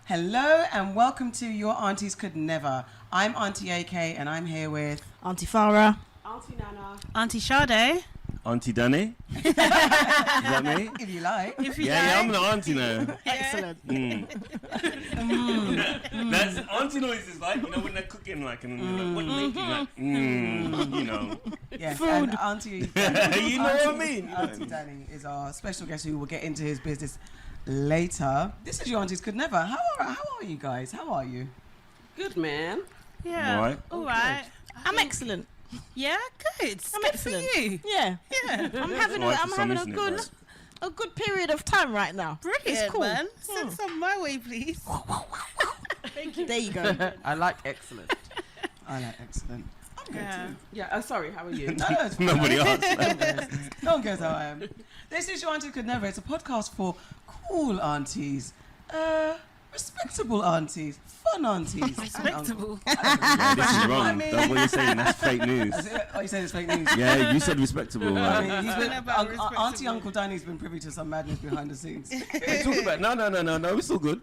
Hello and welcome to Your Aunties Could Never. I'm Auntie AK and I'm here with... Auntie Farah. Auntie Nana. Auntie Sade. Auntie Danny. Is that me? If you like. Yeah, I'm the auntie now. Excellent. That's auntie noises, like, you know, when they're cooking, like, and you're like, what are you making? Like, you know. Yes, Food. and Auntie... You know what I mean? Auntie Danny is our special guest who will get into his business later. This is Your Aunties Could Never. How are you guys? How are you? Good, man. Yeah. All Right. I'm excellent. Yeah, good. I'm Good excellent. for you. Yeah. Yeah. I'm having Alright for I'm some, having isn't it, a good period of time right now. Brilliant, It's cool. man. Send some my way, please. There you go. I like excellent. I like excellent. I'm good too. Yeah, sorry, how are you? No, it's fine. Nobody asked. No one cares how I am. This is Your Aunties Could Never. It's a podcast for cool aunties, respectable aunties, fun aunties. Respectable. Yeah, this is wrong. I mean- That's what you're saying. That's fake news. Oh, you saying it's fake news? Yeah, you said respectable. I Right? mean, he's been, About Auntie respectable. Uncle Danny's been privy to some madness behind the scenes. Talk about no. It's all good.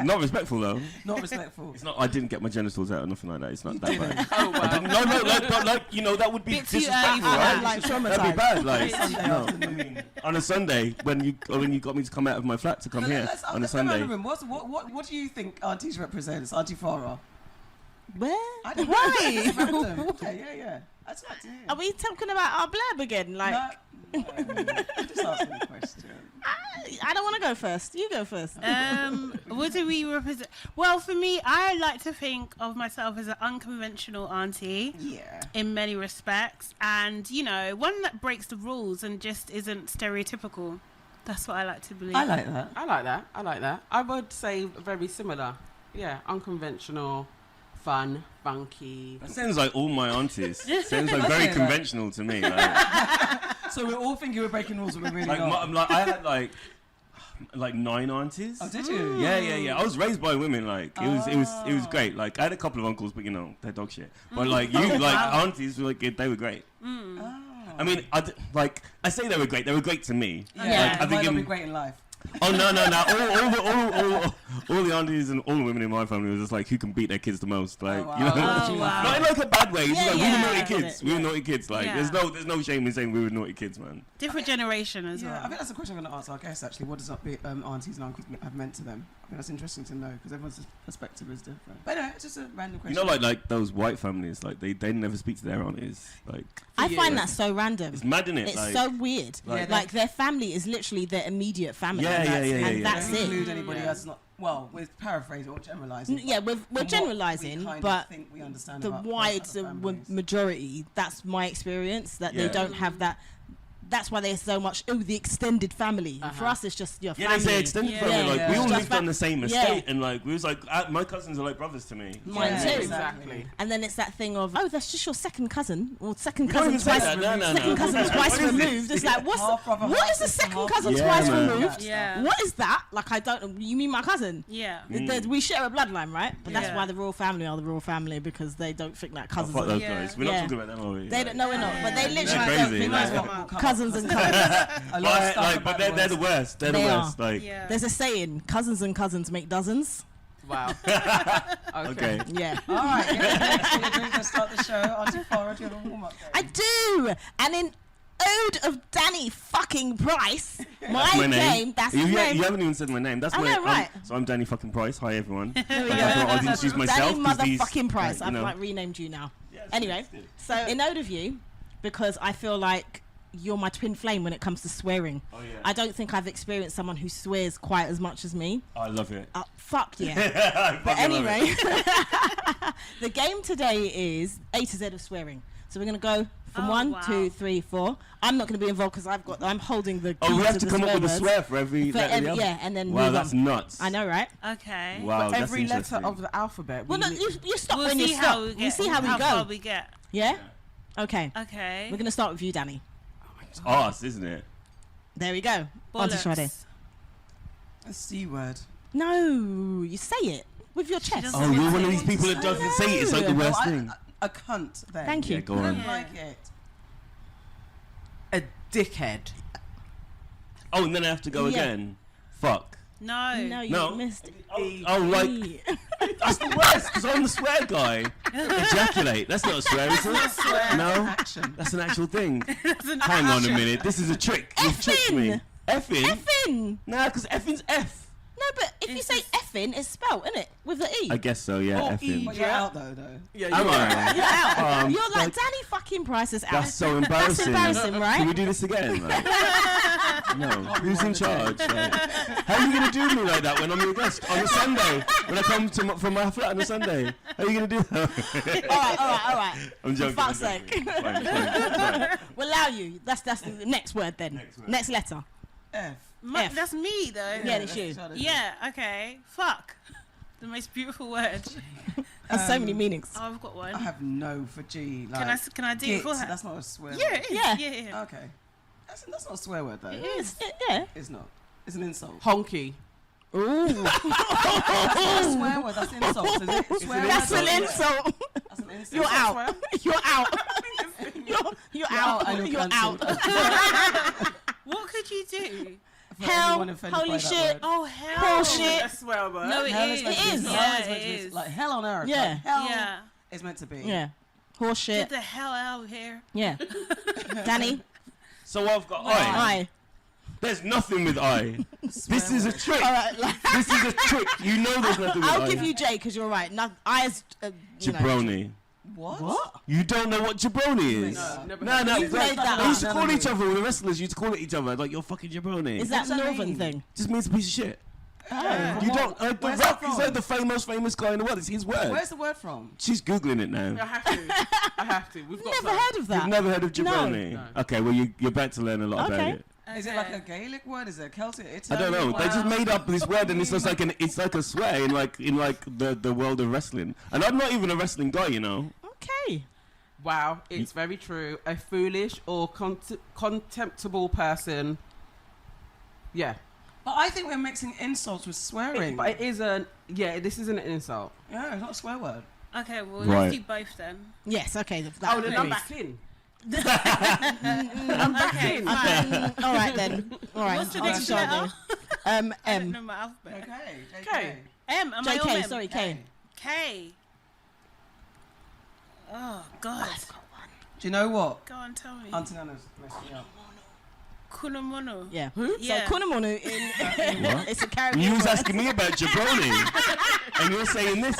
Not respectful though. Not respectful. It's not. I didn't get my genitals out or nothing like that. It's not that didn't? bad. Oh, wow. I didn't, like you know that would be Bit too disrespectful, early. right? Like That'd be traumatized. bad. Like Sunday no. afternoon. On a Sunday when you got me to come out of my flat to come So here let's on a go around Sunday. the room. What do you think aunties represents? Auntie Farah? Where? I don't know. Why? Just random. Yeah. That's what I do. Are we talking about our blurb again? Like, No, I'm just asking a question. I don't want to go first. You go first. What do we represent? Well, for me, I like to think of myself as an unconventional auntie Yeah. in many respects, and you know, one that breaks the rules and just isn't stereotypical. That's what I like to believe. I like that. I like that. I would say very similar. Yeah, unconventional, fun, funky. That sounds like all my aunties. Sounds like I very say that. conventional to me. Like, So we're all thinking we're breaking rules, but we're really like, not. I had like 9 aunties. Oh, did you? Yeah. I was raised by women. Like it was great. Like I had a couple of uncles, but you know they're dog shit. But like aunties were like they were great. Oh. I mean, I say they were great. They were great to me. Yeah, Yeah. I I think think might not in- be great in life. Oh no! All the aunties and all the women in my family was just like who can beat their kids the most. Like Oh, wow. you know, Oh, wow. not in like a bad way. It's Yeah, like yeah, we were I naughty get kids. it, We were yeah. naughty kids. Like Yeah. there's no shame in saying we were naughty kids, man. Different generation as Yeah, I well. think that's a question I'm going to ask our guests, actually. What does aunties and uncles have meant to them? I think that's interesting to know, because everyone's perspective is different. But anyway, it's just a random You question. know, like those white families, like they never speak to their aunties. Like I find Yeah. that so random. it's mad, innit? It's Like, so weird. like- Like their family is literally their immediate family. Yeah, and yeah, that's, yeah, and yeah. that's Don't it. include anybody else. Not well, with paraphrasing or generalising. Yeah, we're From what generalising, we kind of but think we understand the about wide other families. majority, that's my experience, that they Yeah. don't have that. That's why there's so much, the extended family. Uh-huh. For us, it's just your yeah, family. they say extended Yeah. family. Like Yeah. we all Just lived on the same yeah. estate, and like we was like my cousins are like brothers to me. Mine Yeah, too. Exactly. And then it's that thing of, that's just your second cousin, or second We don't cousin even say twice, that. No. second cousin twice What is this? removed. It's like, Half brother, what half is a sister, second half cousin Yeah, twice man. removed? Yeah. What is that? Like, I don't, you mean my cousin? Yeah. We share a bloodline, right? But that's Yeah. why the royal family are the royal family, because they don't think that Oh, cousins fuck are. those Yeah. guys. We're not Yeah. talking about them, are we? They don't know, we're not, but they literally They're don't crazy, think like- that Well, cousins and cousins. A lot of stuff But about they're the worst. They're the They worst. are. Like Yeah. There's a saying, cousins and cousins make dozens. Wow. okay. Yeah. All right, get your drink and start the show. Auntie Farah, do you have a warm-up game? I do! And in Ode of Danny fucking Price, my That's my name. game, that's you, his you name. haven't even said my name. That's I my know, right. So I'm Danny fucking Price. Hi everyone. There we I go. thought I'd introduce myself. Danny 'cause these- motherfucking Price. like, I've you know. like renamed you now. Yeah, Anyway, so in Ode of You, because I feel like you're my twin flame when it comes to swearing. Oh yeah. I don't think I've experienced someone who swears quite as much as me. I love it. Fuck yeah. I But fucking love anyway, it. the game today is A to Z of swearing. So we're gonna go from Oh, 1, wow. 2, 3, 4. I'm not gonna be involved because I'm holding the. Oh, key we have to the come up with a words. swear for every For letter. every, of the yeah, and then Wow, move that's on. nuts. I know, right? Okay. Wow, that's Every letter interesting. of the alphabet. Well, no, we you stop We'll when you see stop. how we We'll get. see how we far go. we get. Yeah. Okay. Okay. We're gonna start with you, Danny. It's arse, isn't it? There we go. Auntie Sade. Bollocks. A C word. No, you say it with your chest. doesn't- Oh, you're one of these people that I doesn't say it. It's like the know. worst No, thing. A cunt, then. Thank you. Yeah, go I on. don't Yeah. like it. a dickhead. Oh, and then I have to go Yeah. again. Fuck. No, you No. missed Oh, like E. that's the worst because I'm the swear guy. Ejaculate. That's not a swear, is it? No, Action. that's an actual thing. Hang on a minute. This is a trick. You've tricked me. Effing? Effing. Nah, because effing's F. No, but if you say effing, it's spelt, isn't it? With the E. I guess so. Yeah, Oh, effing. But you're out though. Yeah, Am I? You're out. You're like, like, Danny fucking Price is out. That's so That's embarrassing. embarrassing, right? Can we do this again? Like, no. Who's in charge? Like, how are you going to do me like that when I'm your guest on a Sunday? When I come from my flat on a Sunday? How are you going to do that? all right. I'm joking. For fuck's I'm joking. sake. Fine. We'll allow you. That's the next word then. Next letter. F. F. That's me though. Yeah, it's you. Yeah, okay. Fuck. The most beautiful word. Has so many meanings. Oh, I've got one. I have no for G. Like, Can I do it git, for her? that's not a swear Yeah, word. it is. Yeah. Yeah. Okay. That's not a swear word though. It is. Yeah. It's not. It's an insult. Honky. Ooh. That's not a swear word. That's an insult. Is it? Swear That's word? an insult. That's an insult. You're out. You're out. You're out. and You're out. cancelled. What could you do? For Hell, anyone offended by holy that shit. word. Oh hell. Bullshit. I swear, word. No, it Hell is. meant to be- It is. hell Yeah, is meant to it be is. like hell on earth. Yeah. Like, hell Yeah. is meant to be. Yeah. Horse Get shit. the hell out of here. Yeah. Danny. So I've got I. Aye. There's nothing with I. This is a trick. All right. Like, This is a trick. You know there's nothing with I. I'll give you J because you're right. Not eyes. You know. Jabroni. What? You don't know what jabroni is? No, never No, heard no. of You've it. made that We used to up. call each other, the wrestlers used to call it each other, like, you're fucking jabroni. Is that What's that northern mean? thing? Just means a piece of shit. Oh. You don't. The Where's that Rock is from? like the famous guy in the world. It's his word. Where's the word from? She's Googling it I now. have to. I have to. We've got Never some. heard of that. You've never heard of jabroni? No. Okay, well, you're about to learn a lot about Okay. it. Is it like a Gaelic word? Is it a Celtic? I Italian? don't know. They just word? made up this word, and it's just like it's like a swear in the world of wrestling. And I'm not even a wrestling guy, you know. Okay. Wow, it's very true. A foolish or contemptible person. Yeah. But I think we're mixing insults with swearing. But it isn't. Yeah, this isn't an insult. Yeah, it's not a swear word. Okay, well Right. let's do both then. Yes. Okay. Oh, then I'm agrees. back in. Okay, fine. All right then. All right. What's the I'll next start letter? then. I don't M. know my alphabet. Okay. Okay. M. Am I on JK. M? Sorry, K. K. Oh God. Do you know what? Go on, tell me. Auntie Nana's messed me up. Kunamono. Yeah. Yeah. So Kunamonu in it's a Caribbean. You was word. asking me about jabroni, and you're saying this.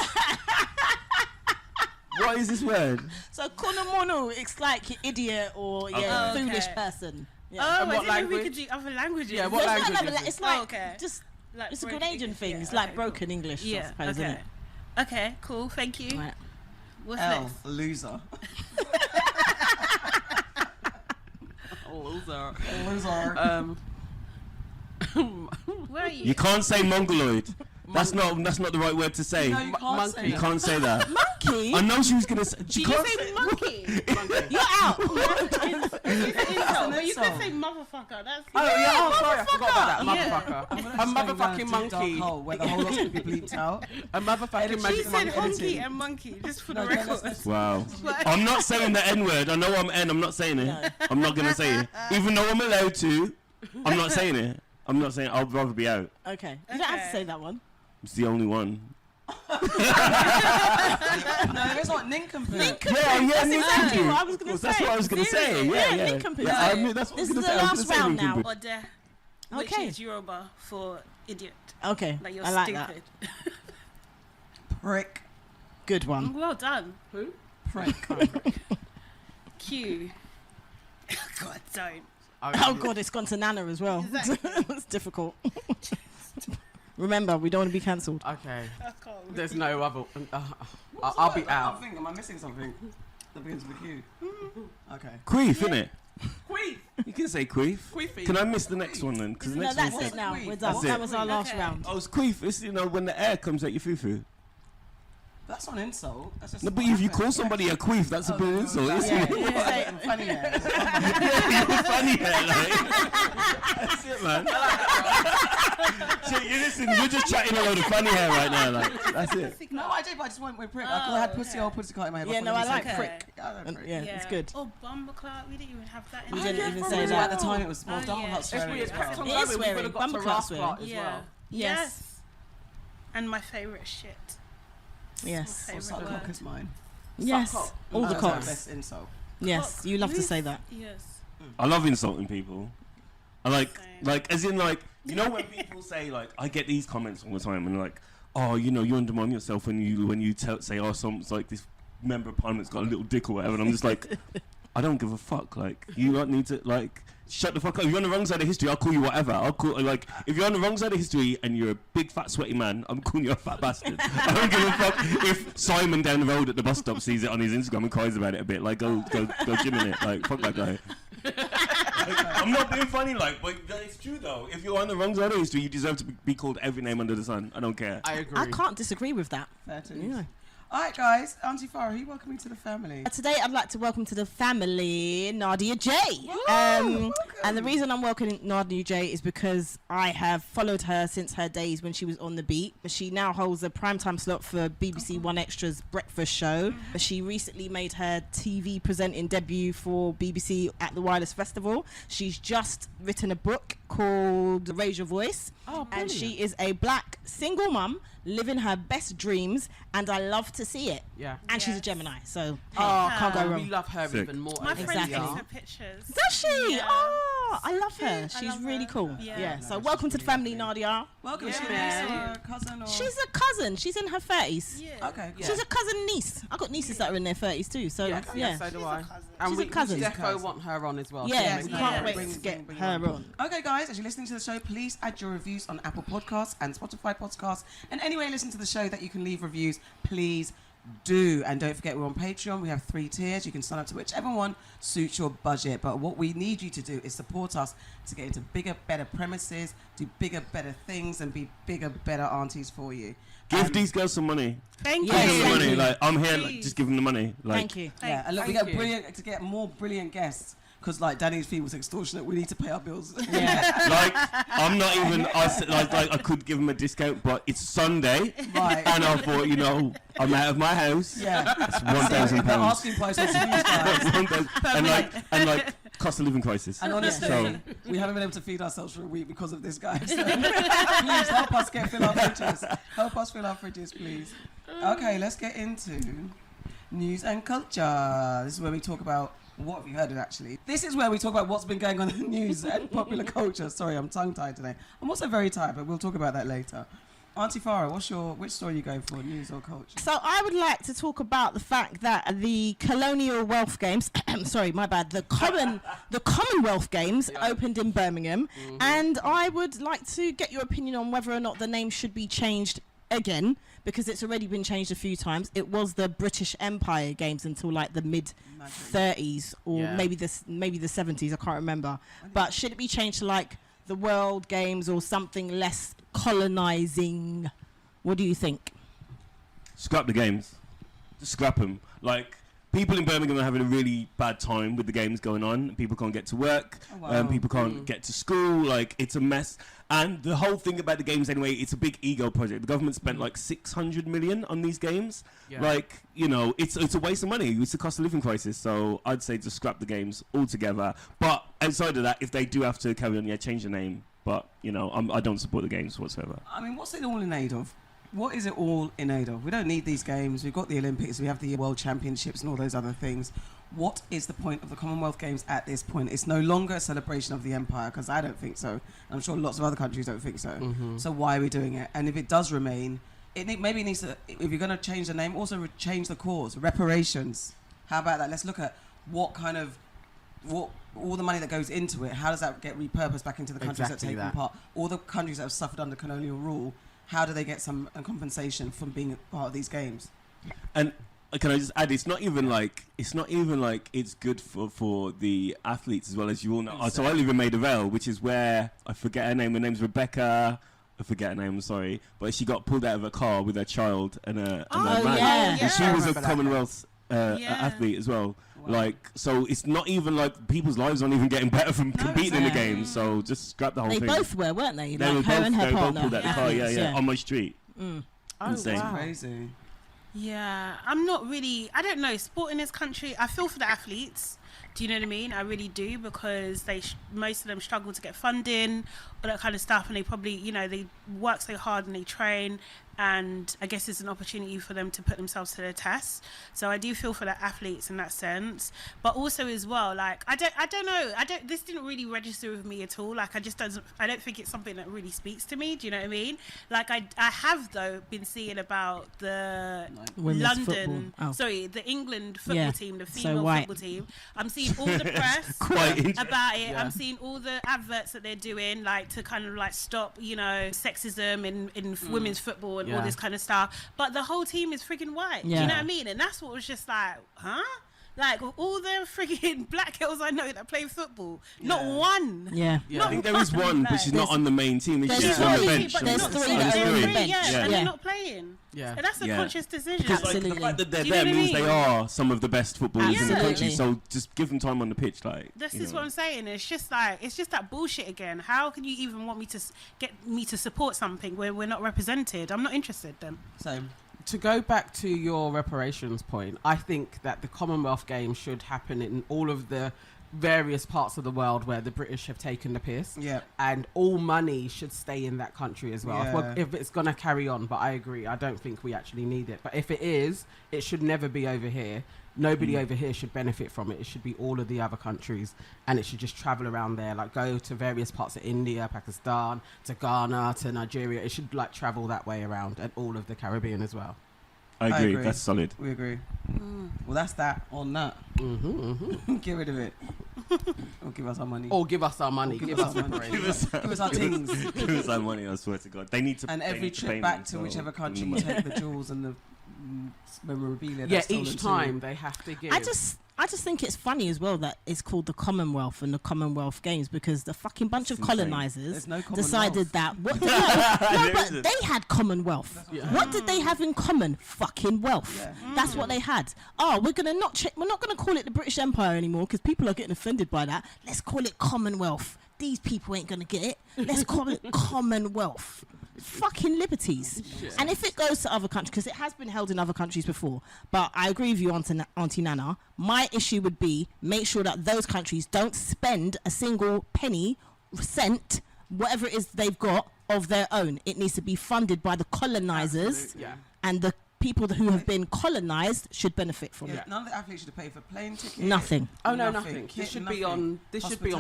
What is this word? So Kunamonu, it's like you idiot or Oh, foolish okay. person. Yeah. Oh, And I what didn't know we language? could do other languages. Yeah, No, what it's not language another is la- it? It's like Oh, okay. just Like it's a broken Grenadian English. thing. Yeah, It's like okay, broken English, I Yeah. suppose, Okay. isn't it? Okay. Cool. Thank you. Right. What's L. next? Loser. Loser. Loser. Where are you? You can't say mongoloid. That's not the right word to say. No, you can't monkey. say You that. can't say that. Monkey? I know she was gonna say. She Did you can't say monkey? You're out. It's an insult, but you could insult. say motherfucker. That's Oh yeah, oh sorry, I forgot about that. Yeah. Motherfucker. I'm A gonna just go down motherfucking a deep, monkey. dark hole where the whole lot's gonna be bleeped out. A motherfucking She She monkey. said Monkey honky editing. and monkey, just for No, the no, record. that's- Wow. But- I'm not saying the N word. I know I'm N. I'm not saying it. No. I'm not gonna say it. Even though I'm allowed to, I'm not saying it. I'm not saying. I'd rather be out. Okay. You don't have to Okay. say that one. It's the only one. No, it's not nincompoop. Yeah, That's exactly what I was Of gonna course, say. That's what I was gonna say. Seriously? Yeah, Yeah, yeah. nincompoop. Yeah, I knew that's what I This was is gonna the say. I last was gonna say round now. nincompoop. Ode, which Okay. is Yoruba for idiot. Okay. Like you're I like stupid. Prick. that. Good one. Well done. Who? Prick. Q. God, don't. Oh god, it's gone to Nana as well. Exactly. It's difficult. Remember, we don't want to be cancelled. Okay. I can't. There's no other. I'll be I'm out. thinking, am I missing something that begins with a Q? Okay. Queef, innit? Queef. You can say queef. Queefy. Can I miss the next one then? Because the No, next that's one's it now. Queef. We're done. That's That it. was our last Okay. round. Oh, it's queef. It's when the air comes out your fufu. That's not an insult. That's just No, but if you call somebody a queef, that's a bit of an insult, isn't Yeah. it? Yeah. Funny hair. You're funny there, like. That's it, man. So, you listen, you're just chatting a load of funny hair right now, like. That's it. No, I did, but I just went with prick. I had pussy or pussy cut in my head. Yeah, no, I like Okay. prick. I like And- prick. yeah, it's good. Oh, bumperclot. We didn't even have that in We there. didn't even It say was that. at the time it was small. Oh, Don't yeah. not If swearing we as had well. kept on It is going, we would swearing. have got to Bumperclot laugh swearing. part as Yeah. well. Yes. And my favourite shit. Yes. My Or favourite suck cock word. is mine. Yes. Suck cock. All the That's our cocks. best insult. Yes. You love to say that. Yes. I love insulting people. I Same. like, as in, like, you know, when people say, like, I get these comments all the time, and like, oh, you know, you undermine yourself when you say, oh, it's like this member of parliament's got a little dick or whatever, and I'm just like, I don't give a fuck. Like, you don't need to, like, shut the fuck up. If you're on the wrong side of history, I'll call you whatever. I'll call, like, if you're on the wrong side of history and you're a big fat sweaty man, I'm calling you a fat bastard. I don't give a fuck if Simon down the road at the bus stop sees it on his Instagram and cries about it a bit. Like, go gym in it. Like, fuck that guy. Like, I'm not being funny, like, but it's true though. If you're on the wrong side of history, you deserve to be called every name under the sun. I don't care. I agree. I can't disagree with that. Fair to Yeah. All right, guys. Auntie Farah, welcome me to the family. Today, I'd like to welcome to the family Nadia J. welcome. And the reason I'm welcoming Nadia J is because I have followed her since her days when she was on the beat. She now holds a primetime slot for BBC One Extra's breakfast show. She recently made her TV presenting debut for BBC at the Wireless Festival. She's just written a book called Raise Your Voice. Oh, And brilliant. she is a black single mum living her best dreams, and I love to see it. Yeah. And she's a Yes. Gemini, so hey, Oh, can't go we wrong. love her Sick. even more. My over friend Exactly. takes here. her pictures. Does she? Yeah. Oh, I love her. I She's love really her. cool. Yeah. Yeah. No, So she's welcome to the really family, lovely. Nadia. Welcome. Yeah, She's man. a cousin or? She's a cousin. She's in her 30s. Yeah. Okay. Cool. Yeah. She's a cousin niece. I've got nieces that are in their 30s too. So Yeah, yeah. so do She's I. a cousin. And She's we a cousin. defo want her on as well. Yeah, So we make can't sure wait bring- to get bring her her on. Okay, guys, as you're listening to the show, please add your reviews on Apple Podcasts and Spotify Podcasts. And anyway, listen to the show that you can leave reviews. Please do. And don't forget, we're on Patreon. We have 3 tiers. You can sign up to whichever one suits your budget. But what we need you to do is support us to get into bigger, better premises, do bigger, better things, and be bigger, better aunties for you. Give these girls some money. Thank Yeah, Give them the thank money. you. Like, I'm here. Like, Please. just give them the money. Like, Thank you. Yeah, and look, we Thank get you. brilliant to get more brilliant guests. Because like Danny's fee was extortionate, we need to pay our bills. Yeah. like, I'm not even. Like I could give them a discount, but it's Sunday, Right. and I thought, you know, I'm out of my house. Yeah. It's So £1,000. the asking price was huge, guys. and like cost of living crisis. And honestly, So- we haven't been able to feed ourselves for a week because of this guy. So please help us fill our fridges. Help us fill our fridges, please. Okay, let's get into news and culture. This is where we talk about what have you heard of actually. This is where we talk about what's been going on in the news and popular culture. Sorry, I'm tongue-tied today. I'm also very tired, but we'll talk about that later. Auntie Farah, which story are you going for, news or culture? So I would like to talk about the fact that the colonial wealth games, sorry, my bad, the Commonwealth Games opened in Birmingham, and I would like to get your opinion on whether or not the name should be changed again, because it's already been changed a few times. It was the British Empire Games until like the mid 30s or Yeah. maybe the 70s, I can't remember. But should it be changed to like the World Games or something less colonizing? What do you think? Scrap the games. Just scrap them. Like, people in Birmingham are having a really bad time with the games going on. People can't get to work. Oh, wow. People can't get to school. Like, it's a mess. And the whole thing about the games anyway, it's a big ego project. The government spent like 600 million on these games. Yeah. Like, you know, it's a waste of money. It's a cost of living crisis. So I'd say just scrap the games altogether. But outside of that, if they do have to carry on, yeah, change the name. But, you know, I don't support the games whatsoever. I mean, what's it all in aid of? What is it all in aid of? We don't need these games. We've got the Olympics. We have the World Championships and all those other things. What is the point of the Commonwealth Games at this point? It's no longer a celebration of the empire, because I don't think so. I'm sure lots of other countries don't think so. Mm-hmm. So why are we doing it? And if it does remain, maybe it needs to, if you're going to change the name, also change the cause. Reparations. How about that? Let's look at what all the money that goes into it, how does that get repurposed back into the countries Exactly that take part? All the countries that have suffered under colonial rule, how do they get some compensation from being a part of these games? And can I just add, it's not even like it's good for the athletes as well, as you all know. So I live in Maida Vale, which is where I forget her name. Her name's Rebecca. I forget her name. I'm sorry, but she got pulled out of a car with her child and a man. yeah. And she Yeah. was a Remember that. Commonwealth Yeah. athlete as well. Wow. Like, so it's not even like people's lives aren't even getting better from competing in the exactly. games. So just scrap the whole They thing. both were, weren't they? They Like were her both, and her they were both partner. pulled out the car. Yeah, on my street. Mm. Oh, Insane. wow. Crazy. Yeah, I'm not really. I don't know. Sport in this country, I feel for the athletes, Do you know what I mean? I really do, because most of them struggle to get funding, all that kind of stuff, and they probably, you know, they work so hard and they train, and I guess it's an opportunity for them to put themselves to the test. So I do feel for the athletes in that sense, but also as well, like I don't know, this didn't really register with me at all. Like I don't think it's something that really speaks to me. Do you know what I mean? Like I have though been seeing about the London, the England football team, the female football team. I'm seeing all the press about it. I'm seeing all the adverts that they're doing, like to kind of like stop, you know, sexism in women's football and all this kind of stuff. But the whole team is freaking white. Do you know what I mean? And that's what was just like, huh? Like all the freaking black girls I know that play football, not one. I think there is one, but she's not on the main team. She's just on the bench. There's three that are on the bench. And they're not playing. Yeah, and that's a conscious decision. Because like, the fact that they're there means they are some of the best footballers in the country. So just give them time on the pitch, like. This is what I'm saying. It's just that bullshit again. How can you even want me to get me to support something where we're not represented? I'm not interested then. Same. To go back to your reparations point, I think that the Commonwealth Games should happen in all of the various parts of the world where the British have taken the piss. Yeah. And all money should stay in that country as well. Yeah. If it's going to carry on, but I agree, I don't think we actually need it. But if it is, it should never be over here. Nobody over here should benefit from it. It should be all of the other countries, and it should just travel around there, like go to various parts of India, Pakistan, to Ghana, to Nigeria. It should like travel that way around, and all of the Caribbean as well. I agree. That's solid. We agree. Well, that's that on that. Get rid of it. Or give us our money. Give us our money. Give us our things. Give us our money. I swear to God, they need to. And every trip back to whichever country you take the jewels and the memorabilia. Yeah, each time they have to give. I just think it's funny as well that it's called the Commonwealth and the Commonwealth Games, because the fucking bunch of colonisers decided that but they had Commonwealth. What did they have in common? Fucking wealth. That's what they had. Oh, we're not gonna call it the British Empire anymore because people are getting offended by that. Let's call it Commonwealth. These people ain't gonna get it. Let's call it Commonwealth. Fucking liberties. And if it goes to other countries, because it has been held in other countries before, but I agree with you, Auntie Nana, my issue would be make sure that those countries don't spend a single penny, cent, whatever it is they've got of their own. It needs to be funded by the colonisers, and the people who have been colonised should benefit from it. None of the athletes should pay for plane tickets. Nothing. Oh no, nothing. This should be on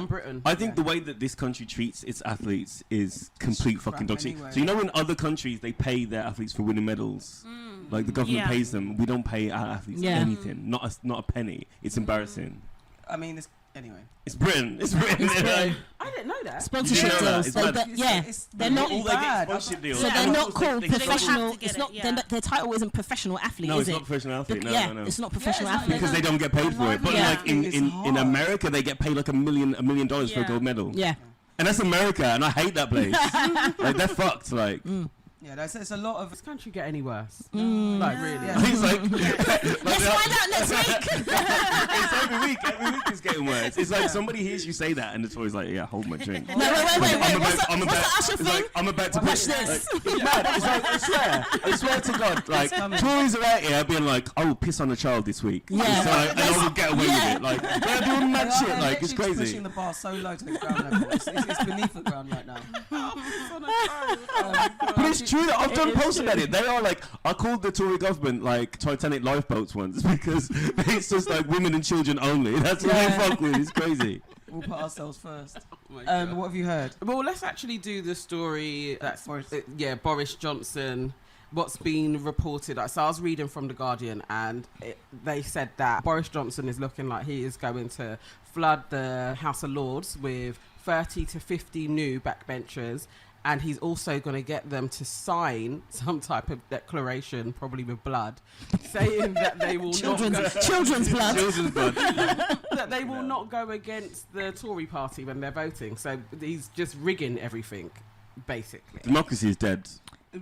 Britain. I think the way that this country treats its athletes is complete fucking dog shit. Anyway. So you know, in other countries they pay their athletes for winning medals. Like the government pays them. We don't pay our athletes anything. Not a penny. It's embarrassing. I mean, anyway. It's Britain. It's Britain. I didn't know that. Sponsorship deals. They're not bad. Sponsorship deals. So they're not called they professional. Get It's not. it, Their title isn't professional athlete. No, is it's it? not professional athlete. No, It's not professional it's not athlete because they don't get paid for it. But like in America, they get paid like $1 million for a gold medal. Yeah. And that's America, and I hate that place. Like they're fucked. Like. Yeah, it's a lot of. Does this country get any worse? Like really? It's like Let's find out next week. It's every week it's getting worse. It's like somebody hears you say that and it's always like, yeah, hold my drink. No, wait. What's the Usher thing? I'm about to Watch push this. Like, it's mad. It's like, I swear to God, like Tories are out here being like, I will piss on a child this week. Yeah. So, and I will get away with it. Like they're doing mad shit. Like it's crazy. Pushing the bar so low to the ground level. It's beneath the ground right now. But it's true that I've done posts about it. They are like, I called the Tory government like Titanic lifeboats once because it's just like women and children only. That's what they fuck with. It's crazy. We'll put ourselves first. What have you heard? Well, let's actually do the story. That's Boris Johnson. What's been reported. So I was reading from The Guardian, and they said that Boris Johnson is looking like he is going to flood the House of Lords with 30 to 50 new backbenchers. And he's also going to get them to sign some type of declaration, probably with blood, saying that they will children's blood. That they will not go against the Tory party when they're voting. So he's just rigging everything, basically. Democracy is dead.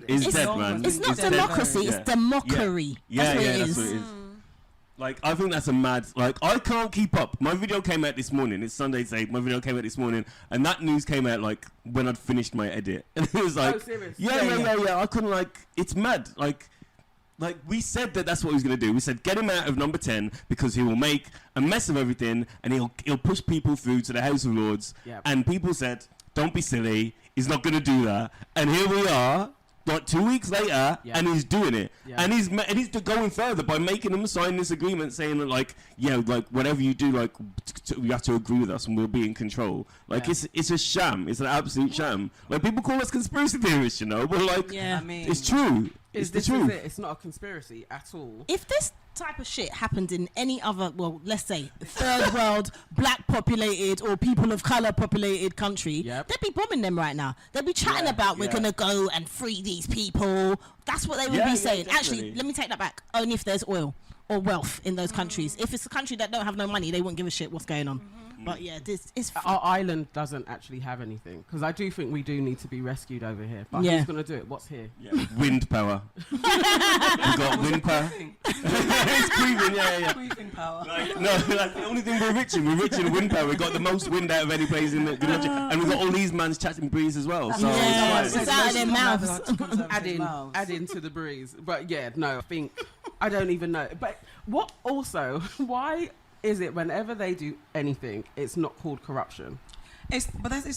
It's dead, man. It's not democracy. It's demockery. That's what it is. Like, I think that's a mad... Like, I can't keep up. My video came out this morning. It's Sunday's Day. My video came out this morning. And that news came out, like, when I'd finished my edit. And it was like... Oh, serious? Yeah. I couldn't, like... It's mad. Like, Like, we said that's what he was going to do. We said, get him out of number 10 because he will make a mess of everything and he'll push people through to the House of Lords. Yep. And people said, don't be silly. He's not going to do that. And here we are, like 2 weeks later, and he's doing it. Yeah. And he's going further by making them sign this agreement saying that, like, yeah, like, whatever you do, like, you have to agree with us and we'll be in control. Like, it's a sham. It's an absolute sham. Like, people call us conspiracy theorists, you know, but, like, Yeah. I mean, it's true. It's the truth. It's not a conspiracy at all. If this type of shit happened in any other, well, let's say third world, black populated or people of color populated country, they'd be bombing them right now. They'd be chatting about we're gonna go and free these people. That's what they would be saying. Actually, let me take that back. Only if there's oil or wealth in those countries. If it's a country that don't have no money, they wouldn't give a shit what's going on. But yeah, this is our island doesn't actually have anything, because I do think we do need to be rescued over here. But who's going to do it? What's here? Yeah. Wind power. We've got wind power. It's creeping, Breathing power. Like, no, that's the only thing we're rich in. We're rich in wind power. We've got the most wind out of any place in the country. And we've got all these man's chatting breeze as well. So it's out of their mouths. Adding to the breeze. But yeah, no, I don't even know. But what also, why is it whenever they do anything, it's not called corruption? It's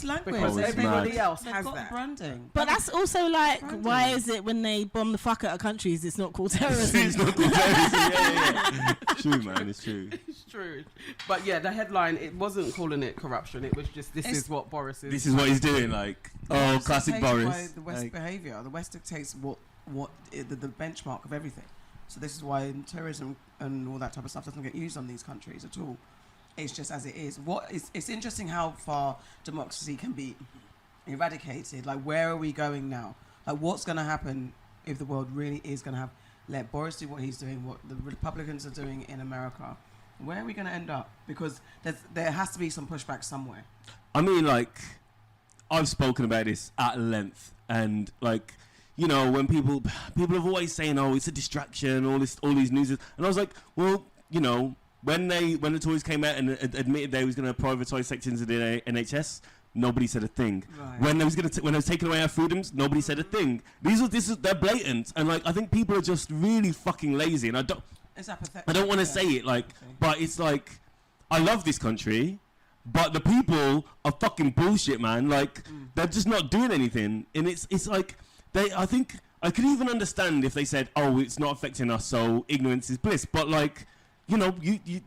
language. Because everybody else They've has got that. branding. But that's also like, why is it when they bomb the fuck out of countries, it's not called terrorism? It's not called terrorism. True, man. It's true. It's true. But yeah, the headline, it wasn't calling it corruption. It was just, this is what Boris is. This is what he's doing. Like, oh, classic Boris. By the West behaviour. The West dictates the benchmark of everything. So this is why terrorism and all that type of stuff doesn't get used on these countries at all. It's just as it is. It's interesting how far democracy can be eradicated. Like, where are we going now? Like, what's going to happen if the world really is going to let Boris do what he's doing, what the Republicans are doing in America? Where are we going to end up? Because there has to be some pushback somewhere. I mean, like, I've spoken about this at length, and like, you know, when people have always saying, oh, it's a distraction, all these news, and I was like, well, you know, when the Tories came out and admitted they was going to privatise sections of the NHS, nobody said a thing. Right. When they was taking away our freedoms, nobody said a thing. They're blatant, and like, I think people are just really fucking lazy, and I don't want to say it, like, but it's like, I love this country, but the people are fucking bullshit, man. Like, they're just not doing anything, and it's like, I think I could even understand if they said, oh, it's not affecting us, so ignorance is bliss. But like, you know,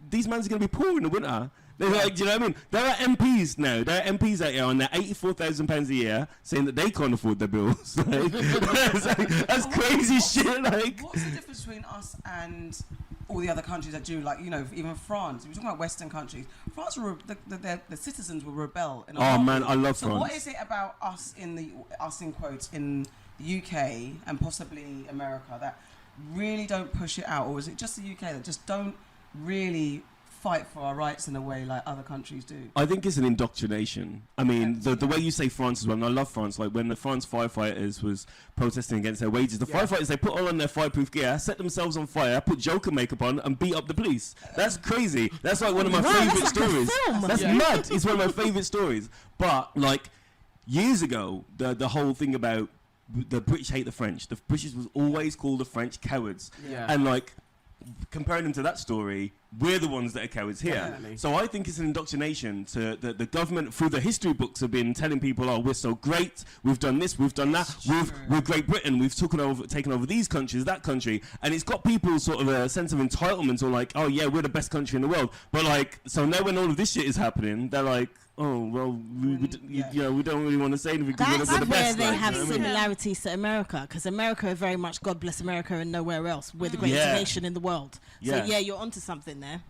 these men are going to be poor in the winter. They're like, do you know what I mean? There are MPs now. There are MPs out here on their £84,000 a year saying that they can't afford their bills. Like, that's crazy shit. Like, what's the difference between us and all the other countries that do, like, you know, even France? We're talking about Western countries. France, the citizens will rebel. In a oh man, I love France. So what is it about us in quotes in the UK and possibly America that really don't push it out, or is it just the UK that just don't really fight for our rights in a way like other countries do? I think it's an indoctrination. I mean, the way you say France as well, and I love France, like when the France firefighters was protesting against their wages, the firefighters, they put all on their fireproof gear, set themselves on fire, put Joker makeup on and beat up the police. That's crazy. That's like one of my favourite stories. That's mad. It's one of my favourite stories. But like, years ago, the whole thing about the British hate the French. The British was always called the French cowards. Yeah. And like, comparing them to that story, we're the ones that are cowards here. Definitely. So I think it's an indoctrination to the government through the history books have been telling people, oh, we're so great, we've done this, we've done that, we're Great Britain, we've taken over these countries, that country, and it's got people sort of a sense of entitlement, or like, oh yeah, we're the best country in the world. But like, so now when all of this shit is happening, they're like, oh well, we don't really want to say anything because that's we're the best. Where they have you know similarities to America, because America are very much God bless America and nowhere else. We're the greatest nation in the world. So yeah, you're onto something there.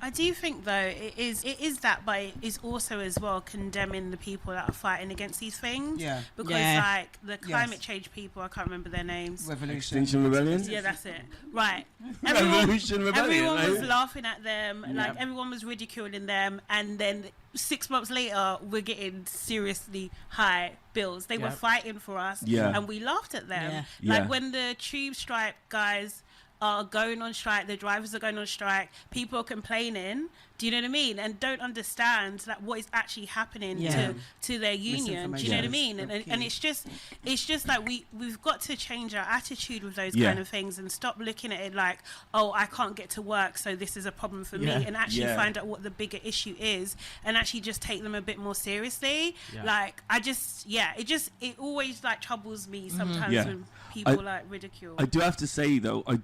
I do think though it is that, but it is also as well condemning the people that are fighting against these things. Yeah. Because like the climate change people, I can't remember their names. Extinction Rebellion. Yeah, that's it. Right. Revolution Rebellion. Everyone was laughing at them. Like everyone was ridiculing them, and then 6 months later, we're getting seriously high bills. They were fighting for us, and we laughed at them. Like when the tube strike guys are going on strike, the drivers are going on strike, people are complaining Do you know what I mean? And don't understand that what is actually happening to their union. Do you know what I mean? And it's just like we've got to change our attitude with those kind of things and stop looking at it like, oh, I can't get to work, so this is a problem for me, and actually find out what the bigger issue is and actually just take them a bit more seriously. Like it always like troubles me sometimes when people like ridicule. I do have to say though, I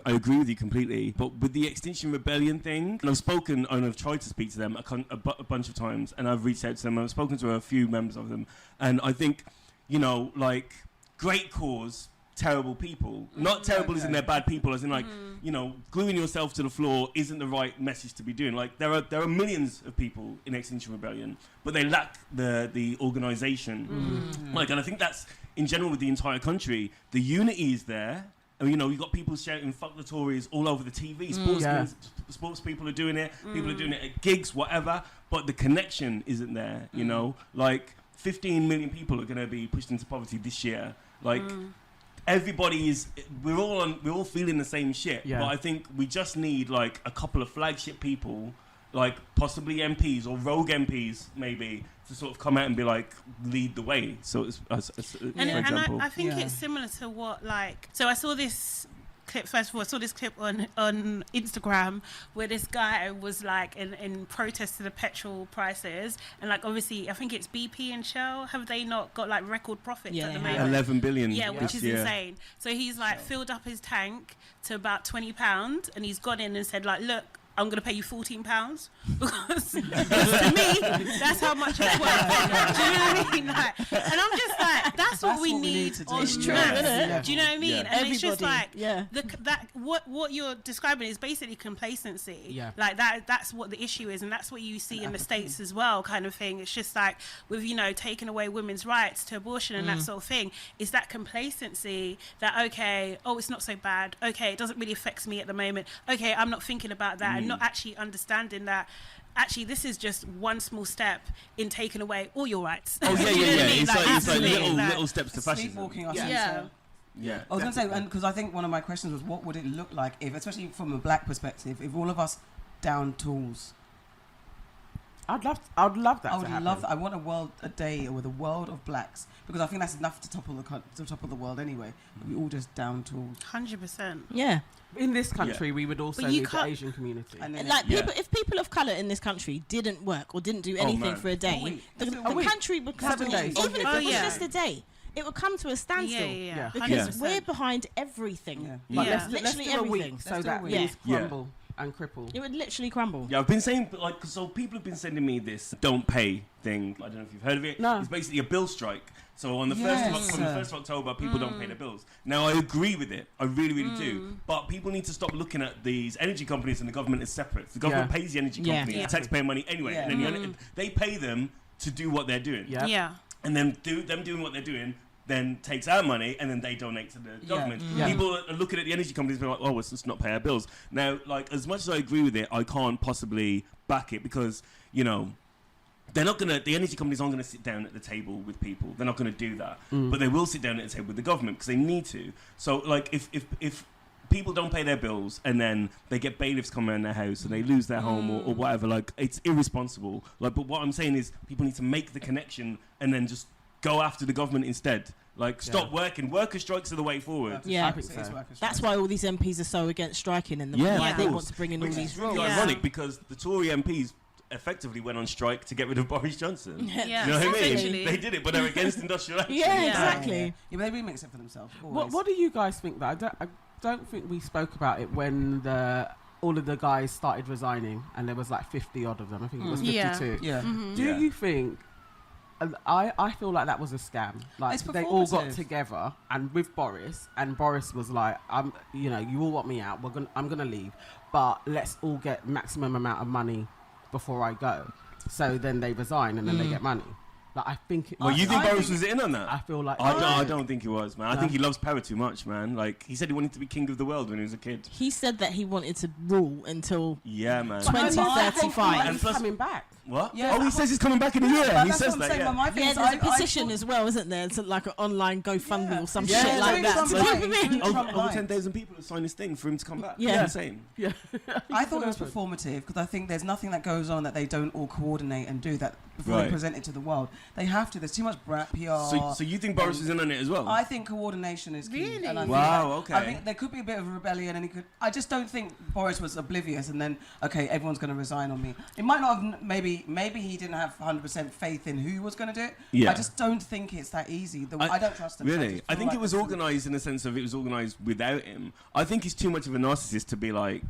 agree with you completely, but with the Extinction Rebellion thing, and I've spoken and I've tried to speak to them a bunch of times, and I've reached out to them, I've spoken to a few members of them, and I think, you know, like, great cause, terrible people. Not terrible as in they're bad people, as in like, you know, gluing yourself to the floor isn't the right message to be doing. Like, there are millions of people in Extinction Rebellion, but they lack the organisation. Like, and I think that's, in general with the entire country, the unity is there. And, you know, you've got people shouting "fuck the Tories" all over the TV. Sports people are doing it. People are doing it at gigs, whatever. But the connection isn't there. You know, like 15 million people are going to be pushed into poverty this year. Like everybody is. We're all feeling the same shit. But I think we just need like a couple of flagship people, like possibly MPs or rogue MPs, maybe, to sort of come out and be like, lead the way. So it's and I think it's similar to what, like, so I saw this clip, first of all, I saw this clip on Instagram where this guy was like in protest to the petrol prices, and like obviously I think it's BP and Shell, have they not got like record profits at the moment? 11 billion. Yeah, which is insane. So he's like filled up his tank to about £20, and he's gone in and said like, look, I'm going to pay you £14 because to me, that's how much it's worth. Do you know what I mean? Like, and I'm just like, that's what we need to do. It's true, isn't it? Do you know what I mean? And Everybody. it's just like, what you're describing is basically complacency. Yeah. Like that's what the issue is, and that's what you see in the States as well, kind of thing. It's just like with, you know, taking away women's rights to abortion and that sort of thing. It's that complacency that, okay, oh, it's not so bad. Okay, it doesn't really affect me at the moment. Okay, I'm not thinking about that. And not actually understanding that actually this is just one small step in taking away all your rights. Oh yeah. It's like little steps to fascism. Sleepwalking us Yeah. I was going to say, and because I think one of my questions was, what would it look like if, especially from a black perspective, if all of us down tools? I'd love that. I would love that. I want a day with a world of blacks, because I think that's enough to topple the world anyway. We all just down tools. 100%. Yeah. In this country, we would also need the Asian community. And then Like if people of colour in this country didn't work or didn't do anything for a day, the country would come to 7 days. even if it was just a day. It would come to a standstill because we're behind everything. Let's Literally do a everything. week so that things crumble and cripple. It would literally crumble. Yeah, I've been saying, like, so people have been sending me this don't pay thing. I don't know if you've heard of it. No. It's basically a bill strike. So on the from the 1st of October, people don't pay their bills. Now, I agree with it. I really, really do. But people need to stop looking at these energy companies and the government as separate. The government pays the energy companies, the taxpayer money anyway. And then they pay them to do what they're doing. And then them doing what they're doing then takes our money and then they donate to the government. People are looking at the energy companies and be like, oh, let's just not pay our bills. Now, like, as much as I agree with it, I can't possibly back it because, you know, the energy companies aren't going to sit down at the table with people. They're not going to do that. But they will sit down at the table with the government because they need to. So, like, if people don't pay their bills and then they get bailiffs come around their house and they lose their home or whatever, like, it's irresponsible. Like, but what I'm saying is people need to make the connection and then just go after the government instead. Like, stop working. Worker strikes are the way forward. Yeah, that's why all these MPs are so against striking and why they want to bring in all these rules. It's ironic because the Tory MPs effectively went on strike to get rid of Boris Johnson. You know what I mean? They did it, but they're against industrial action. Exactly. Yeah, but they remix it for themselves. What do you guys think, though? I don't think we spoke about it when all of the guys started resigning and there was like 50 odd of them. I think it was 52. Do you think... I feel like that was a scam. Like, they all got together and with Boris, and Boris was like, you all want me out. I'm gonna leave, but let's all get maximum amount of money before I go. So then they resign and then they get money. Like, I think. Well, you think Boris was in on that? I feel like I don't think he was, man. I think he loves power too much, man. Like, he said he wanted to be king of the world when he was a kid. He said that he wanted to rule until 2035. And plus, coming back. What? Yeah, he says he's coming back in a year. But He that's says what I'm that. saying. Yeah. But my thing Yeah, is, there's a I petition thought- as well, isn't there? It's like an online GoFundMe or some Yeah, shit like doing that. something Do you know what I like- mean? doing Over Trump lines. 10,000 people have signed this thing for him to come back. Yeah. That's insane. Yeah. I thought it was performative because I think there's nothing that goes on that they don't all coordinate and do that before they present it to the world. They have to. There's too much PR. So you think Boris is in on it as well? I think coordination is key. Really? And I think Wow, that- okay. I think there could be a bit of a rebellion, and I just don't think Boris was oblivious, and then everyone's going to resign on me. It might not have. Maybe he didn't have 100% faith in who was going to do it. Yeah. I just don't think it's that easy. I don't trust him. So Really? just I feel think like it was there's organised in the sense of it was organised without him. I think he's too much of a narcissist to be like...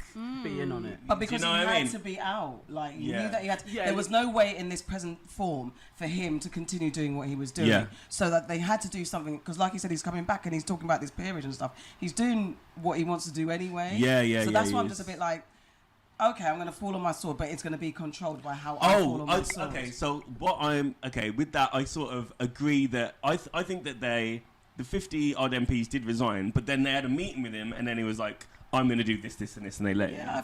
Be in on it. But because Do you know he what I had mean? to be out, like he Yeah. knew that he had. Yeah, there was no way in this present form for him to continue doing what he was doing. Yeah. So that they had to do something because, like he said, he's coming back and he's talking about this peerage and stuff. He's doing what he wants to do anyway. Yeah, So that's he why I'm is. just a bit like, okay, I'm going to fall on my sword, but it's going to be controlled by how I fall on my sword. Okay. So with that, I sort of agree that I think that the 50 odd MPs did resign, but then they had a meeting with him, and then he was like, "I'm going to do this, this, and this," and they let him. Yeah,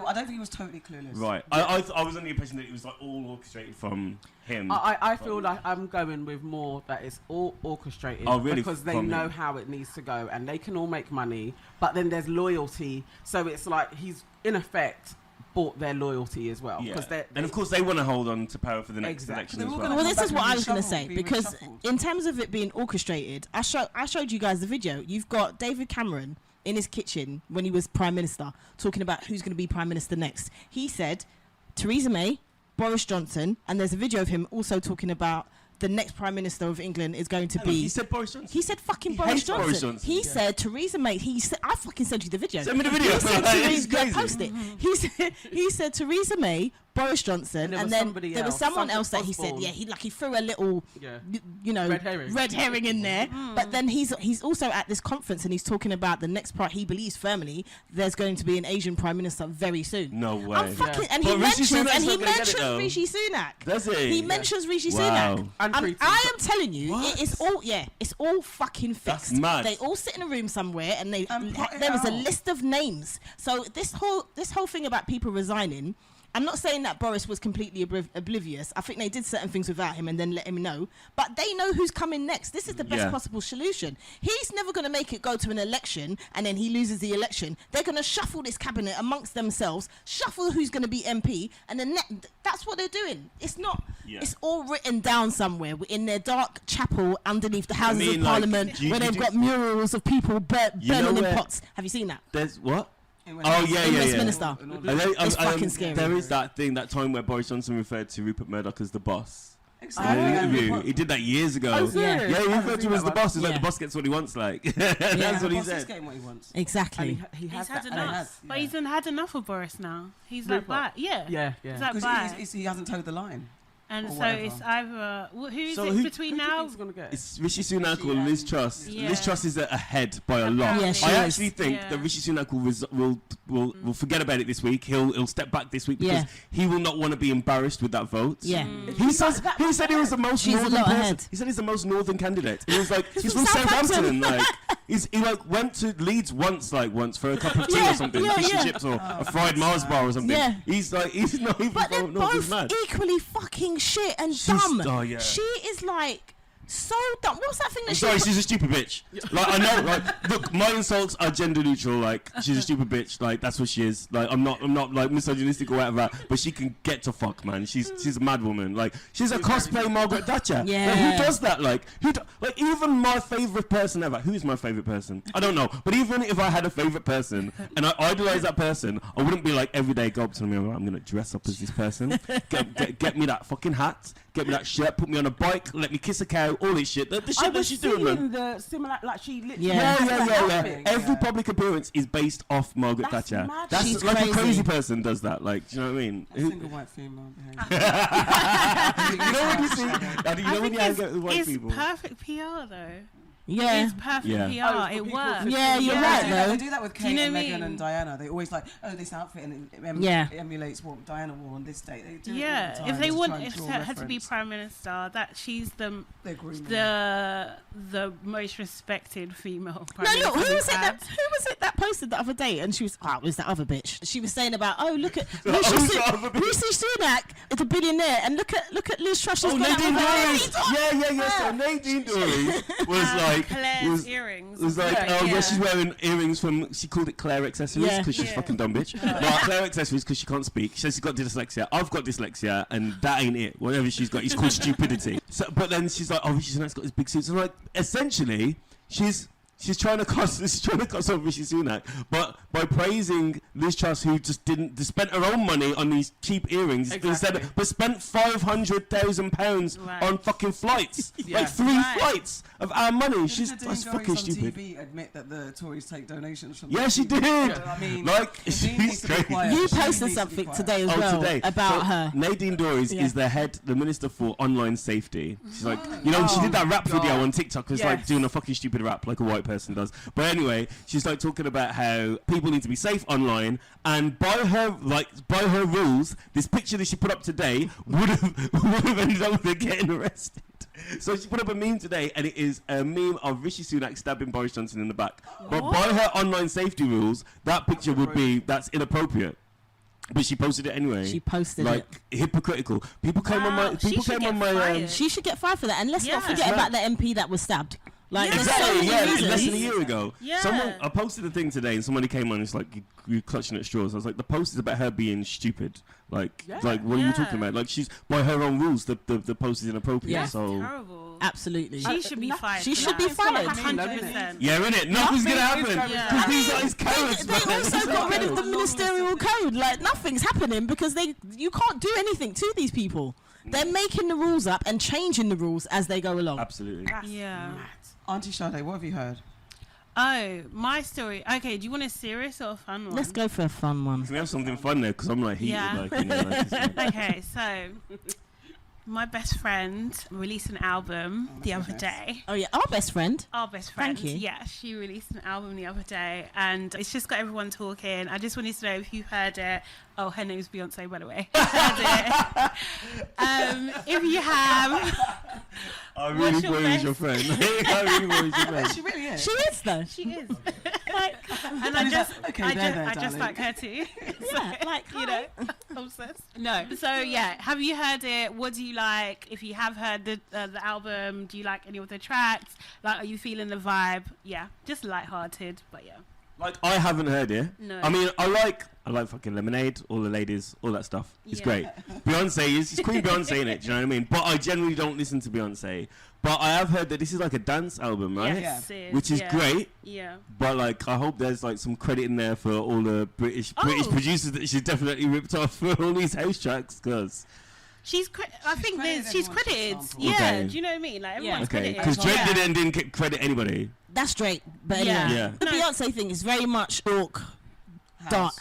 I don't think he was totally clueless. Right. I was under the impression that it was like all orchestrated from him. I feel like I'm going with more that it's all orchestrated. Oh, really? Because they From know him? how it needs to go and they can all make money, but then there's loyalty. So it's like he's, in effect, bought their loyalty as well. Yeah. They, And of course, they want to hold on to power for the next Exactly. election They're as all well. gonna Well, come this back is and what I was going to reshuffle, say be because reshuffled. in terms of it being orchestrated, I showed you guys the video. You've got David Cameron in his kitchen when he was Prime Minister talking about who's going to be Prime Minister next. He said Theresa May, Boris Johnson, and there's a video of him also talking about the next Prime Minister of England is going to Hang on, be... he said Boris Johnson. He said fucking He Boris hates Johnson. Boris Johnson. He said Theresa May. He said, I fucking sent you the video. Send me the video. He said, It's yeah, crazy. post it. He said Theresa May, Boris Johnson, And there and was then somebody there was else, someone something else that he said, Osborne. yeah, he threw a little, Yeah. you know, Red herring. in there. But then he's also at this conference and he's talking about the next part. He believes firmly there's going to be an Asian Prime Minister very soon. No way. I'm fucking, Yeah. and But he Rishi mentions Sunak's and he not gonna get it, mentions though. Rishi Sunak. Does he? He mentions Rishi Wow. Sunak. And Preeti. I am telling you, What? it's all fucking fixed. That's mad. They all sit in a room somewhere, and And put it there is a out. list of names. So this whole thing about people resigning. I'm not saying that Boris was completely oblivious. I think they did certain things without him and then let him know. But they know who's coming next. This is the best Yeah. possible solution. He's never going to make it go to an election and then he loses the election. They're going to shuffle this cabinet amongst themselves, shuffle who's going to be MP, and then that's what they're doing. It's not. Yeah. It's all written down somewhere in their dark chapel underneath the Houses mean, of like, Parliament, you- where you they've do- got murals of people You know burning in where- pots. Have you seen that? There's what? In Oh, yeah, in yeah, Westminster. It's fucking scary. There is that time where Boris Johnson referred to Rupert Murdoch as the boss. In Exactly. an interview. Rupert- He did that years ago. Oh, serious? Yeah, he I referred to him as the remember. boss. He's like, Yeah. the boss gets what he wants, like. Yeah. That's what he Boss is said. getting what he wants. Exactly. And he has He's had that. and he enough. has, But yeah. he's had enough of Boris now. He's like Rupert. back. Yeah. Yeah. He's like Because back. he hasn't towed the line. And or so whatever. it's either who is So it who- between Who do you now? think's gonna get? It's Rishi Sunak or Liz Truss. Yeah. Liz Truss is ahead by a lot. Yeah, she I is. actually think Yeah. that Rishi Sunak will forget about it this week. He'll step back this week because Yeah. he will not want to be embarrassed with that vote. Yeah. He said he was the most She's a northern lot person. ahead. He said he's the most northern candidate. He was like he's from from Southampton. Southampton. He like went to Leeds once for a cup of tea Yeah, or something, yeah, fish and yeah. chips or a fried Mars bar or something. Yeah. He's not even But they're from North. He's both mad. equally fucking shit and She's- dumb. oh, yeah. She is like so dumb. What's that thing that I'm she sorry, put- she's a stupid bitch. Like I know, like look, my insults are gender neutral. Like she's a stupid bitch. Like that's what she is. Like I'm not like misogynistic or whatever. But she can get to fuck, man. She's a mad woman. Like she's a cosplay Margaret Thatcher. Yeah. Like, who does that? Like like even my favorite person ever. Who's my favorite person? I don't know. But even if I had a favorite person and I idolize that person, I wouldn't be like every day go up to me. I'm gonna dress up as this person. Get me that fucking hat. Get me that shirt. Put me on a bike. Let me kiss a cow. All this shit. The I shit that was she's doing, man. seeing the similar, like she literally. Yeah. Yeah. Every public appearance is based off Margaret That's Thatcher. mad. That's She's like crazy. a crazy person does that. Like, do you know what I mean? A single white female behavior. You know when you see, you know when you hang out with white it's people. perfect PR though. Yeah. It's perfect Yeah. PR. Oh, for it people works. to- Yeah, you're Yeah. right They though. do that with Do you Kate know and what I Meghan mean? and Diana. They always like, oh, this outfit and it Yeah. emulates what Diana wore on this date. They do it all the Yeah, time if they to want, try and if draw it had to be reference. prime minister, that she's the They're grooming. the most respected female prime No, minister look, who we've was it had. that posted the other day, and she was, it was that other bitch. She was saying about, look at Who's the other bitch? Rishi Sunak is a billionaire, and look at Liz Truss. Nadine Dorries. Yeah. So Nadine Dorries was like, Claire's earrings. was like, she's wearing earrings from. She called it Claire accessories because she's fucking dumb bitch. But Claire accessories because she can't speak. She says she's got dyslexia. I've got dyslexia, and that ain't it. Whatever she's got, it's called stupidity. So, but then she's like, Rishi Sunak's got his big suits. So like, essentially, she's trying to cost off Rishi Sunak, but by praising Liz Truss, who just spent her own money on these cheap earrings instead, but spent £500,000 on fucking flights, like 3 flights of our money. That's fucking stupid. TV admit that the Tories take donations from. Yeah, she did. I mean, like, she's crazy. You posted something today as well about her. Nadine Dorries is the Minister for Online Safety. She's like, she did that rap video on TikTok. It's like doing a fucking stupid rap like a white person does. But anyway, she's like talking about how people need to be safe online, and by her rules, this picture that she put up today would have ended up with her getting arrested. So she put up a meme today, and it is a meme of Rishi Sunak stabbing Boris Johnson in the back. But by her online safety rules, that picture that's inappropriate. But she posted it anyway. She posted it. Hypocritical. People came on my. She should get fired for that, and let's not forget about the MP that was stabbed. Like, exactly, less than a year ago. Yeah. I posted a thing today, and somebody came on and it's like, you're clutching at straws. I was like, the post is about her being stupid. Like, what are you talking about? Like, she's, by her own rules, the post is inappropriate. Yeah. So terrible. Absolutely. She should be fired. She should be fired. 100%. Yeah, innit? Nothing's going to happen. Because these are his cowards, They also got rid of the ministerial code. Like, nothing's happening because you can't do anything to these people. They're making the rules up and changing the rules as they go along. Absolutely. Yeah. Auntie Sade, what have you heard? Oh, my story. Okay, do you want a serious or a fun one? Let's go for a fun one. We have something fun there because I'm like heated. Yeah. Okay, so my best friend released an album the other day. Oh yeah, our best friend. Our best friend. Thank you. Yeah, she released an album the other day, and it's just got everyone talking. I just wanted to know if you heard it. Oh, her name's Beyonce, by the way. Heard it. If you have. I really thought he was your friend. I really thought he was your friend. She really is. She is though. She is. And I just like her too. Yeah, like you know, obsessed. No. So yeah, have you heard it? What do you like? If you have heard the album, do you like any of the tracks? Like, are you feeling the vibe? Yeah, just lighthearted, but yeah. Like, I haven't heard it. No. I mean, I like fucking Lemonade, all the ladies, all that stuff. It's great. Beyonce it's Queen Beyonce in it, do you know what I mean? But I generally don't listen to Beyonce. But I have heard that this is like a dance album, right? Yes, which is great. Yeah. But like, I hope there's like some credit in there for all the British producers that she's definitely ripped off for all these house tracks, because she's credited. Yeah, okay. do you know what I mean? Like, everyone's credited. Because Drake didn't credit anybody. That's Drake, but anyway, the Beyonce thing is very much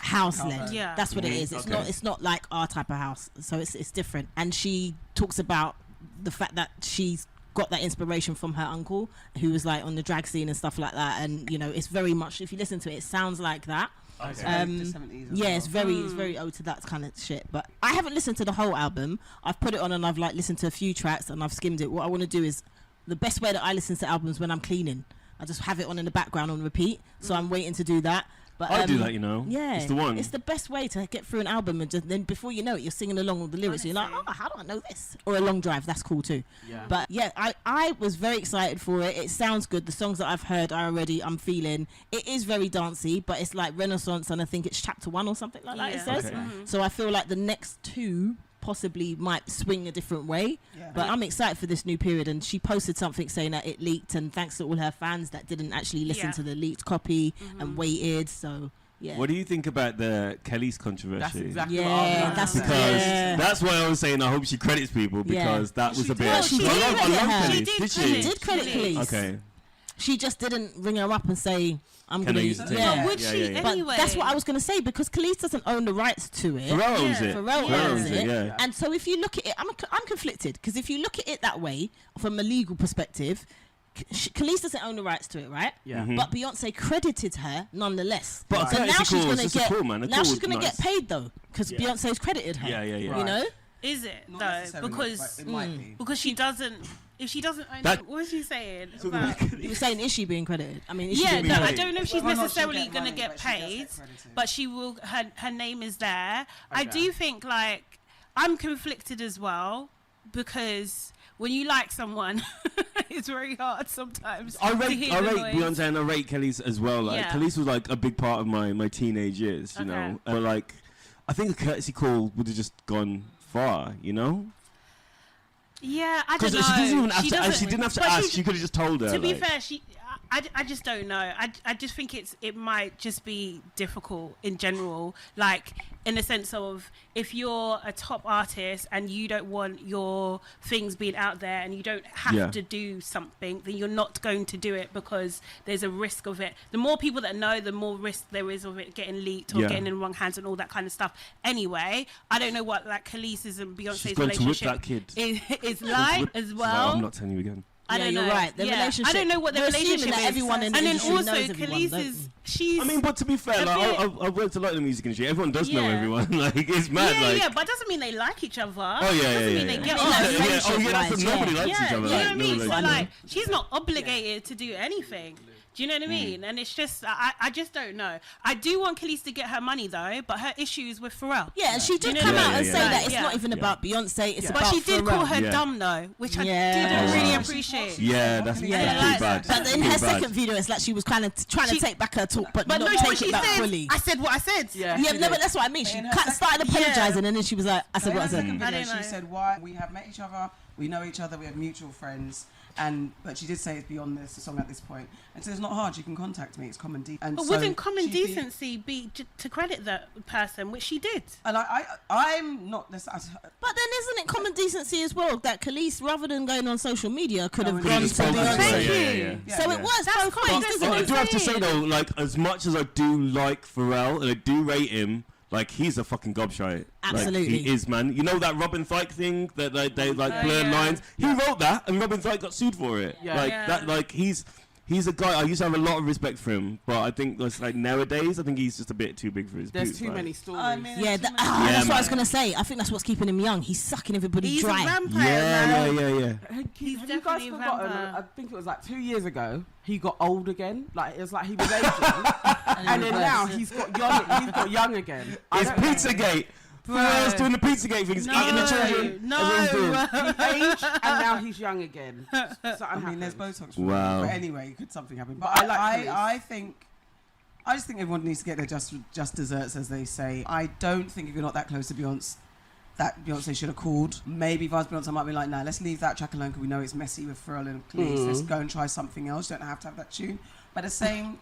house led. Yeah, that's what it is. It's not like our type of house, so it's different. And she talks about the fact that she's got that inspiration from her uncle, who was like on the drag scene and stuff like that. And you know, it's very much, if you listen to it, it sounds like that. It's very ode to that kind of shit. But I haven't listened to the whole album. I've put it on and I've like listened to a few tracks and I've skimmed it. What I want to do is, the best way that I listen to albums when I'm cleaning, I just have it on in the background on repeat. So I'm waiting to do that. But I do that, you know. Yeah, it's the one. It's the best way to get through an album, and then before you know it, you're singing along with the lyrics. You're like, oh, how do I know this? Or a long drive, that's cool too. Yeah. But yeah, I was very excited for it. It sounds good. The songs that I've heard, I'm feeling. It is very dancey, but it's like Renaissance, and I think it's chapter 1 or something like that. It says. Okay. So I feel like the next 2 possibly might swing a different way, but I'm excited for this new period. And she posted something saying that it leaked, and thanks to all her fans that didn't actually listen to the leaked copy and waited. So yeah. What do you think about the Kelis controversy? That's exactly that's why I was saying I hope she credits people, because that was a bit. She did credit Kelis. Okay. She just didn't ring her up and say, I'm going to use it. But would she anyway? But that's what I was going to say, because Kelis doesn't own the rights to it. Pharrell owns it. Yeah. And so if you look at it, I'm conflicted, because if you look at it that way, from a legal perspective, Kelis doesn't own the rights to it, right? Yeah. But Beyonce credited her nonetheless. But so now she's going to get now she's going to get paid though, because Beyonce's credited her. Yeah. You know? Is it Not though? because Because she doesn't if she doesn't own That- it, what was she saying? So About, You were saying, is she being credited? I mean, is she yeah, being no, credited? I don't know if she's Whether or not she'll necessarily get going to money, get but she does paid, get credited. but she will. Her name is there. I Okay. do think like I'm conflicted as well because when you like someone, it's very hard sometimes. I to rate hear the noise. Beyonce and I rate Kelis as well. Like Yeah. Kelis was like a big part of my teenage years, you Okay. know. But like, I think a courtesy call would have just gone far, you know. Yeah, I don't Because know. she doesn't even have to. doesn't- She didn't have to but ask. She could have just told her. To be like, fair, I just don't know. I just think it might just be difficult in general, like in the sense of if you're a top artist and you don't want your things being out there and you don't have Yeah. to do something, then you're not going to do it because there's a risk of it. The more people that know, the more risk there is of it getting leaked or Yeah. getting in the wrong hands and all that kind of stuff. Anyway, I don't know what like Kelis's and Beyonce's She's gone to whip relationship that kid. is like as She's well. like, I'm not telling you again. I Yeah, don't you're know. right. The Yeah. relationship. I don't know what the we're assuming relationship that is. everyone in the And then industry also, knows everyone, don't Kelis we? she's. I mean, but to be fair, a like, bit- I've worked a lot in the music industry. Everyone does know Yeah. everyone. Like, it's mad. yeah, like, yeah, but it doesn't mean they like each other. Oh yeah, Doesn't yeah, mean yeah. they yeah. get I mean, on. like, Oh yeah, friendship that's wise, nobody yeah. likes Yeah, each other. you know like, what I mean? no, So like, like, she's not obligated to do anything. Do you know what I mean? And it's just, I just don't know. I do want Kelis to get her money though, but her issues with Pharrell. Yeah, and she did You know come what I out mean? and Yeah, say yeah, that it's yeah. not even Yeah. about Beyonce, it's But about she did call her Yeah. dumb though, which I Yeah. didn't Oh, really wow. appreciate. Yeah, that's Yeah. too bad. But in Too her bad. second video, it's like she was kind of trying to She- take back her talk, but But not no, what take she it back said, fully. I said what I said. Yeah, Yeah, she no, did. but that's what I mean. She In her started second- apologising, and then she was like, "I said In what I her said." second I video, don't know. she said, "Why we have met each other, we know each other, we have mutual friends." But she did say it's beyond this, the song at this point. And so it's not hard. You can contact me. It's common decency. But wouldn't common decency be to credit that person, which she did? And I'm not this. But then isn't it common decency as well that Kelis, rather than going on social media, could have Could gone have to spoken to Beyonce? her, Thank yeah, you. yeah, yeah. So Yeah. it was That's both quite ways, different. doesn't I it? do have to say saying. though, like as much as I do like Pharrell and I do rate him, like he's a fucking gobshite. Absolutely. Like, he is, man. You know that Robin Thicke thing that they like Oh, blurred yeah. lines. He wrote that, and Robin Thicke got sued for it. Yeah. Like Yeah. that. Like he's a guy. I used to have a lot of respect for him, but I think that's like nowadays, I think he's just a bit too big for his There's boots. too like. many stories. Yeah, Yeah, that's Yeah, what I was man. gonna say. I think that's what's keeping him young. He's sucking everybody He's dry. a vampire, Yeah, man. yeah. He's Have you guys definitely a forgotten? vampire. I think it was like 2 years ago. He got old again. Like it was like he was aging, and then now he's got young. He's got young again. I It's don't know. Pizzagate. Pharrell's doing the Pizzagate thing. He's eating the children. No. Everyone's doing. He aged and now he's young again. So I mean, there's Botox. For Wow. But anyway, could something happen? But I like Kelis. I just think everyone needs to get their just desserts, as they say. I don't think if you're not that close to Beyonce, that Beyonce should have called. Maybe if I was Beyonce, I might be like, nah, let's leave that track alone because we know it's messy with Pharrell and Kelis. Let's go and try something else. You don't have to have that tune. But the same,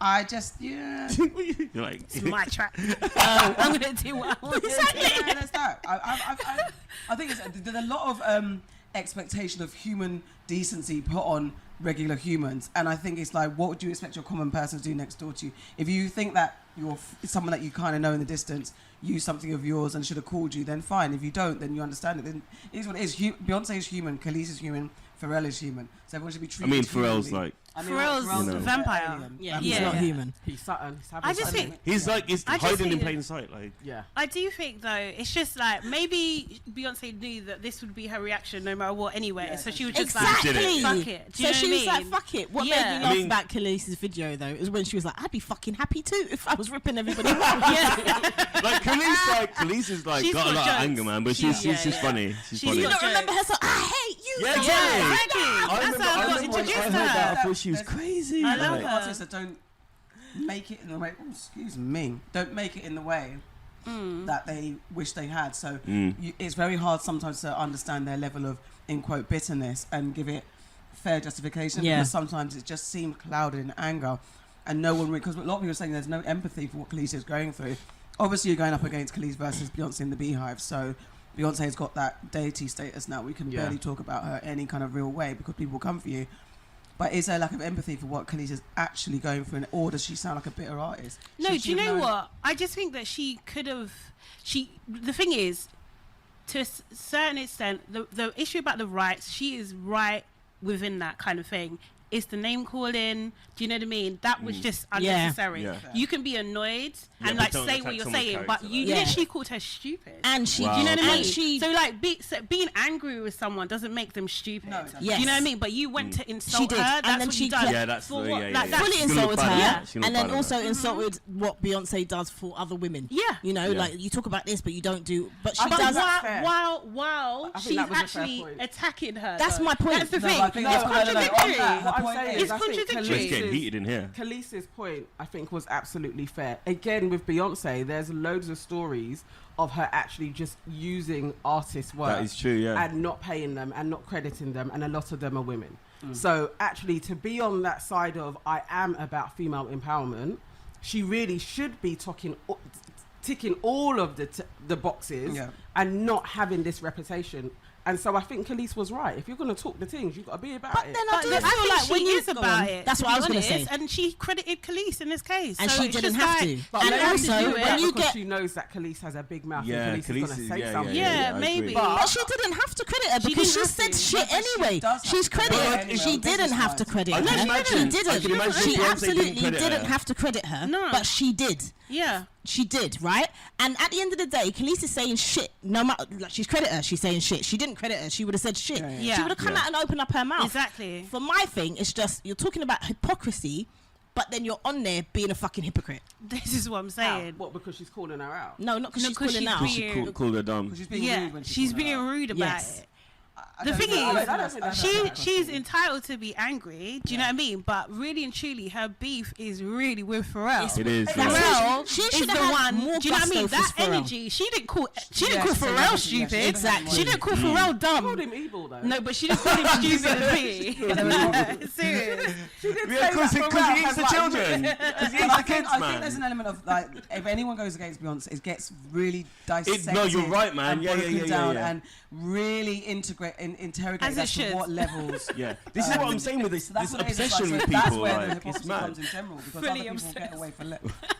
I just, yeah. You're like, It's my track. I'm going to do what I want. Yeah, that's that. I think there's a lot of expectation of human decency put on regular humans, and I think it's like, what would you expect your common person to do next door to you? If you think that you're someone that you kind of know in the distance, use something of yours and should have called you, then fine. If you don't, then you understand it. Then it is what it is. Beyonce is human, Kelis is human, Pharrell is human, so everyone should be I treated. mean, humanly. Pharrell's like, Pharrell's a vampire. alien. Yeah, he's Yeah. not human. He's Sutton. He's having I just Sutton. think- he's like, he's I just hiding in think- plain sight. Like, Yeah. I do think though, it's just like maybe Beyonce knew that this would be her reaction no matter what anyway, Yeah, so she was just Exactly. like, fuck it. Do you So know she what was I like, mean? "Fuck it." What Yeah. made me I laugh mean- about Kelis's video though is when she was like, "I'd be fucking happy too if I was ripping everybody off." Yeah. like Kelis is like She's got a got lot jokes. of anger, man. But She's- she's yeah. funny. She's She's funny. You got don't remember her song? I hate you. Yeah, so exactly. much. Exactly. I That's remember, how I got when I introduced heard to that, I her. thought she was crazy. I love Like, her. Artists that don't make it in the way. Oh, excuse me. Don't make it in the way that they wish they had. So it's very hard sometimes to understand their level of, in quote, bitterness and give it fair justification. Yeah. Because sometimes it just seemed clouded in anger, and no one, because a lot of people are saying there's no empathy for what Kelis is going through. Obviously, you're going up against Kelis versus Beyonce in the Beehive, so Beyonce's got that deity status now. We can Yeah. barely talk about her any kind of real way because people come for you. But is there a lack of empathy for what Kelis is actually going through, or does she sound like a bitter artist? No, Should do you she have know known- what? I just think that she could have. The thing is, to a certain extent, the issue about the rights, she is right within that kind of thing. It's the name calling. Do you know what I mean? That was just unnecessary. Yeah. You can be annoyed and but like don't say attack what you're someone's saying, but character you like that. literally called her stupid. And she, Wow. Do you know what I mean? And she, so like being angry with someone doesn't make them stupid. No, it doesn't. Yes. Do you know what I mean? But you went to insult She did. her. And That's then what she you done. Yeah, that's For the- what? yeah, Like, yeah, fully She's gonna look insulted bad her, at that. She's gonna and look then bad at also that. insulted what Beyonce does for other women. Yeah. You know, Yeah. like you talk about this, but you don't do. But she But does. that's fair. while I think she's that was a fair actually point. attacking her. That's though. my point. That's the No, thing. but I think It's no, no, no, no, contradictory. on that, her What I'm point saying is- It's I think contradictory. It's getting heated in here. Kelis's point, I think, was absolutely fair. Again, with Beyonce, there's loads of stories of her actually just using artists' work. That is true, yeah. And not paying them and not crediting them, and a lot of them are women. So actually, to be on that side of I am about female empowerment, she really should be ticking all of the boxes and not having this reputation. And so I think Kelis was right. If you're going to talk the things, you've got to be about But it. then But I do I feel think like she when you is about it. That's to what be I was going to honest, say. and she credited Kelis in this case. And so she it's didn't just have like, to. But And maybe also, she do it when you because get she knows that Kelis has a big mouth, Yeah, and Kelis is going Kelis to is- say yeah, something. Yeah, I maybe. agree. But she didn't have to credit her She because she didn't said have to. shit No, but she anyway. does have She's to credit credited. her anyway, She didn't have to business-wise. credit I her. can imagine- She I can didn't. imagine She Beyonce didn't absolutely credit her. didn't have to credit her. No. But she did. Yeah. She did, right? And at the end of the day, Kelis is saying shit. No matter, like she's credited her. She's saying shit. She didn't credit her. She would have said shit. Yeah. She would have come Yeah. out and opened up her mouth. Exactly. For my thing, it's just you're talking about hypocrisy, but then you're on there being a fucking hypocrite. This is what I'm saying. What, because she's calling her out? No, not because No, she's 'cause calling she's out. being- She called her dumb. Because she's being Yeah, rude when she's called her being out. rude about Yes. it. I The don't thing know. is, I don't think that's she's entitled to be angry. Do you know what I mean? But really and truly, her beef is really with Pharrell. It is. That's yeah. what Pharrell she is should the have had one. more Do you know what I mean? gusto That for Pharrell. energy. She didn't call Yes, Pharrell yeah, stupid. she didn't Exactly. She didn't call Mm. Pharrell She dumb. called him evil, though. No, but she didn't call him stupid as me. Serious. Yeah, because he eats the children. Because he eats the kids, I think there's man. an element of like if anyone goes against Beyonce, it gets really dissected. No, you're right, man. And Yeah, broken yeah. down and really interrogate As it as to should. what levels. Yeah, this is what I'm saying with this So that's this what it is, obsession so with that's people. where the Like, it's hypocrisy mad. comes in general because Fully other people obsessed. get away for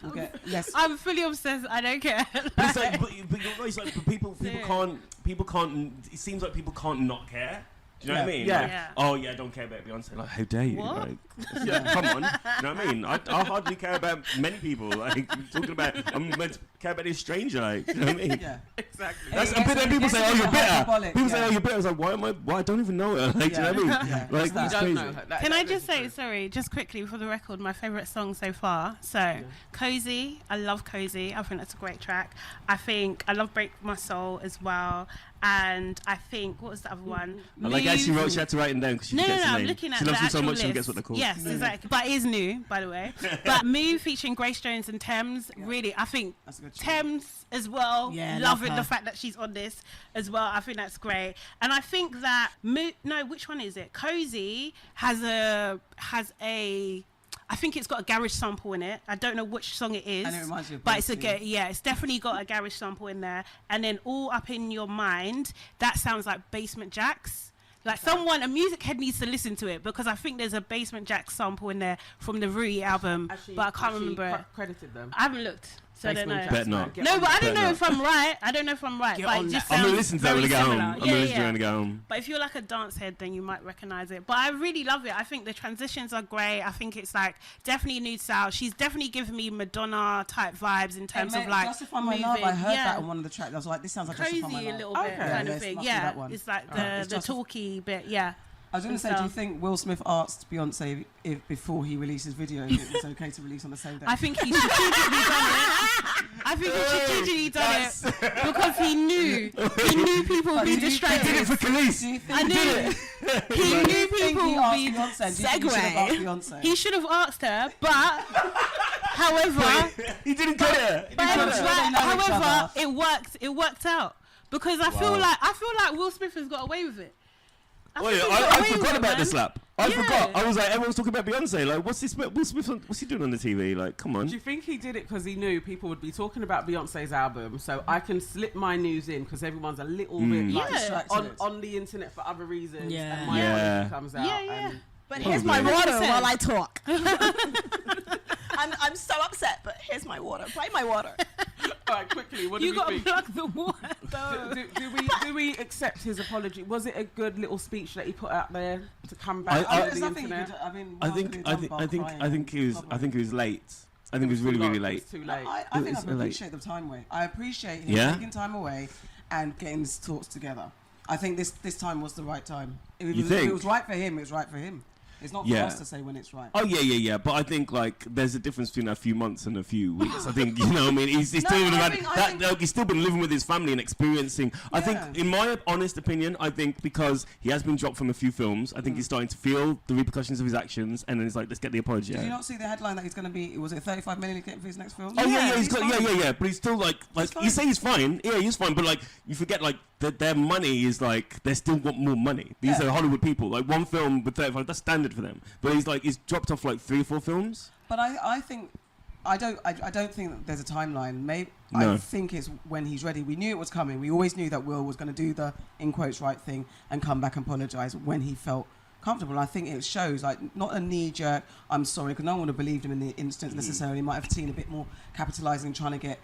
will get less. I'm fully obsessed. I don't care. But it's like, but you're right, it's like, but people can't. It seems like people can't not care. Do you know what I mean? Yeah. Like, Yeah. oh yeah, I don't care about Beyonce. Like, how dare you? What? Like, come on. You know what I mean? I hardly care about many people. Like talking about, I'm meant to care about this stranger. Like, you know what I mean? Yeah. Exactly. That's It but then people gets say, a "Oh, bit you're bitter." hyperbolic, People say, yeah. "Oh, you're bitter." I was like, "Why? I don't even know her." Like, do you know what I mean? Yeah. Like, You it's don't crazy. know her. Can I just say, sorry, just quickly for the record, my favourite song so far. So, Cozy. I love Cozy. I think that's a great track. I love Break My Soul as well. And I think, what was the other one? I like how she Move. had to write them down because she No, forgets the I'm name. looking at She the loves them so actual much she forgets list. what they're called. Yes, exactly. But it is new, by the way. But Move featuring Grace Jones and Thames, really, I think That's a good tune. Thames as well, Yeah, love loving her. the fact that she's on this as well. I think that's great. And I think that, which one is it? Cozy has a, I think it's got a garage sample in it. I don't know which song it is. And it reminds you of but it's Beyonce. it's definitely got a garage sample in there. And then All Up in Your Mind, that sounds like Basement Jaxx. Like a music head needs to listen to it because I think there's a Basement Jaxx sample in there from the Rui album, but I can't remember it. Credited them. I haven't looked, so I don't know. Bet not. No, but I don't Bet know not. if I'm right. I don't know if I'm right. Get But on it just that. I'm sounds gonna listen to that very when I get home. similar. I'm gonna listen to it when I get home. But if you're like a dance head, then you might recognize it. But I really love it. I think the transitions are great. I think it's like definitely a new style. She's definitely giving me Madonna type vibes in terms of like Justify My Love. I heard that on one of the tracks. I was like, this sounds like Justify My crazy a Love. little bit Okay. kind of Yes, thing. must be Yeah, that one. it's like It's the Justif- talky bit. Yeah. I was going to say, do you think Will Smith asked Beyonce if before he released his video if it was okay to release on the same day? I think he strategically done it. I think he strategically done it because he knew people would be He distracted. did it for Kelis. Do you think I knew he knew Do you think people he would asked be. Beyonce? Do you think he should have asked Beyonce? He should have asked her, but however, He didn't get it. He but, didn't I'm get sure it. they know each however, other. it worked out because I feel like Will Smith has got away with it. Wait, think he's got I away with forgot it, about the man. slap. I Yeah. forgot. I was like, everyone's talking about Beyonce. Like, what's this? Will Smith? What's he doing on the TV? Like, come on. Do you think he did it because he knew people would be talking about Beyonce's album, so I can slip my news in because everyone's a little bit like Yeah. on the internet for other reasons, Yeah. and my Yeah. knowledge comes out. Yeah, yeah. And But Probably. here's my water 100%. while I talk. I'm so upset, but here's my water. Play my water. all right, quickly, what do You we got to think? plug the water. Do we accept his apology? Was it a good little speech that he put out there to come back I- to There's the nothing you internet? could, I mean, I what think could he I have think done I but think crying I think he was and I think he was late. I think it was really It late. was too late. I think I It's late. appreciate the time away. I appreciate him Yeah? taking time away and getting his thoughts together. I think this time was the right time. If You if think? it was right for him, it was right for him. It's not for Yeah. us to say when it's right. Oh yeah. But I think like there's a difference between a few months and a few weeks. I think you know. What I mean, he's No, still I had think- I that. think- Like, he's still been living with his family and experiencing. I think, Yeah. in my honest opinion, I think because he has been dropped from a few films, I think he's starting to feel the repercussions of his actions, and then it's like, let's get the apology. Did you out. not see the headline that he's going to be? Was it 35 million he's getting for his next film? Oh yeah, he's fine. yeah. But he's still like He's you fine. say he's fine. Yeah, he's fine. But like you forget like that their money is like they still want more money. These Yeah. are Hollywood people. Like one film with 35, that's standard for them. But he's dropped off like 3 or 4 films. But I think I don't think that there's a timeline. Maybe No. I think it's when he's ready. We knew it was coming. We always knew that Will was going to do the in quotes right thing and come back and apologise when he felt comfortable. And I think it shows like not a knee jerk. I'm sorry, because no one would have believed him in the instance necessarily. Might have seen a bit more capitalising, trying to get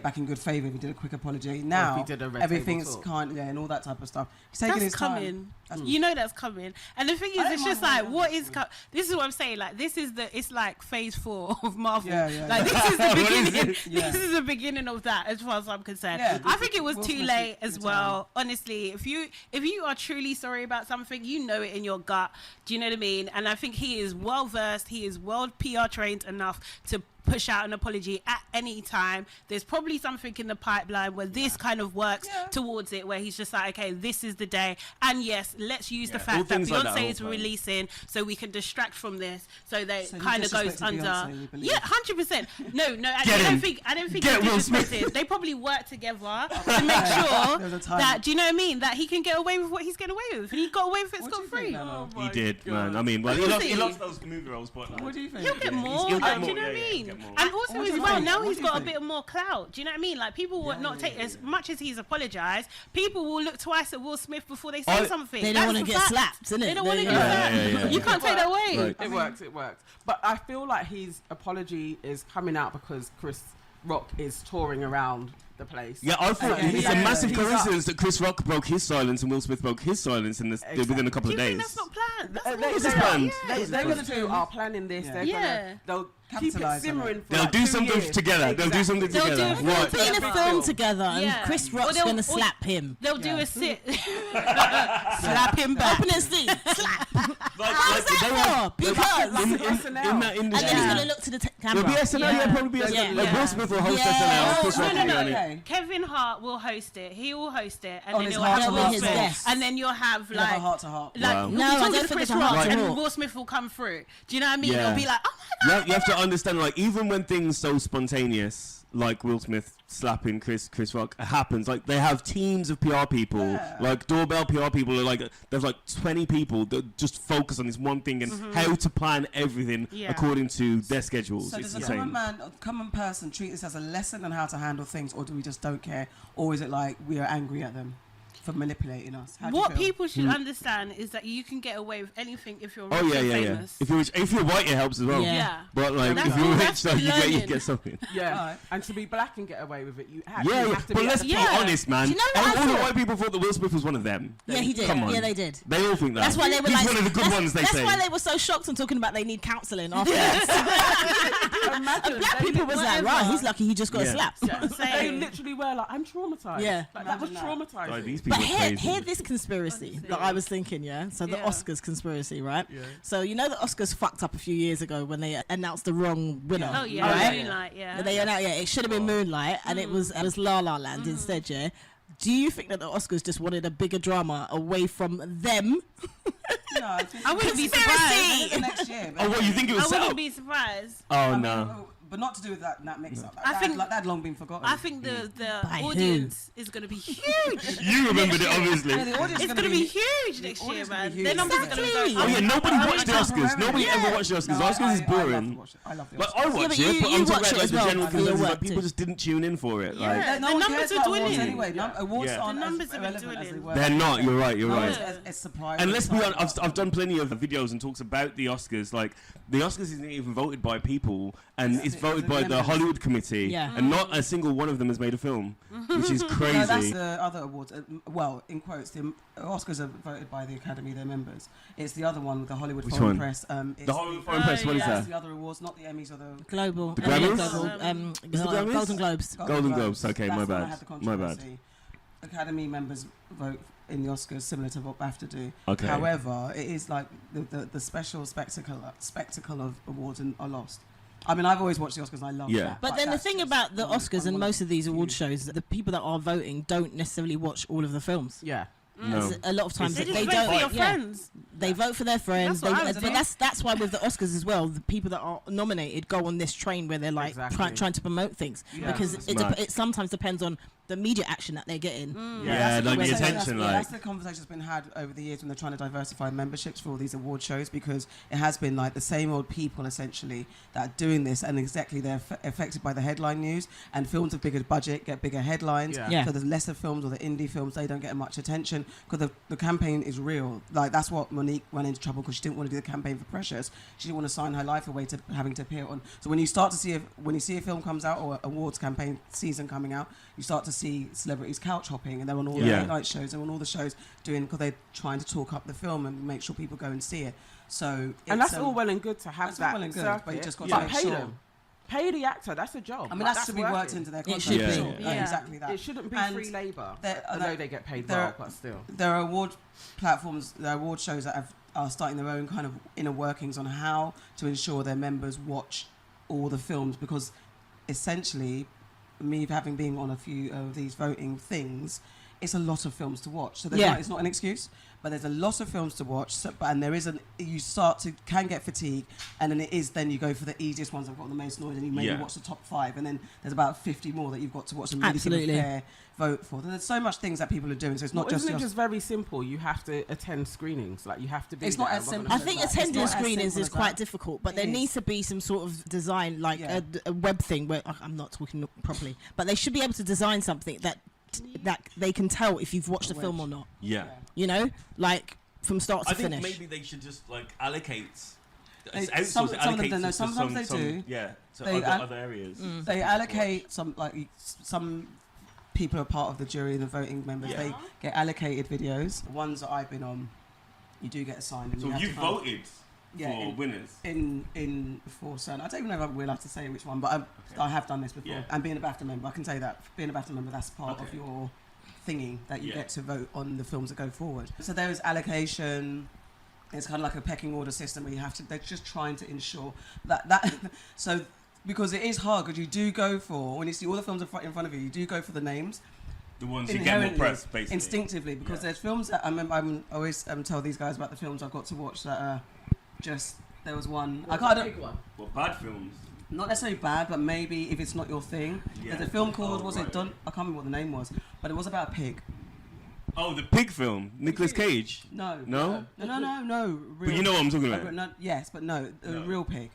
back in good favour if he did a quick apology. Now he did a red everything's table talk. kind and all that type of stuff. He's taking That's his time. coming. That's- You know that's coming. And the thing is, I don't it's just mind like, what what is... this is what I'm saying. Like, it's like phase 4 of Marvel. Yeah. Like, this is the beginning. Yeah. This is the beginning of that, as far as I'm concerned. Yeah, I think it was Will too Smith's late good as time. well. Honestly, if you are truly sorry about something, you know it in your gut. Do you know what I mean? And I think he is well versed. He is well PR trained enough to push out an apology at any time. There's probably something in the pipeline where this kind of works towards it, where he's just like, okay, this is the day. And yes, let's use the All fact that things like that Beyonce all is time. releasing so we can distract from this, so they So you kind of goes disrespected under. Beyonce, you believe? Yeah, 100%. No, I Get don't him. think Get they Will Smith. disrespected. They probably work together to make sure There's a time. that, do you know what I mean, that he can get away with what he's getting away with. And he got away with it What do you think, scot-free. Nano? He did, man. I mean, well, he Honestly. loves those movie roles, but like, What do you think? He'll get more, he'll get like, do you more, know what I yeah, he'll mean? get more. And also What do as you well, think? now What he's do you got a think? bit more clout. Do you know what I mean? Like, people will not take, as much as he's apologised, people will look twice at Will Smith before they say something. They don't That's want to the get fact. slapped, innit? They don't want to get Yeah, slapped. yeah. You can't take that away. Right. It works. But I feel like his apology is coming out because Chris Rock is touring around the place. Yeah, I thought Yeah, it's yeah, a yeah. massive He's coincidence that Chris Rock broke his silence and Will Smith broke his silence in within a couple Do of you think days. that's not planned? That's They- not This is they- planned. They, They're they're gonna going to do- are planning this. Yeah. They're Yeah. they'll keep it Capitalise on simmering. it. For They'll like do 2 something years. together. They'll do something They'll do together. it. Right. Be in a Big film film. together, and Yeah. Chris Or Rock's they'll- going to or- slap him. They'll do Yeah. a sit. Slap him back. Opening scene, slap. Like, How's they that were- for? Because. Like in SNL. that And then industry. he's going to look to the camera. It'll be SNL, yeah, Yeah. probably be SNL. Yeah. Like Yeah. Will Smith will host Yeah. SNL, Oh, Chris No, Rock no, will be no. on it. Okay. Kevin Hart will host it. He will host it, and On then his you'll heart have to Will heart his Smith, guest. and then you'll have You'll have a like. heart to heart. Like, Wow. you'll No, be I talking don't to think Chris it's a heart Rock, to and heart. Will Smith will come through. Do you know what I mean? Yeah. It'll be like, oh my god. You have to understand, like, even when things so spontaneous, like Will Smith slapping Chris Rock happens, like they have teams of PR people, Yeah. like doorbell PR people. Are like there's like 20 people that just focus on this one thing and how to plan everything Yeah. according to their schedules. So It's does a insane. common person treat this as a lesson on how to handle things, or do we just don't care, or is it like we are angry at them for manipulating us? How do you What feel? people should understand is that you can get away with anything if you're rich Oh yeah, and yeah, yeah. famous. If you're white, it helps as well. Yeah. Yeah. But like That's if you're all- rich, that's like, you learning. get something. Yeah, Alright. and to be black and get away with it, you Yeah, actually yeah. have to But be. let's at be the- Yeah. honest, man. Do you know what I all the thought? white people thought that Will Smith was one of them. Yeah, he did. Come on. Yeah, they did. They all think that. That's why they were He's like. one of the good that's, ones. They that's say. why they were so shocked and talking about they need counselling afterwards. Imagine Black they people was like, whatever. right, he's lucky he just got Yeah. slapped. I'm They saying. literally were like, I'm traumatized. Yeah. Like, that was Imagine that. traumatizing. Like, these But people are crazy. hear this conspiracy Honestly. that I was thinking, yeah? So the Yeah. Oscars conspiracy, right? Yeah. So you know the Oscars fucked up a few years ago when they announced the wrong winner. Oh yeah, Right? Moonlight. Yeah. They announced, yeah, it should have been Moonlight, and it was La La Land instead, yeah? Do you think that the Oscars just wanted a bigger drama away from them? No, I think I wouldn't be Conspiracy! it's next year. But Oh, what you think it was I set wouldn't up? be surprised. Oh I mean, no. but not to do with that mix up. I think- that had long been forgotten. I think the By who? audience is going to be huge. You remembered it, obviously. Yeah, the audience It's is going to be huge next year, audience gonna man. be huge. Their numbers are going to Exactly. go. Oh yeah, nobody I watched the can't Oscars. remember. Nobody Yeah. ever watched the Oscars. No, The Oscars is boring. I love the Like Oscars. I watch but it, you but I'm watch talking it about as the well general for your consensus. work Like people too. just didn't tune in for it. Yeah. Like No The one numbers cares are about awards dwindling. anyway. Awards Yeah. aren't The numbers as have been relevant as they dwindling. were. they're not. You're right. You're No, right. it's surprising. And let's be honest, I've done plenty of videos and talks about the Oscars. Like, the Oscars isn't even voted by people, and Yeah. it's voted It's by the members. Hollywood Committee, Yeah. and not a single one of them has made a film. which is crazy. No, that's the other awards. Well, in quotes, the Oscars are voted by the Academy, their members. It's the other one with the Hollywood Which Foreign one? Press. The Hollywood Foreign Press, what is That's that? the other awards, not the Emmys or the Global. The Grammys? Global, Golden Globes. Golden Globes, okay, That's my the one bad. that had the My bad. controversy. Academy members vote in the Oscars similar to what BAFTA do. Okay. However, it is like the special spectacle of awards are lost. I mean, I've always watched the Oscars and I love that. But then the that's thing just about the Oscars and most of these award huge. shows, the people that are voting don't necessarily watch all of the films. Yeah. No. A lot of times They they just vote don't. for your friends. They vote for their friends. That's what I was But doing. that's why with the Oscars as well, the people that are nominated go on this train where they're like Exactly. trying to promote things Yeah. because That's it, mad. it sometimes depends on the media action that they're getting. Yeah, like the That's- attention, That's like. the conversation that's been had over the years when they're trying to diversify memberships for all these award shows, because it has been like the same old people essentially that are doing this, and exactly they're affected by the headline news, and films with bigger budget get bigger headlines. Yeah. Yeah. So there's lesser films or the indie films, they don't get much attention because the campaign is real. Like that's what Monique ran into trouble because she didn't want to do the campaign for Precious. She didn't want to sign her life away to having to appear on. So when you start to see when you see a film comes out or awards campaign season coming out, you start to see celebrities couch hopping, and they're on all the Yeah. late night shows and on all the shows doing because they're trying to talk up the film and make sure people go and see it. So And it's, that's all well and good to have that's all that well and good, circuit, but you just got but to make pay sure. them. Pay the actor. That's a job. I mean, Like, that should be worked working. into their It contract. should for be. sure. Yeah. Exactly that. It shouldn't be And free labour. there- I know they get paid there- well, but still. There are award platforms, there are award shows that are starting their own kind of inner workings on how to ensure their members watch all the films, because essentially, me having been on a few of these voting things, it's a lot of films to watch. So Yeah. it's not an excuse, but there's a lot of films to watch. So, and there is you can get fatigued, and then you go for the easiest ones that have got the most noise, and you maybe Yeah. watch the top 5, and then there's about 50 more that you've got to watch and really give a Absolutely. fair vote for. There's so much things that people are doing, so it's not Well, just isn't it just very simple? You have to attend screenings. Like you have to be. It's not there. as We're simple gonna I say think that. It's attending not as screenings simple is as quite that. difficult, but It there is. needs to be some sort of design, like Yeah. a web thing where I'm not talking properly, but they should be able to design something that they can tell if you've watched the film or not. Yeah. You know, like from start to I think finish. maybe they should just like allocate. They- outsource some it, of them allocate don't know. to Sometimes they do. Yeah, to They other areas. They allocate some people are part of the jury and the voting members. Yeah. They get allocated videos. The ones that I've been on, you do get assigned. And So have you to kind of- voted Yeah, for winners. in for certain. I don't even know if we'll have to say which one, but I have done this before. Yeah. And being a BAFTA member, I can say that being a BAFTA member, that's part of your thingy that you Yeah. get to vote on the films that go forward. So there is allocation. It's kind of like a pecking order system where you have to. They're just trying to ensure that so. Because it is hard, because you do go for, when you see all the films in front of you, you do go for the names. The ones who get more Inherently, press, basically. Instinctively, because there's films that I remember. I always tell these guys about the films I've got to watch that are just. There was one. I don't. Well, bad films. Not necessarily bad, but maybe if it's not your thing. Yeah. There's a film called, Oh, was right. it Done? I can't remember what the name was, but it was about a pig. Oh, the pig film, Nicolas Cage. No. No? No. But you know what I'm talking about. No, yes, but no, a No. real pig.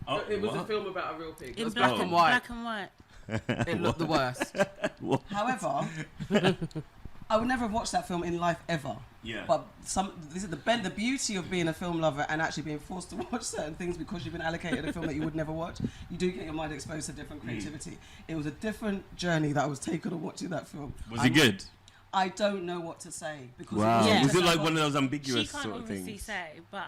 Oh, It was a what? film about a real pig. It In was black black and Black white. and white. It looked the worst. However, I would never have watched that film in life ever. Yeah. But this is the beauty of being a film lover and actually being forced to watch certain things because you've been allocated a film that you would never watch. You do get your mind exposed to different creativity. It was a different journey that I was taken on watching that film. Was it good? I don't know what to say because Wow. Yeah. Was it like I one of those She ambiguous can't sort of obviously things? say, but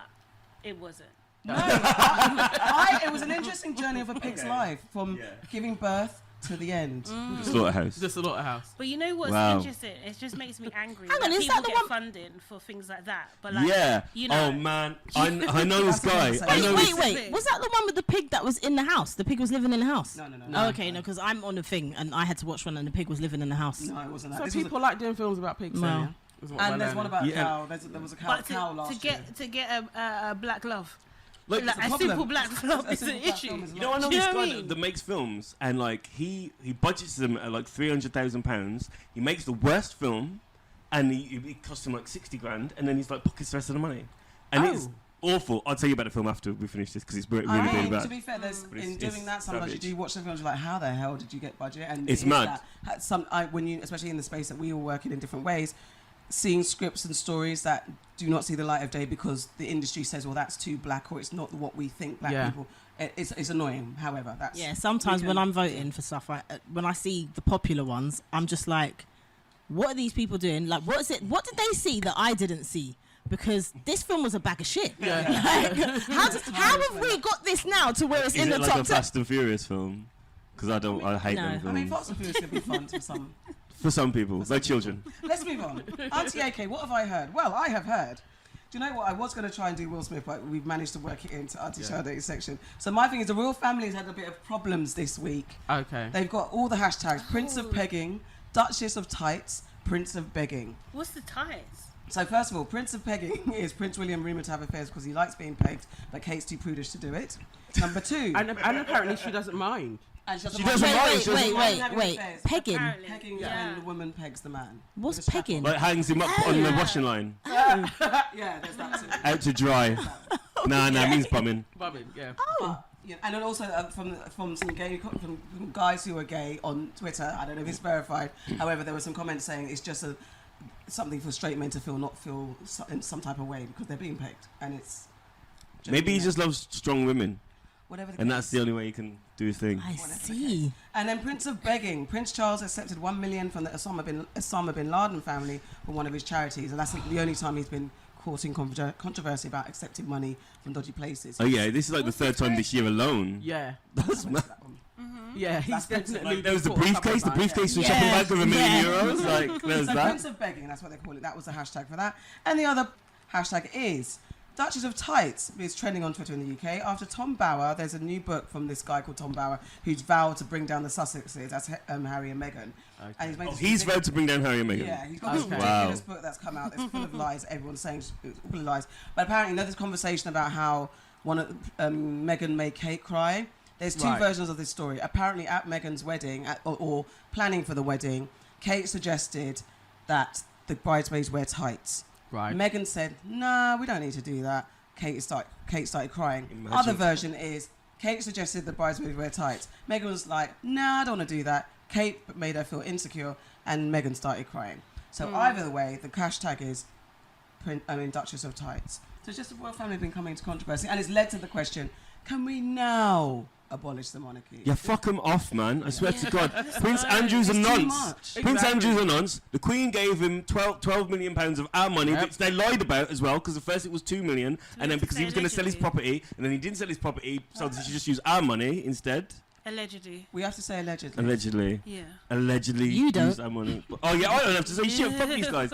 it wasn't. No, it was an interesting journey of a pig's Okay. life from Yeah. giving birth to the end. The slaughterhouse. Just a slaughterhouse. But you know what's Wow. interesting? It just makes me angry Hang on, that is people that the get one- funding for things like that. But like, Yeah. you know, Oh man, I know this That's what guy. I'm saying. I know this. Wait. Was that the one with the pig that was in the house? The pig was living in the house? No. Oh, okay, no, because I'm on a thing and I had to watch one and the pig was living in the house. No, it wasn't that. So This was people like doing films about pigs. No. then, yeah? Is what we're and there's one learning. about Yeah. a cow. There was a cow, but cow last year. to get a black love, Like, like it's a a problem. simple black love A is an simple black issue. film is you know, I know Do you this know guy what I mean? that makes films, and like he budgets them at like £300,000. He makes the worst film, and it costs him like 60 grand, and then he's like pockets the rest of the money, and it's awful. I'll tell you about the film after we finish this because it's really, I really mean, bad. to be fair, But it's- in it's doing that, sometimes you savage. do watch the films, you're like, how the hell did you get budget? And It's it is mad. that. When you, especially in the space that we all work in different ways, seeing scripts and stories that do not see the light of day because the industry says, well, that's too black or it's not what we think black Yeah. people. It's annoying. However, that's Sometimes when I'm voting for stuff, when I see the popular ones, I'm just like, what are these people doing? Like, what did they see that I didn't see? Because this film was a bag of shit. Like, how have we got this now to where it's in the like top a 10? Fast and Furious film? Because I hate them films. I mean, Fast and Furious can be fun for some. For some people, like children. Let's move on. Auntie AK, what have I heard? Well, I have heard. Do you know what? I was going to try and do Will Smith, but we've managed to work it into Auntie Sade's section. So my thing is the royal family has had a bit of problems this week. Okay. They've got all the hashtags: Prince of Pegging, Duchess of Tights, Prince of Begging. What's the tights? So first of all, Prince of Pegging is Prince William rumoured to have affairs because he likes being pegged, but Kate's too prudish to do it. Number 2. And apparently she doesn't mind. And She doesn't mind. Wait. Pegging? Apparently. Pegging is when the woman pegs the man. What's With a pegging? Like hangs him up on the washing line, Yeah, there's that too. out to dry. Nah, means bumming. Bumming, yeah. But, yeah, and then also from some from guys who are gay on Twitter. I don't know if it's verified. However, there were some comments saying it's just something for straight men to not feel in some type of way because they're being pegged, and it's Maybe he just loves strong women, whatever. and that's the only way he can do his thing. I see. And then Prince of Begging. Prince Charles accepted $1 million from the Osama bin Laden family for one of his charities, and that's the only time he's been caught in controversy about accepting money from dodgy places. Oh yeah, this is like the third time this year alone. Yeah. That's mad. Yeah, he's definitely. Like, there was the been caught a briefcase. The couple of times, briefcase was Yeah. shopping bag with €1 million. Yeah. Like there's So that. Prince of Begging, that's what they call it. That was the hashtag for that. And the other hashtag is Duchess of Tights is trending on Twitter in the UK. After Tom Bower, there's a new book from this guy called Tom Bower who's vowed to bring down the Sussexes. That's Harry and Meghan. Okay. And he's made this He's vowed to bring down Harry and Meghan. Yeah, he's got this Okay. ridiculous book that's come out that's full of lies. Everyone's saying it's full of lies. But apparently, there's conversation about how one of Meghan made Kate cry. There's two Right. versions of this story. Apparently, at Meghan's wedding, or planning for the wedding, Kate suggested that the bridesmaids wear tights. Right. Meghan said, "Nah, we don't need to do that." Kate started crying. Imagine. Other version is Kate suggested the bridesmaids wear tights. Meghan was like, "Nah, I don't want to do that." Kate made her feel insecure, and Meghan started crying. So either way, the hashtag is Duchess of Tights. So it's just the royal family have been coming into controversy, and it's led to the question: can we now abolish the monarchy? Yeah, fuck them off, man. I swear to God. Prince Andrew's a It's too nonce. much. Prince Exactly. Andrew's a nonce. The Queen gave him £12 million of our money, Yep. which they lied about as well, because at first it was $2 million, and then because he was going to sell his property, and then he didn't sell his property, so they should just use our money instead. Allegedly. We have to say allegedly. Allegedly. Yeah. Allegedly You don't. use our money. Oh yeah, I don't have to say shit. Fuck these guys.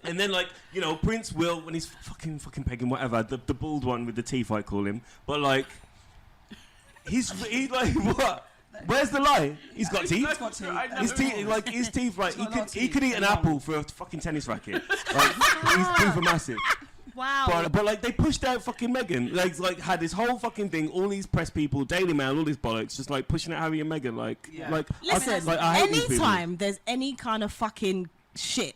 And then like, you know, Prince will, when he's fucking pegging whatever, the bald one with the teeth, I call him, but like, he's like, what? Where's the lie? He's got teeth. He's got teeth. I know. His teeth, right? He's got a lot of He teeth. could eat an apple for a fucking tennis racket. Like, his teeth are massive. Wow. But like they pushed out fucking Meghan. Like had this whole fucking thing. All these press people, Daily Mail, all these bollocks, just like pushing out Harry and Meghan. Like, Yeah. Listen, I hate these people. anytime there's any kind of fucking shit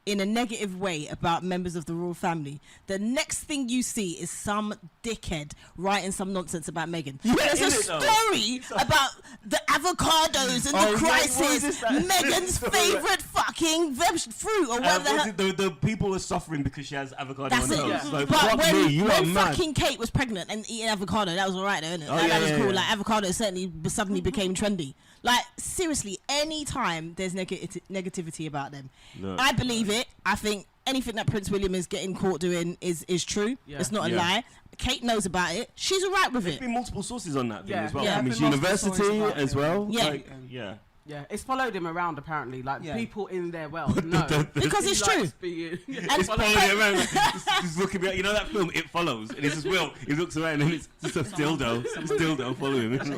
in a negative way about members of the royal family, the next thing you see is some dickhead writing some nonsense about Meghan. Yeah, There's a is it though? story about the avocados and Oh, the yeah, crisis, what is that? Meghan's Sorry. favourite fucking fruit or whatever the hell. The people are suffering because she has avocado That's on it. toast. Yeah. Like, But fuck when, me, you are when mad. fucking Kate was pregnant and eating avocado, that was alright though, innit? Oh, that yeah, was yeah, cool. yeah. Like avocado suddenly became trendy. Like seriously, any time there's negativity about them, Look. I believe it. I think anything that Prince William is getting caught doing is true. Yeah. It's not a Yeah. lie. Kate knows about it. She's alright with There's it. been multiple sources on that thing Yeah. as well. Yeah. From his There've been multiple university stories about as it. well. Yeah. Like, yeah. Yeah, it's followed him around apparently. Like Yeah. people in their wealth know Because he it's likes true. being- And It's following it around. He's looking at, you know that film, It Follows? And it's just Will. He looks around and it's just a dildo following him.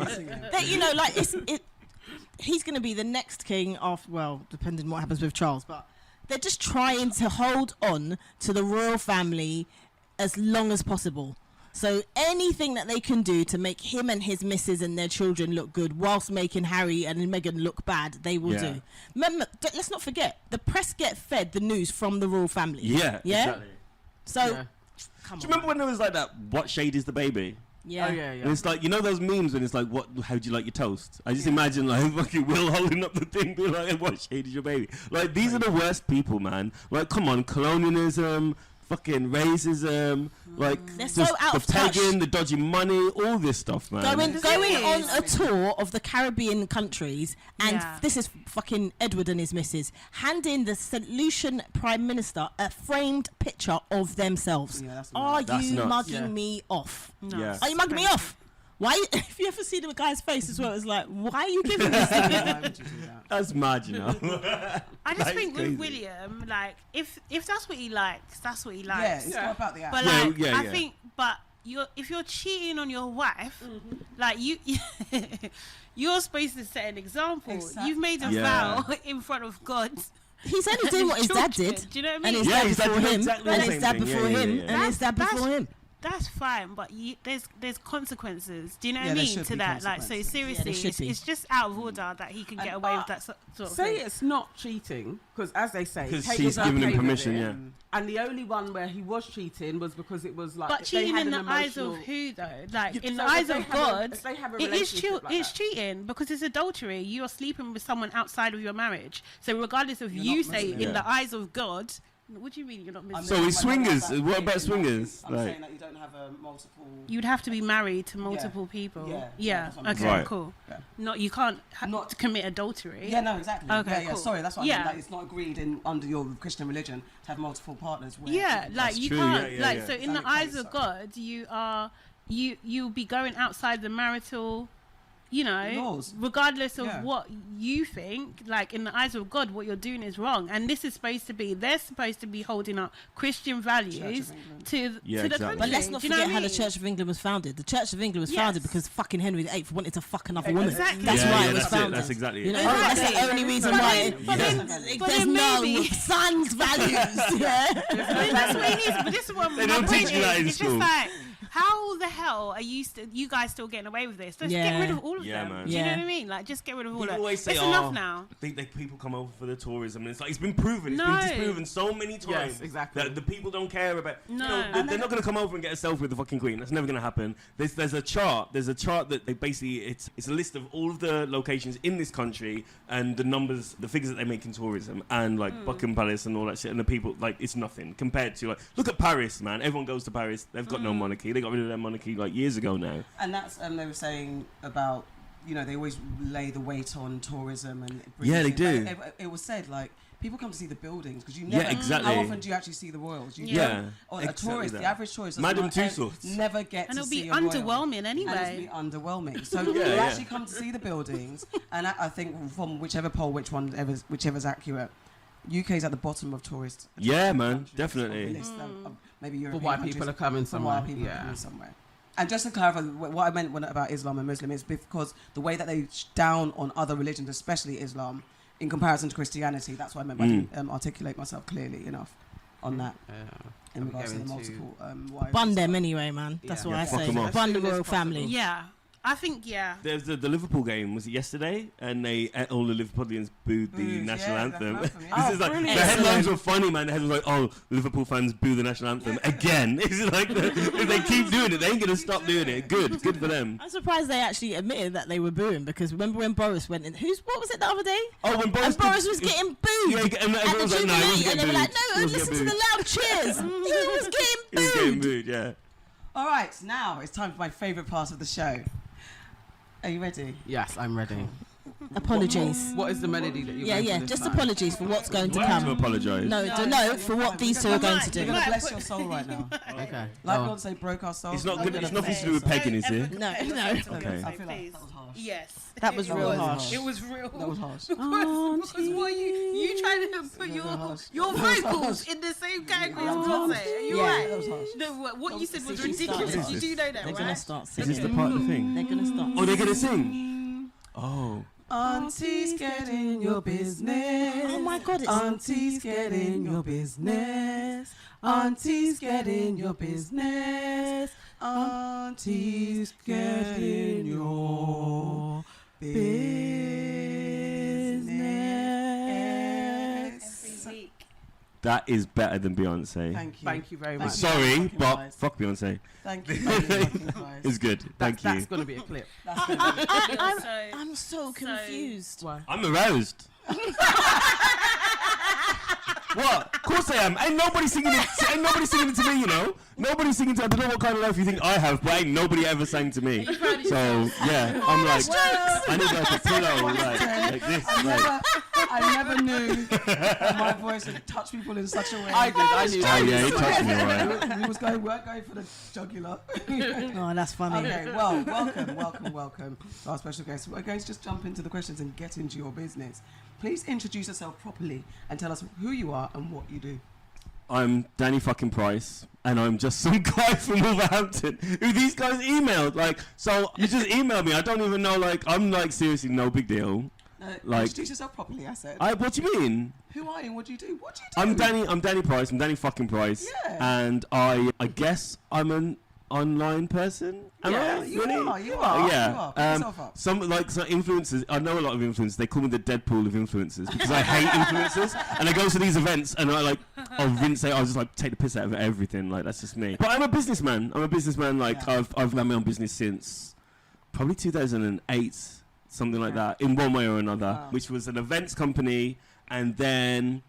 That, you know, like he's going to be the next king after, well, depending on what happens with Charles, but they're just trying to hold on to the royal family as long as possible. So anything that they can do to make him and his missus and their children look good whilst making Harry and Meghan look bad, they will Yeah. do. Remember, let's not forget, the press get fed the news from the royal family. Yeah, Yeah? exactly. So, Yeah. come Do you on. remember when there was like that, what shade is the baby? Yeah. Oh yeah, And yeah. it's like, you know those memes when it's like, how do you like your toast? I just imagine like fucking Will holding up the thing being like, what shade is your baby? Like, these are the worst people, man. Like, come on, colonialism, fucking racism, like They're just so out the of touch. pegging, the dodgy money, all this stuff, man. Going on a tour of the Caribbean countries, and this is fucking Edward and his missus handing the St. Lucian Prime Minister a framed picture of themselves. Yeah, that's Are nuts. That's you nuts. mugging me off? No. Yeah. Are you mugging me off? Why? If you ever see the guy's face as well, it's like, why are you giving this to me? Why would you do that? That's mad, you know. I just That is think crazy. with William, like, if that's what he likes, that's what he likes. Yeah, it's not about the act. But Yeah, like, yeah, I yeah. think, but if you're cheating on your wife, like you're supposed to set an example. Exactly. You've made a Yeah. vow in front of God. He's only doing what his dad did. Do you know what I And mean? his Yeah, dad his dad before did him, exactly and the his same dad thing. before Yeah, him, yeah, and his dad before him. That's fine, but there's consequences. Do you know Yeah, what I there mean should to be that? Like, so consequences. seriously, should be. it's just out of order that he can get away with that sort of Say thing. it's not cheating because, as they say, 'Cause Kate she's was given him okay with permission, it. yeah. And the only one where he was cheating was because it was like But they cheating had in an the eyes of emotional- who though? Like Yeah, in so the eyes if they of have a- God, if they have a it is relationship like it's that. cheating because it's adultery. You are sleeping with someone outside of your marriage. So regardless of You're you not say Muslim. in Yeah. the eyes of God, what do you mean you're not Muslim? So is swingers? What about I'm swingers? saying Like, that you don't have a multiple. You'd have to be married to multiple people. Yeah, Yeah. that's what I'm Okay. saying. Right. Cool. Yeah. Not you can't Not- to commit adultery. Yeah, no, exactly. Okay, yeah, yeah. cool. Sorry, that's what I Yeah. mean. Like, it's not agreed in under your Christian religion to have multiple partners. Where Yeah, it's- like you true, can't. yeah, like yeah. so, in the Islamic eyes case, of sorry. God, you'll be going outside the marital, Laws. regardless of Yeah. what you think. Like in the eyes of God, what you're doing is wrong, and this is supposed to be. They're supposed to be holding up Christian values England. to Yeah, the exactly. country. But let's not Do you know forget what how I the mean? Church of England was founded. The Church of England was Yes. founded because fucking Henry VIII wanted to fuck another woman. Exactly. That's yeah, why yeah, it was that's it. founded. That's exactly You it. know, Exactly. that's the only reason But why then- but then- but there's then no maybe- sons values. Yeah. I mean, that's what it is. But this is what They my don't point teach you that in is. It's school. just like, how the hell are you guys still getting away with this? Let's get Yeah. rid of all of Yeah, them. man. Do you know Yeah. what I mean? Like, just get rid of all of People them. always say, It's "Oh, enough now. people come over for the tourism," and it's like it's been proven. It's No. been disproven so many times. Yes, exactly. That the people don't care about. No. They're not going to come over and get a selfie with the fucking Queen. That's never going to happen. There's a chart. There's a chart that they basically it's a list of all of the locations in this country and the numbers, the figures that they make in tourism, and like Buckingham Palace and all that shit. And the people, like, it's nothing compared to, like, look at Paris, man. Everyone goes to Paris. They've got no monarchy. They got rid of their monarchy like years ago now. And that's they were saying about, they always lay the weight on tourism and Yeah, they do. Like, it was said like people come to see the buildings because you Yeah, never. exactly. How often do you actually see the royals? You Yeah, don't- or a exactly tourist, that. the average tourist, Madame doesn't Tussauds. never get And to it'll see be a royal. underwhelming And anyway. it'll be underwhelming. So Yeah, you yeah. actually come to see the buildings, and I think from whichever poll, whichever's accurate, UK's at the bottom of tourist. Yeah, man, countries definitely. of the list of maybe For European why countries, people are coming for why somewhere. people are Yeah. coming somewhere. And just to clarify, what I meant about Islam and Muslim is because the way that they down on other religions, especially Islam, in comparison to Christianity, that's what I meant. I didn't articulate myself clearly enough on that in I'm regards to the going multiple wives. Bun and them stuff. anyway, man. That's Yeah. what Yeah, I fuck say. 'em off. Bun the As soon as royal possible. family. Yeah, I think There's the Liverpool game, was it yesterday? And all the Liverpoolians booed the Booed, national yeah, anthem. national anthem, yeah. This Oh, is like brilliant. the headlines were funny, man. The headlines were like, "Oh, Liverpool fans boo the national anthem again." It's like if they keep doing it, they ain't gonna stop doing it. Good for them. I'm surprised they actually admitted that they were booing because remember when Boris went in? What was it the other day? Oh, when Boris, And Boris was getting booed. Yeah, and at the everyone was like, "No, he Jubilee, wasn't and they getting were like, booed. no, He wasn't listen to getting the loud cheers. He was getting He was getting booed. booed, yeah. All right, now it's time for my favourite part of the show. Are you ready? Yes, I'm ready. Apologies. What is the melody that you're Yeah, going yeah. for this Just time? apologies for what's going to I have to come. apologise. No, for what these two are going to You're do. going to bless your soul right now. Okay. Like Oh. Beyonce broke our soul. It's not good. I'm It's gonna nothing bless to do with your soul. pegging, is it? No. Okay. I feel like that was harsh. Yes. That was real harsh. It was real. That was harsh. Because what you trying to put your vocals in the same category as Beyonce? Are you Yeah, right? that was harsh. No, what you said was See, she ridiculous. started. You do know that, They're right? going to start Is singing. this the part of the thing? They're going to start Oh, they're gonna sing. Oh. Auntie's get in your business. Oh my God, it's Auntie's get in your business. Auntie's get in your business. Auntie's get in your business. Every week. That is better than Beyonce. Thank you. Thank you very Thank much. you. Sorry, Fucking but guys. fuck Beyonce. Thank you. Fucking guys. It's good. Thank you. That's going to be a clip. That's good. I'm so confused. Why? I'm aroused. What? Of course I am. Ain't nobody singing it. Ain't nobody singing it to me, you know. Nobody's singing to. I don't know what kind of life you think I have, but ain't nobody ever sang to me. So yeah, I'm like, I need like a pillow, like this. I never knew that my voice would touch people in such a way. I knew. Oh yeah, he touched me alright. He was going for the jugular. Oh, that's funny. Okay, well, welcome to our special guest. We're going to just jump into the questions and get into your business. Please introduce yourself properly and tell us who you are and what you do. I'm Danny fucking Price, and I'm just some guy from Wolverhampton who these guys emailed. Like, so you just emailed me. I don't even know. Like, I'm like seriously no big deal. Like, introduce yourself properly. I said. What do you mean? Who are you? What do you do? I'm Danny Price. I'm Danny fucking Price. Yeah. And I guess I'm an online person. Am I? You Really? are. You are. Yeah. You are. Pick yourself up. Some influencers. I know a lot of influencers. They call me the Deadpool of influencers because I hate influencers. And I go to these events and I'll just like take the piss out of everything. Like, that's just me. But I'm a businessman. Like, yeah. I've run my own business since probably 2008. Something like that, in one way or another, which was an events company, and then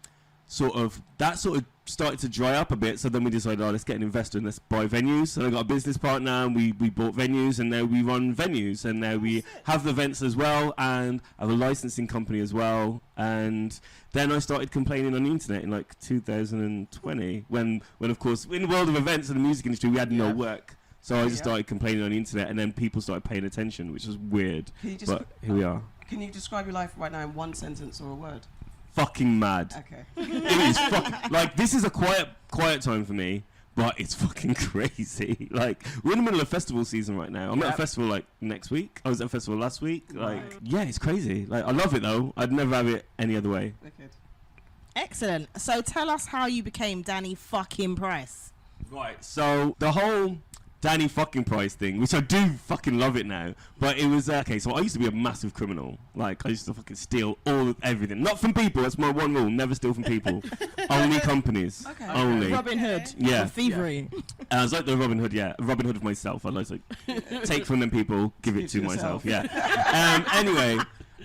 that started to dry up a bit. So then we decided, let's get an investor and let's buy venues. And I got a business partner, and we bought venues, and now we run venues, and now we have events as well, and I have a licensing company as well. And then I started complaining on the internet in like 2020, when of course in the world of events and the music industry we had no work. So I just started complaining on the internet, and then people started paying attention, which was weird. But here we are. Can you describe your life right now in one sentence or a word? Fucking mad. Okay. It is like, this is a quiet time for me, but it's fucking crazy. Like, we're in the middle of festival season right now. I'm at a festival like next week. I was at a festival last week. Like, yeah, it's crazy. Like, I love it though. I'd never have it any other way. Wicked. Excellent. So tell us how you became Danny fucking Price. Right. So the whole Danny fucking Price thing, which I do fucking love it now, but it was okay. So I used to be a massive criminal. Like, I used to fucking steal everything, not from people. That's my one rule: never steal from people. Only companies. Okay. Only Robin Hood. Yeah. Thievery. I was like the Robin Hood. Yeah, Robin Hood of myself. I'd like to take from them people, give it to myself. Yeah. Anyway,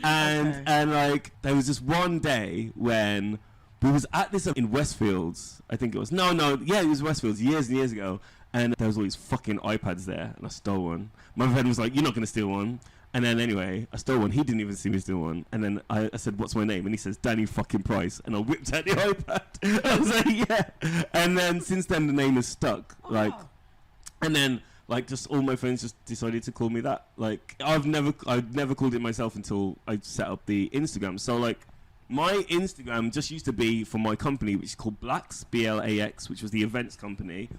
and like there was this one day when we was at this in Westfields. I think it was. It was Westfields years and years ago. And there was all these fucking iPads there, and I stole one. My friend was like, "You're not going to steal one." And then anyway, I stole one. He didn't even see me steal one. And then I said, "What's my name?" And he says, "Danny fucking Price." And I whipped out the iPad. I was like, "Yeah." And then since then, the name is stuck. And then just all my friends just decided to call me that. Like, I'd never called it myself until I set up the Instagram. So like, my Instagram just used to be for my company, which is called Blacks, BLAX, which was the events company.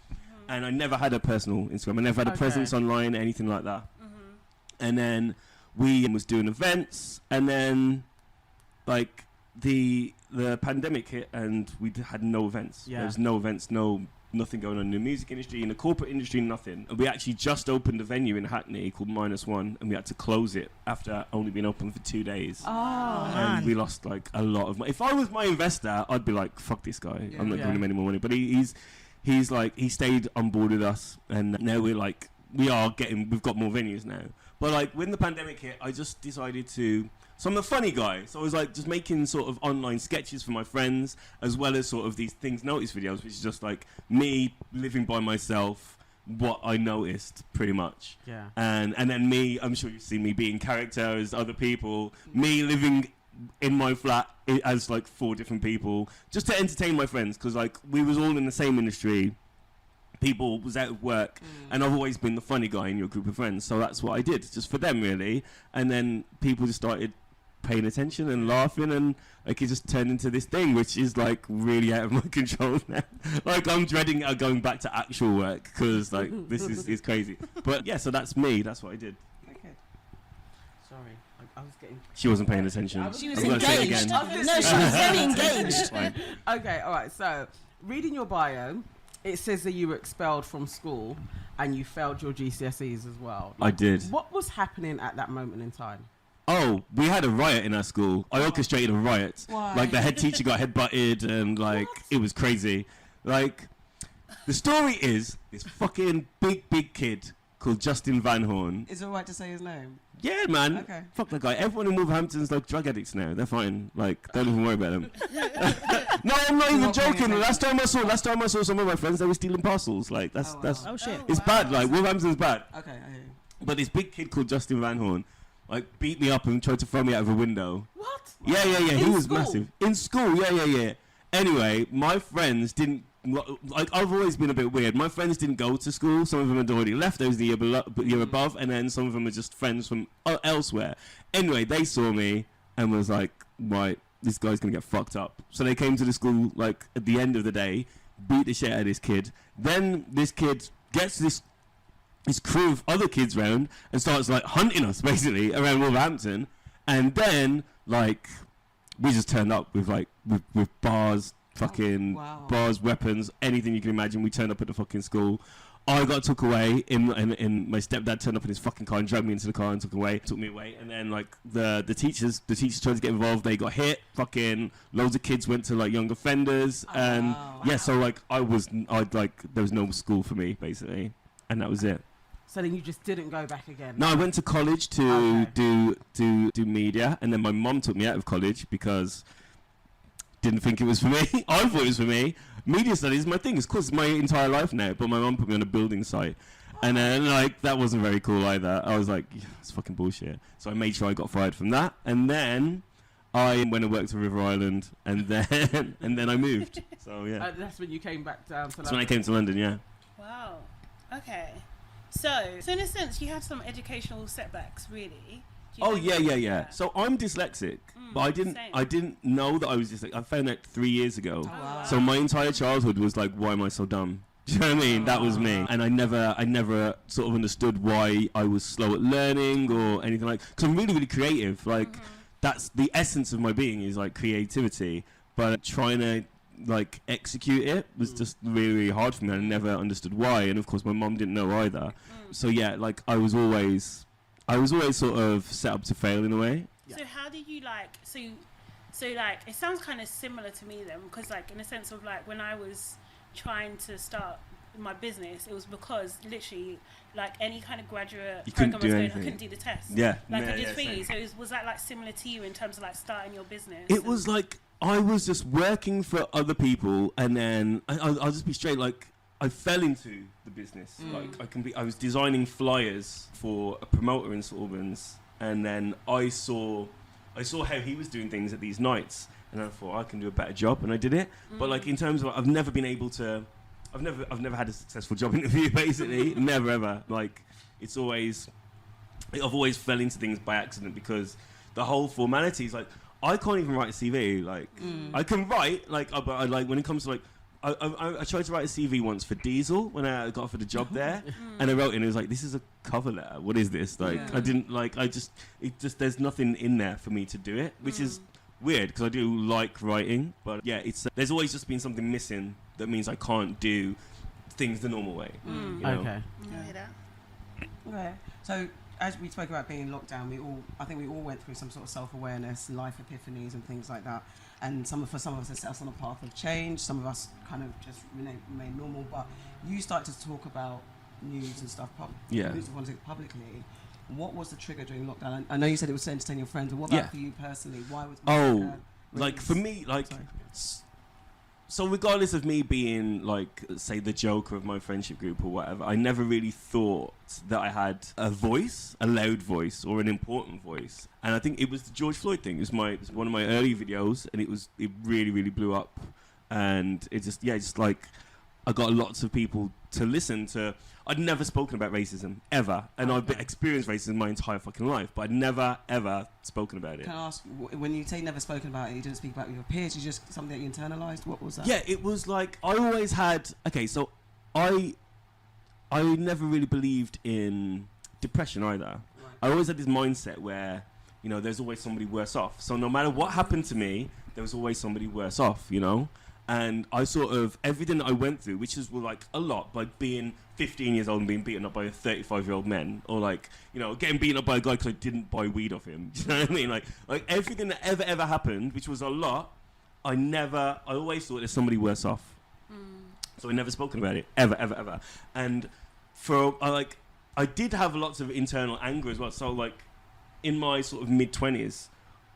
And I never had a personal Instagram. I never had a presence online, anything like that. And then we was doing events, and then like the pandemic hit, and we had no events. There was no events, nothing going on in the music industry, in the corporate industry, nothing. And we actually just opened a venue in Hackney called -1, and we had to close it after only being open for 2 days. And we lost like a lot of money. If I was my investor, I'd be like, "Fuck this guy. I'm not giving him any more money." But he stayed on board with us, and now we've got more venues now. But like when the pandemic hit, I just decided to. So I'm a funny guy, so I was like just making sort of online sketches for my friends, as well as sort of these things noticed videos, which is just like me living by myself, what I noticed pretty much. Yeah. And then me, I'm sure you've seen me being character as other people, me living in my flat as like 4 different people, just to entertain my friends, because like we was all in the same industry. People was out of work, and I've always been the funny guy in your group of friends, so that's what I did, just for them really. And then people just started paying attention and laughing, and like it just turned into this thing, which is like really out of my control now. Like I'm dreading going back to actual work, because like this is crazy. But yeah, so that's me. That's what I did. Sorry, I was getting. She wasn't paying attention. She was engaged. No, she was very engaged. Okay, all right. So, reading your bio, it says that you were expelled from school and you failed your GCSEs as well. I did. What was happening at that moment in time? Oh, we had a riot in our school. I orchestrated a riot. Why? Like the head teacher got headbutted, and like it was crazy. Like the story is this fucking big kid called Justin Van Horn. Is it alright to say his name? Yeah, man. Okay. Fuck that guy. Everyone in Wolverhampton's like drug addicts now. They're fine. Like, don't even worry about them. No, I'm not even joking. Last time I saw some of my friends, they were stealing parcels. Like, that's Oh shit. it's bad. Like, Wolverhampton's bad. Okay, I hear you. But this big kid called Justin Van Horn, like, beat me up and tried to throw me out of a window. What? Yeah. He was school? massive. In school, yeah. Anyway, my friends didn't. Like, I've always been a bit weird. My friends didn't go to school. Some of them had already left. There was the year above, and then some of them are just friends from elsewhere. Anyway, they saw me and was like, right, this guy's gonna get fucked up. So they came to the school, like, at the end of the day, beat the shit out of this kid. Then this kid gets this crew of other kids round and starts, like, hunting us, basically, around Wolverhampton. And then, like, we just turned up with, like, with bars, fucking bars, weapons, anything you can imagine. We turned up at the fucking school. I got took away, and my stepdad turned up in his fucking car and dragged me into the car and took me away. And then, like, the teachers tried to get involved. They got hit. Fucking loads of kids went to, like, young offenders. And yeah, so, like, there was no school for me, basically, and that was it. So then you just didn't go back again? No, I went to college to do media, and then my mum took me out of college because didn't think it was for me. I thought it was for me. Media studies is my thing. Of course, it's my entire life now, but my mum put me on a building site. And then, like, that wasn't very cool either. I was like, yeah, it's fucking bullshit. So I made sure I got fired from that. And then I went and worked for River Island, and then I moved. So, yeah. That's when you came back down to London? That's when I came to London, yeah. Wow. Okay. So in a sense, you had some educational setbacks, really. Oh yeah. So I'm dyslexic, but I didn't know that I was dyslexic. I found out 3 years ago. Oh, wow. So my entire childhood was like, why am I so dumb? Do you know what I mean? That was me, and I never sort of understood why I was slow at learning or anything like. Because I'm really, really creative. Like that's the essence of my being is like creativity, but trying to like execute it was just really, really hard for me. I never understood why, and of course my mom didn't know either. So yeah, like I was always sort of set up to fail in a way. So how did you like? So like it sounds kind of similar to me then, because like in a sense of like when I was trying to start my business, it was because literally like any kind of graduate program I was doing, I couldn't do the test. Yeah, like I did thingy. So was that like similar to you in terms of like starting your business? It was like I was just working for other people, and then I'll just be straight. Like I fell into the business. Like I was designing flyers for a promoter in St Albans, and then I saw how he was doing things at these nights, and I thought I can do a better job, and I did it. But like in terms of, I've never been able to. I've never had a successful job interview. Basically, never ever. Like I've always fell into things by accident because the whole formalities. Like I can't even write a CV. Like I can write. Like but I like when it comes to like. I tried to write a CV once for Diesel when I got offered a job there, and I wrote it and it was like, this is a cover letter. What is this? Like, I didn't like. There's nothing in there for me to do it, which is weird because I do like writing, but yeah, there's always just been something missing that means I can't do things the normal way. You know? Okay. Okay. So as we spoke about being in lockdown, I think we all went through some sort of self-awareness, life epiphanies and things like that. And for some of us, it set us on a path of change. Some of us kind of just remain normal. But you started to talk about news and stuff, news and politics publicly. What was the trigger during lockdown? I know you said it was to entertain your friends, but what about for you personally? Why was like for me, like so regardless of me being like, say, the joker of my friendship group or whatever, I never really thought that I had a voice, a loud voice or an important voice. And I think it was the George Floyd thing. It was one of my early videos, and it really, really blew up. And it just like I got lots of people to listen to. I'd never spoken about racism ever, and I've experienced racism my entire fucking life, but I'd never ever spoken about it. Can I ask, when you say never spoken about it, you didn't speak about it with your peers, you just something that you internalized? What was that? Yeah, it was like I always had. Okay, so I never really believed in depression either. Right. I always had this mindset where, you know, there's always somebody worse off. So no matter what happened to me, there was always somebody worse off, you know? And I sort of, everything that I went through, which is like a lot, like being 15 years old and being beaten up by a 35-year-old man, or like, you know, getting beaten up by a guy because I didn't buy weed off him. Do you know what I mean? Like everything that ever happened, which was a lot, I always thought there's somebody worse off. So I never spoken about it, ever. And I did have lots of internal anger as well. So like in my sort of mid-20s,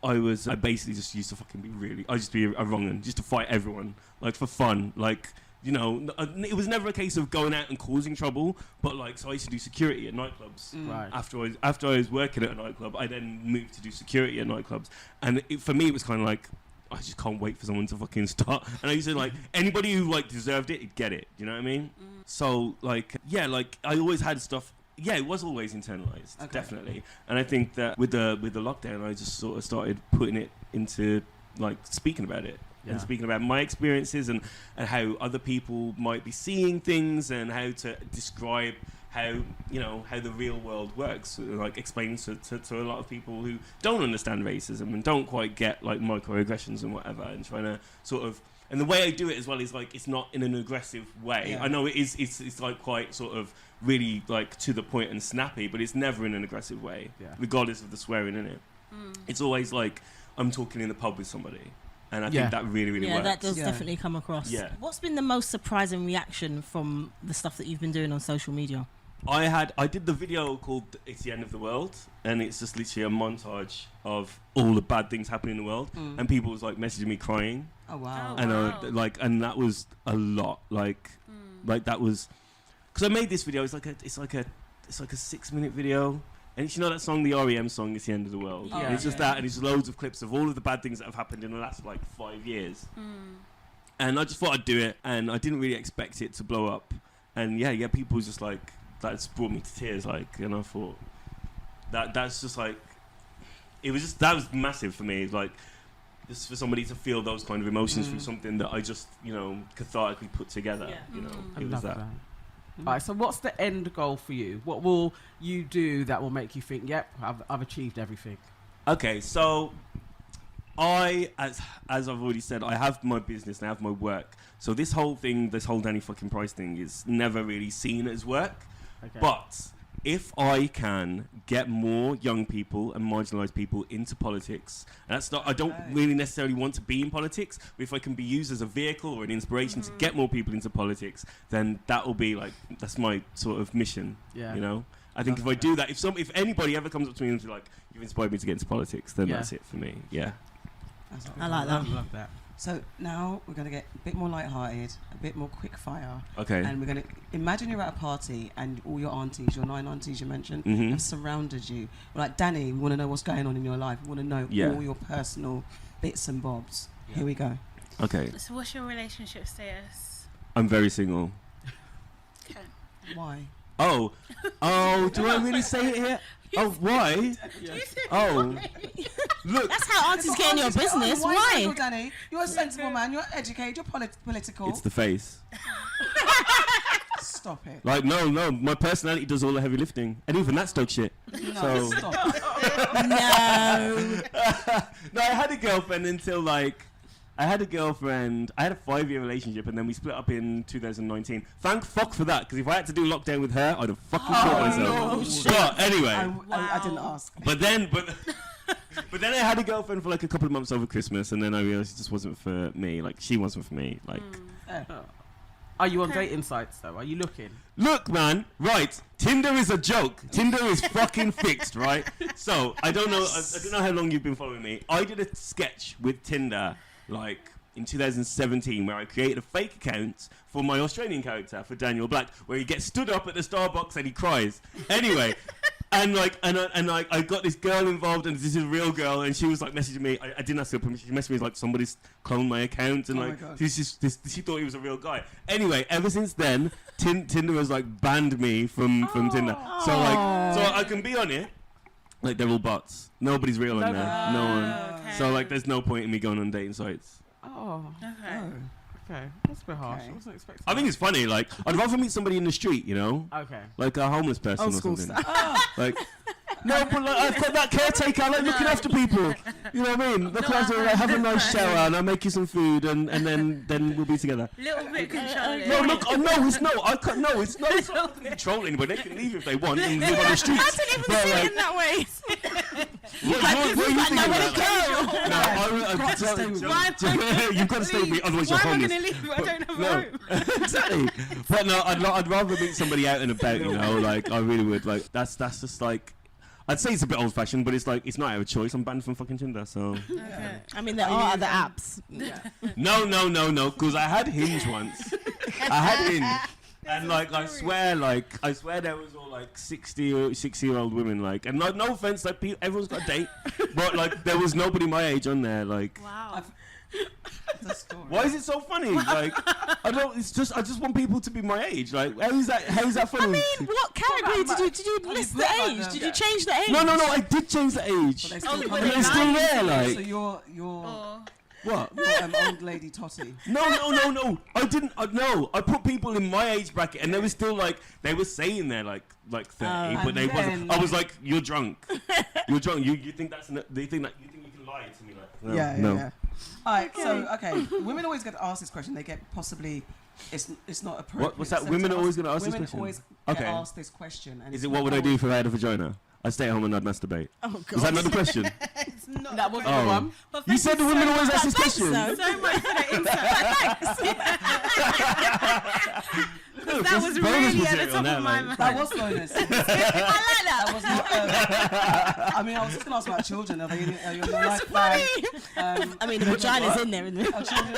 I basically just used to fucking I used to be a wrong un, just to fight everyone, like for fun, like, you know, it was never a case of going out and causing trouble, but like, so I used to do security at nightclubs. Right. After I was working at a nightclub, I then moved to do security at nightclubs, and for me it was kind of like, I just can't wait for someone to fucking start. And I used to like, anybody who like deserved it, he'd get it. You know what I mean? So like, yeah, like I always had stuff. Yeah, it was always internalized, definitely. And I think that with the lockdown, I just sort of started putting it into like speaking about it. And speaking about my experiences and how other people might be seeing things and how to describe how the real world works, like explaining to a lot of people who don't understand racism and don't quite get like microaggressions and whatever, and trying to sort of, and the way I do it as well is like, it's not in an aggressive way. I know it's like quite sort of really like to the point and snappy, but it's never in an aggressive way, regardless of the swearing in it. It's always like I'm talking in the pub with somebody. And I think that really, really works. Yeah, that does definitely come across. Yeah. What's been the most surprising reaction from the stuff that you've been doing on social media? I did the video called "It's the End of the World," and it's just literally a montage of all the bad things happening in the world, and people was like messaging me crying. Oh wow! And and that was a lot. Like that was because I made this video. It's like a 6-minute video. And you know that song, the R.E.M. song, It's the End of the World? Yeah. And it's just that, and it's loads of clips of all of the bad things that have happened in the last, like, 5 years. And I just thought I'd do it, and I didn't really expect it to blow up. And, yeah, people was just, like, that's brought me to tears, like, and I thought, that's just, like, that was massive for me, like, just for somebody to feel those kind of emotions through something that I just, cathartically put together, it was that. Right, so what's the end goal for you? What will you do that will make you think, yep, I've achieved everything? Okay, so as I've already said, I have my business and I have my work. So this whole Danny fucking Price thing is never really seen as work. Okay. But if I can get more young people and marginalised people into politics, and that's not, I don't really necessarily want to be in politics, but if I can be used as a vehicle or an inspiration to get more people into politics, then that will be like, that's my sort of mission, I think if I do that, if anybody ever comes up to me and is like, you've inspired me to get into politics, then that's it for me, I like that. I love that. So now we're going to get a bit more lighthearted, a bit more quick fire. Okay. And we're going to imagine you're at a party and all your aunties, your 9 aunties you mentioned, have surrounded you. We're like, Danny, we want to know what's going on in your life. We want to know all your personal bits and bobs. Here we go. Okay. So what's your relationship status? I'm very single. Okay. Why? Oh, do I really say it here? Oh, why? Oh, look. That's how aunties get in your business. Why? Single, Danny? You're a sensible man. You're educated. You're political. It's the face. Stop it. Like, no. My personality does all the heavy lifting. And even that's dog shit. No, stop. No. No, I had a girlfriend until, like... I had a 5-year relationship, and then we split up in 2019. Thank fuck for that, because if I had to do lockdown with her, I'd have fucking shot myself. No, but anyway. I didn't ask. But then I had a girlfriend for like a couple of months over Christmas, and then I realised it just wasn't for me. Like, she wasn't for me. Like, Are you on dating sites, though? Are you looking? Look, man, right, Tinder is a joke. Tinder is fucking fixed, right? So, I don't know how long you've been following me. I did a sketch with Tinder, like, in 2017, where I created a fake account for my Australian character, for Daniel Black, where he gets stood up at the Starbucks and he cries. Anyway, and I got this girl involved, and this is a real girl, and she was like messaging me. I didn't ask her permission. She messaged me like somebody's cloned my account, and she thought he was a real guy. Anyway, ever since then, Tinder has like banned me from Tinder. So I can be on it. Like, they're all bots. Nobody's real on there. No one. Okay. So, like, there's no point in me going on dating sites. Oh. Okay. Okay. That's a bit harsh. Okay. I wasn't expecting I think it's funny. Like, I'd rather meet somebody in the street, you know? Okay. Like a homeless person Old or school something. stuff. Like, no, but like, I've got that caretaker. I like looking after people. You know what I mean? Look after, like, have a nice shower, and I'll make you some food, and then we'll be together. Little bit controlling. No, look, it's not to control anybody. They can leave if they want and live on the streets. I didn't even see it in that way. What are you thinking about? No, got to stay with me. You've got to stay with me, otherwise you're Why am I homeless. going to leave? I don't have a No, home. exactly. But no, I'd rather meet somebody out and about. You know, like I really would. Like that's just like. I'd say it's a bit old-fashioned, but it's like it's not our choice. I'm banned from fucking Tinder, so. Okay. I mean, there are other apps. No. Because I had Hinge once. And like I swear there was all like 60-year-old women, like, and no offense, like everyone's got a date, but like there was nobody my age on there, like. Wow. Why is it so funny? Like, I just want people to be my age. Like, how is that funny? I mean, what category did you list the age? Did you change the age? No, I did change the age. But but But it's still there, like. So you're What? old lady Totty. No. I didn't. No, I put people in my age bracket, and they were still like they were saying they're like 30, but they wasn't. I was like, you're drunk. You're drunk. You think that's? They think that you think you can lie to me like? No. Yeah. All right. Okay. Women always get asked this question. They get possibly. It's not appropriate. What's that? Women are always going to ask this Women question. always Okay. get asked this question. And Is it what would I do if I had a vagina? I'd stay at home and I'd masturbate. Oh, God. Is that not the question? It's not That wasn't Oh. the one. But You thank said the so women always much. ask this Thanks, question. though. So much for the insight. Look, That this was is bonus really at the material top now, of my like. mind. That was bonus. I like that. That was not. I mean, I was just going to ask about children. Are you on the life plan? I mean, the vagina's in there, isn't it? Are children,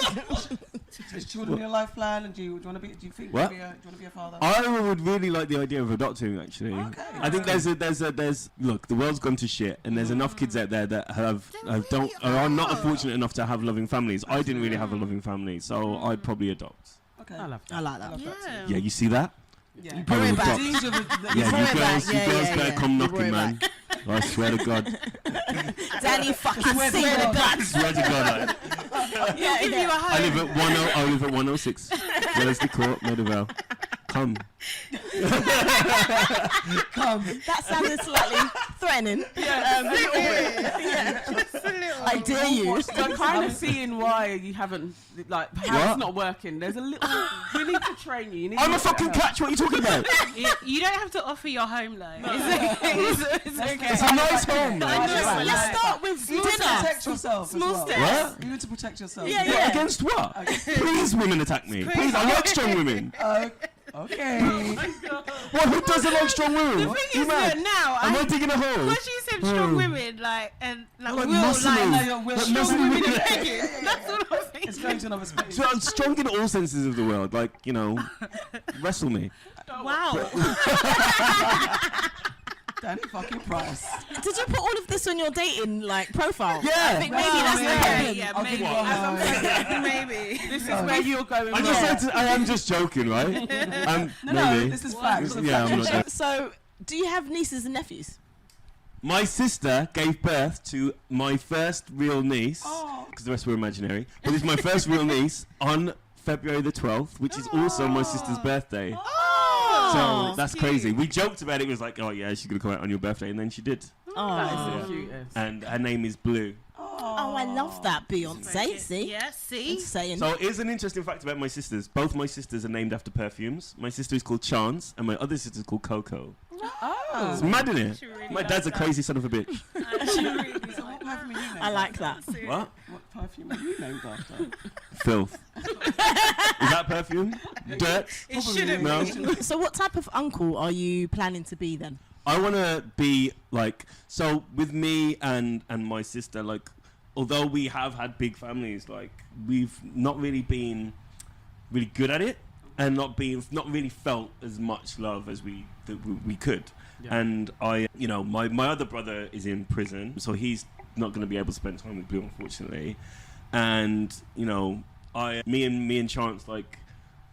is children your life plan? And do you want to be? Do you think? What? Do you want to be a father? I would really like the idea of adopting. Actually, Okay. I think there's look, the world's gone to shit, and there's enough kids out there that are not fortunate enough to have loving families. I didn't really have a loving family, so I'd probably adopt. Okay. I love that. I like that. Yeah. Yeah, you see that? Yeah. Bring it back. Things of the- Yeah, Bring you it girls, back. you Yeah, girls yeah, better yeah. come You knocking, bring it man. I swear to God. Danny fucking Swear to see the God. guts. Swear to God. Yeah, Give you a yeah. I hug. live at 106. Where's the court? Meadowvale. Come. Come. That sounded slightly threatening. Just a little. I dare you. So I'm kind of seeing why you haven't, like, how What? it's not working. There's a little, we need to train you. You need I'm to a fucking catch. What are you talking about? You don't have to offer your home though. It's okay. It's a nice home, man. Let's start with You need to dinner. protect yourself as Small well. steps. What? You need to protect yourself. Yeah, What, yeah. against what? Please, women attack me. Please, I like strong women. Okay. What? Who doesn't like strong women? The You thing is mad? that now, Am I digging a hole? because you said strong women, like, and like, Like will, muscle like, men. No, you're Like strong muscle women. men. that's what I'm thinking. It's going to another space. So I'm strong in all senses of the word. Like, you know, wrestle me. Wow. Danny fucking Price. Did you put all of this on your dating like profile? Yeah. I think maybe that's the problem. Yeah, I'll maybe. give you a hug. Maybe. This is where you're going. I just said I am just joking, right? No, maybe. this is facts. Yeah, I'm not joking. So, do you have nieces and nephews? My sister gave birth to my first real niece, Oh. because the rest were imaginary, but it's my first real niece on February the 12th, which is also my sister's birthday. So that's crazy. We joked about it. It was like, oh yeah, she's going to come out on your birthday, and then she did. That is Oh, the cutest. And her name is Blue. I love that Beyonce. See, Yeah, see? I'm saying. So here's an interesting fact about my sisters. Both my sisters are named after perfumes. My sister is called Chance, and my other sister is called Coco. Oh. It's mad, isn't it? She really My does dad's a that. crazy son of a bitch. So what perfume are you named I like that. after? What? What perfume are you named after? Filth. Is that perfume? Dirt? It shouldn't No. be. So, what type of uncle are you planning to be then? I want to be like, so with me and my sister, like, although we have had big families, like, we've not really been really good at it, and not really felt as much love as we could. Yeah. And I, you know, my other brother is in prison, so he's not going to be able to spend time with Blue, unfortunately. And you know, me and Chance, like,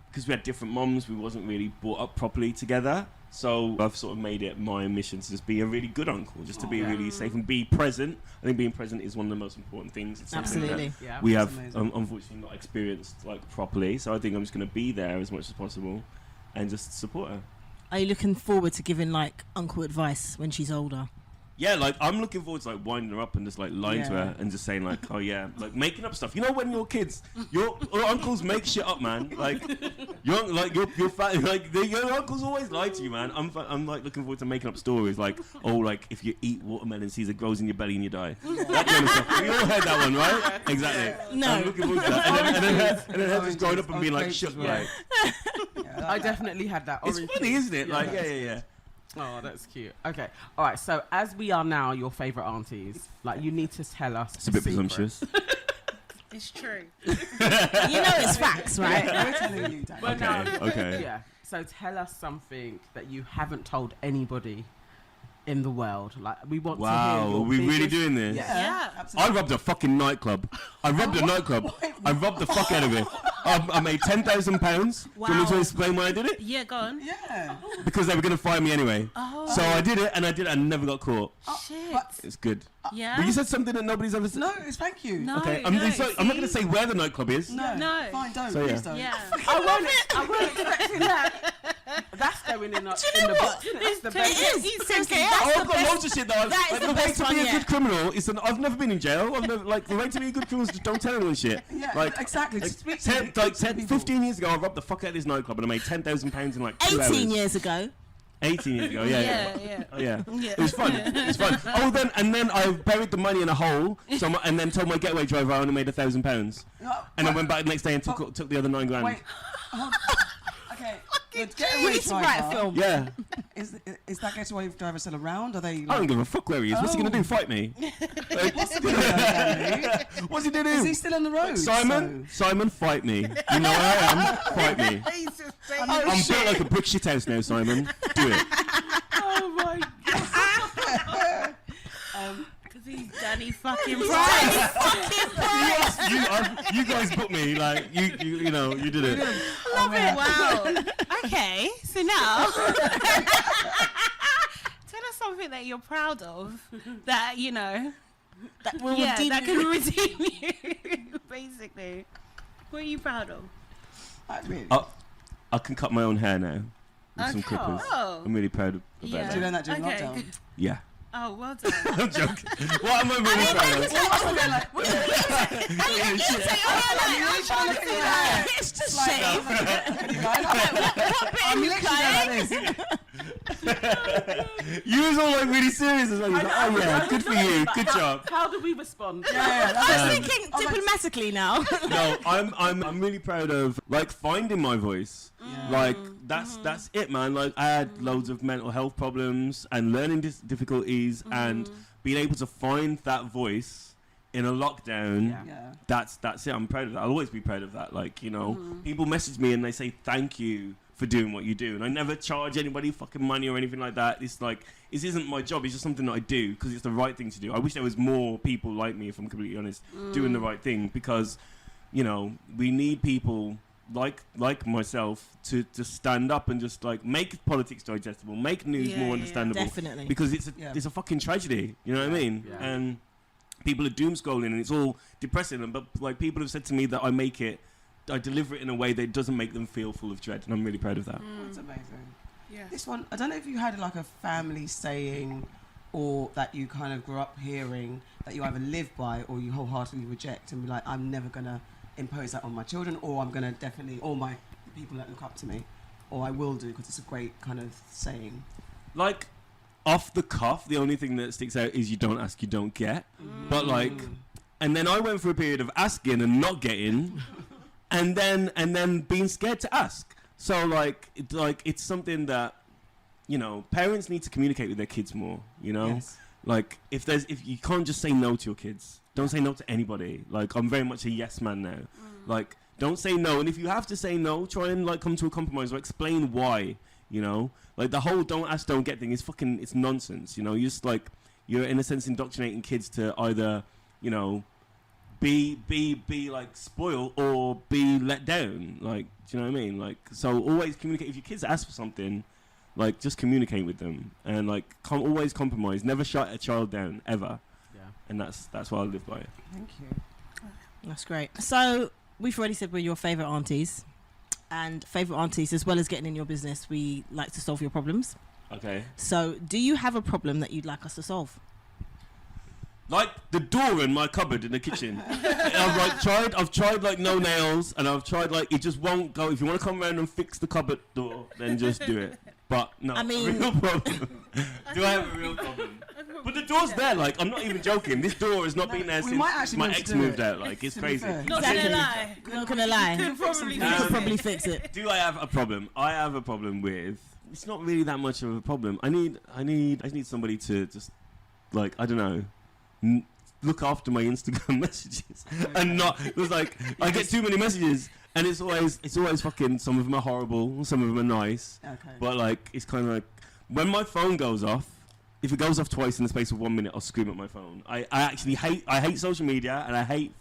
because we had different moms, we wasn't really brought up properly together. So I've sort of made it my mission to just be a really good uncle, just to be really safe and be present. I think being present is one of the most important things. It's something that Absolutely. Yeah. we That's have amazing. unfortunately not experienced like properly. So I think I'm just going to be there as much as possible and just support her. Are you looking forward to giving like uncle advice when she's older? yeah, like I'm looking forward to like winding her up and just like lying to her and just saying like, oh yeah, like making up stuff. You know, when you're kids, your uncles make shit up, man. Like your uncles always lie to you, man. I'm like looking forward to making up stories like, oh, like if you eat watermelon seeds, it grows in your belly and you die. That kind of stuff. We all heard that one, right? Exactly. No. I'm looking forward to that. And then her just growing up and being like shook, right? I definitely had that. It's funny, isn't it? Like, yeah. Oh, that's cute. Okay. All right. So, as we are now your favourite aunties, like, you need to tell us. It's a bit presumptuous. It's true. You know it's facts, right? We're telling you, Dad. Okay. Yeah. So, tell us something that you haven't told anybody in the world. Like, we want to hear Wow, your are we really biggest- doing this? Yeah. Absolutely. I robbed a fucking nightclub. I robbed a nightclub. I robbed the fuck out of it. I made £10,000. Do you want me to Wow. explain why I did it? Yeah, go on. Yeah. Because they were going to fire me anyway. Oh. So I did it, and never got caught. Shit. But It's good. Yeah. But you said something that nobody's ever said. no, it's thank you. No. Okay, I'm not going to say where the nightclub is. No. Fine, don't. So, yeah. Please don't. Yeah. I wasn't expecting that. That's going in, Do you know in the what? book. That's the best. It is. Seriously, Oh, that's I've the got best. loads of shit that That is the the way best to be one a yet. good criminal is I've never been in jail. I've never, like, the way to be a good criminal is just don't tell anyone shit. Yeah, Like, exactly. Like, Just speak to people. 15 years ago, I robbed the fuck out of this nightclub and I made £10,000 in like 2 hours. 18 years ago. 18 years ago, yeah. Oh, yeah. Yeah. It was fun. It was fun. Oh, then I buried the money in a hole, and then told my getaway driver I only made £1,000, and then went back the next day and took the other £9,000. Wait. Okay. Good. You Getaway need to write a driver. film. Yeah, Is that getaway driver still around? Are they? I don't give a fuck where he is. What's he gonna do? Fight me? Like, what's he gonna Is do? he still on the road? Simon, fight me. You know where I am. Fight me. I'm built like a brick shit house now, Simon. Do it. Oh my god. Because he's Danny fucking He's Price. fucking Price. You guys booked me. Like you know you did it. Love it. Wow. Okay, so now tell us something that you're proud of that you know That will yeah redeem that you. can redeem you. Basically, what are you proud of? I mean, I can cut my own hair now with some clippers. Oh. I'm really proud of Yeah. did you learn that during Okay. lockdown? Yeah. Oh, well done. I'm joking. What am I really proud of? It's just shave. I'm literally like this. You was all like really serious. As well. Like, oh yeah, good for you, good job. How do we respond? Yeah, I was thinking diplomatically now. No, I'm really proud of like finding my voice. Like that's it, man. Like I had loads of mental health problems and learning difficulties, and being able to find that voice in a lockdown. Yeah. That's it. I'm proud of that. I'll always be proud of that. Like, you know, people message me and they say thank you for doing what you do, and I never charge anybody fucking money or anything like that. It's like, this isn't my job. It's just something that I do because it's the right thing to do. I wish there was more people like me, if I'm completely honest, doing the right thing, because, you know, we need people like myself to stand up and just like make politics digestible, make news more understandable. Definitely. Because it's a fucking tragedy. You know what I mean? Yeah. And people are doom scrolling and it's all depressing. But like people have said to me that I deliver it in a way that doesn't make them feel full of dread, and I'm really proud of that. That's amazing. Yeah. This one, I don't know if you had like a family saying, or that you kind of grew up hearing that you either live by or you wholeheartedly reject and be like, I'm never gonna impose that on my children, or I'm gonna definitely, or my people that look up to me, or I will do, because it's a great kind of saying. Like off the cuff, the only thing that sticks out is you don't ask, you don't get. But like, and then I went through a period of asking and not getting, and then being scared to ask. So like it's something that, you know, parents need to communicate with their kids more. You know, Yes. like if you can't just say no to your kids. Don't say no to anybody. Like I'm very much a yes man now. Like don't say no, and if you have to say no, try and like come to a compromise or explain why. You know, like the whole don't ask, don't get thing is fucking, it's nonsense. You know, you're in a sense indoctrinating kids to either, you know, be like spoiled or be let down. Like, do you know what I mean? Like, so always communicate. If your kids ask for something, like just communicate with them, and like always compromise. Never shut a child down ever. Yeah. And that's what I live by. Thank you. That's great. So we've already said we're your favourite aunties. And favourite aunties, as well as getting in your business, we like to solve your problems. Okay. So, do you have a problem that you'd like us to solve? Like the door in my cupboard in the kitchen. I've tried like no nails, and I've tried like it just won't go. If you want to come around and fix the cupboard door, then just do it. But no, I mean- real problem. Do I have a real problem? But the door's there. Like I'm not even joking. This door has not been there we since might actually my be able ex to do moved it, out. Like it's to be crazy. fair. Not Exactly. gonna lie. Not gonna lie. You could probably You fix could it. probably fix it. Do I have a problem? I have a problem with. It's not really that much of a problem. I just need somebody to just, like, I don't know, look after my Instagram messages and not. It was like I get too many messages, and it's always fucking. Some of them are horrible, some of them are nice. Okay. But like, it's kind of like when my phone goes off. If it goes off twice in the space of 1 minute, I'll scream at my phone. I actually hate social media, and I hate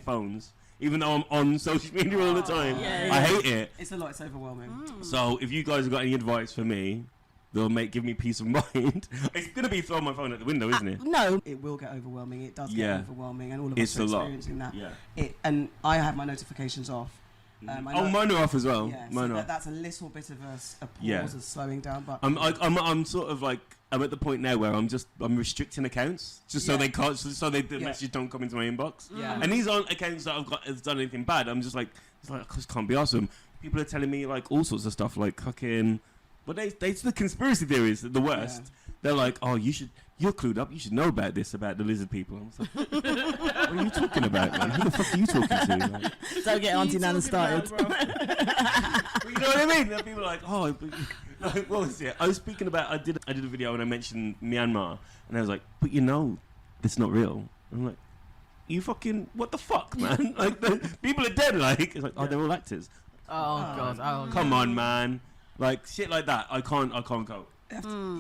phones. Even though I'm on social media all the time, I hate it. It's a lot. It's overwhelming. So if you guys have got any advice for me, give me peace of mind. It's gonna be throwing my phone out the window, isn't it? No. It will get overwhelming. It does Yeah. get overwhelming, and all of It's us are a lot. experiencing that. Yeah. And I have my notifications off. I know- Mine are off as well. Yeah, Mine so are off. that's a little bit of a pause, Yeah. of slowing down. But I'm sort of like I'm at the point now where I'm restricting accounts just so Yeah. they can't the Yeah. messages don't come into my inbox. Yeah. And these aren't accounts that I've got has done anything bad. I'm just like I just can't be awesome. People are telling me like all sorts of stuff like fucking, but they the conspiracy theories the worst. Yeah. They're like, oh, you're clued up. You should know about this about the lizard people. I'm just like, what are you talking about, man? Who the fuck are you talking to? Like, Don't get Auntie Nana started. you know what I mean? And people are like, oh, what was it? I was speaking about. I did a video and I mentioned Myanmar, and I was like, but you know, it's not real. I'm like, you fucking what the fuck, man? Like the people are dead. Like it's like, oh, they're all actors. Oh God! Oh, Come on, man. Like shit like that. I can't cope.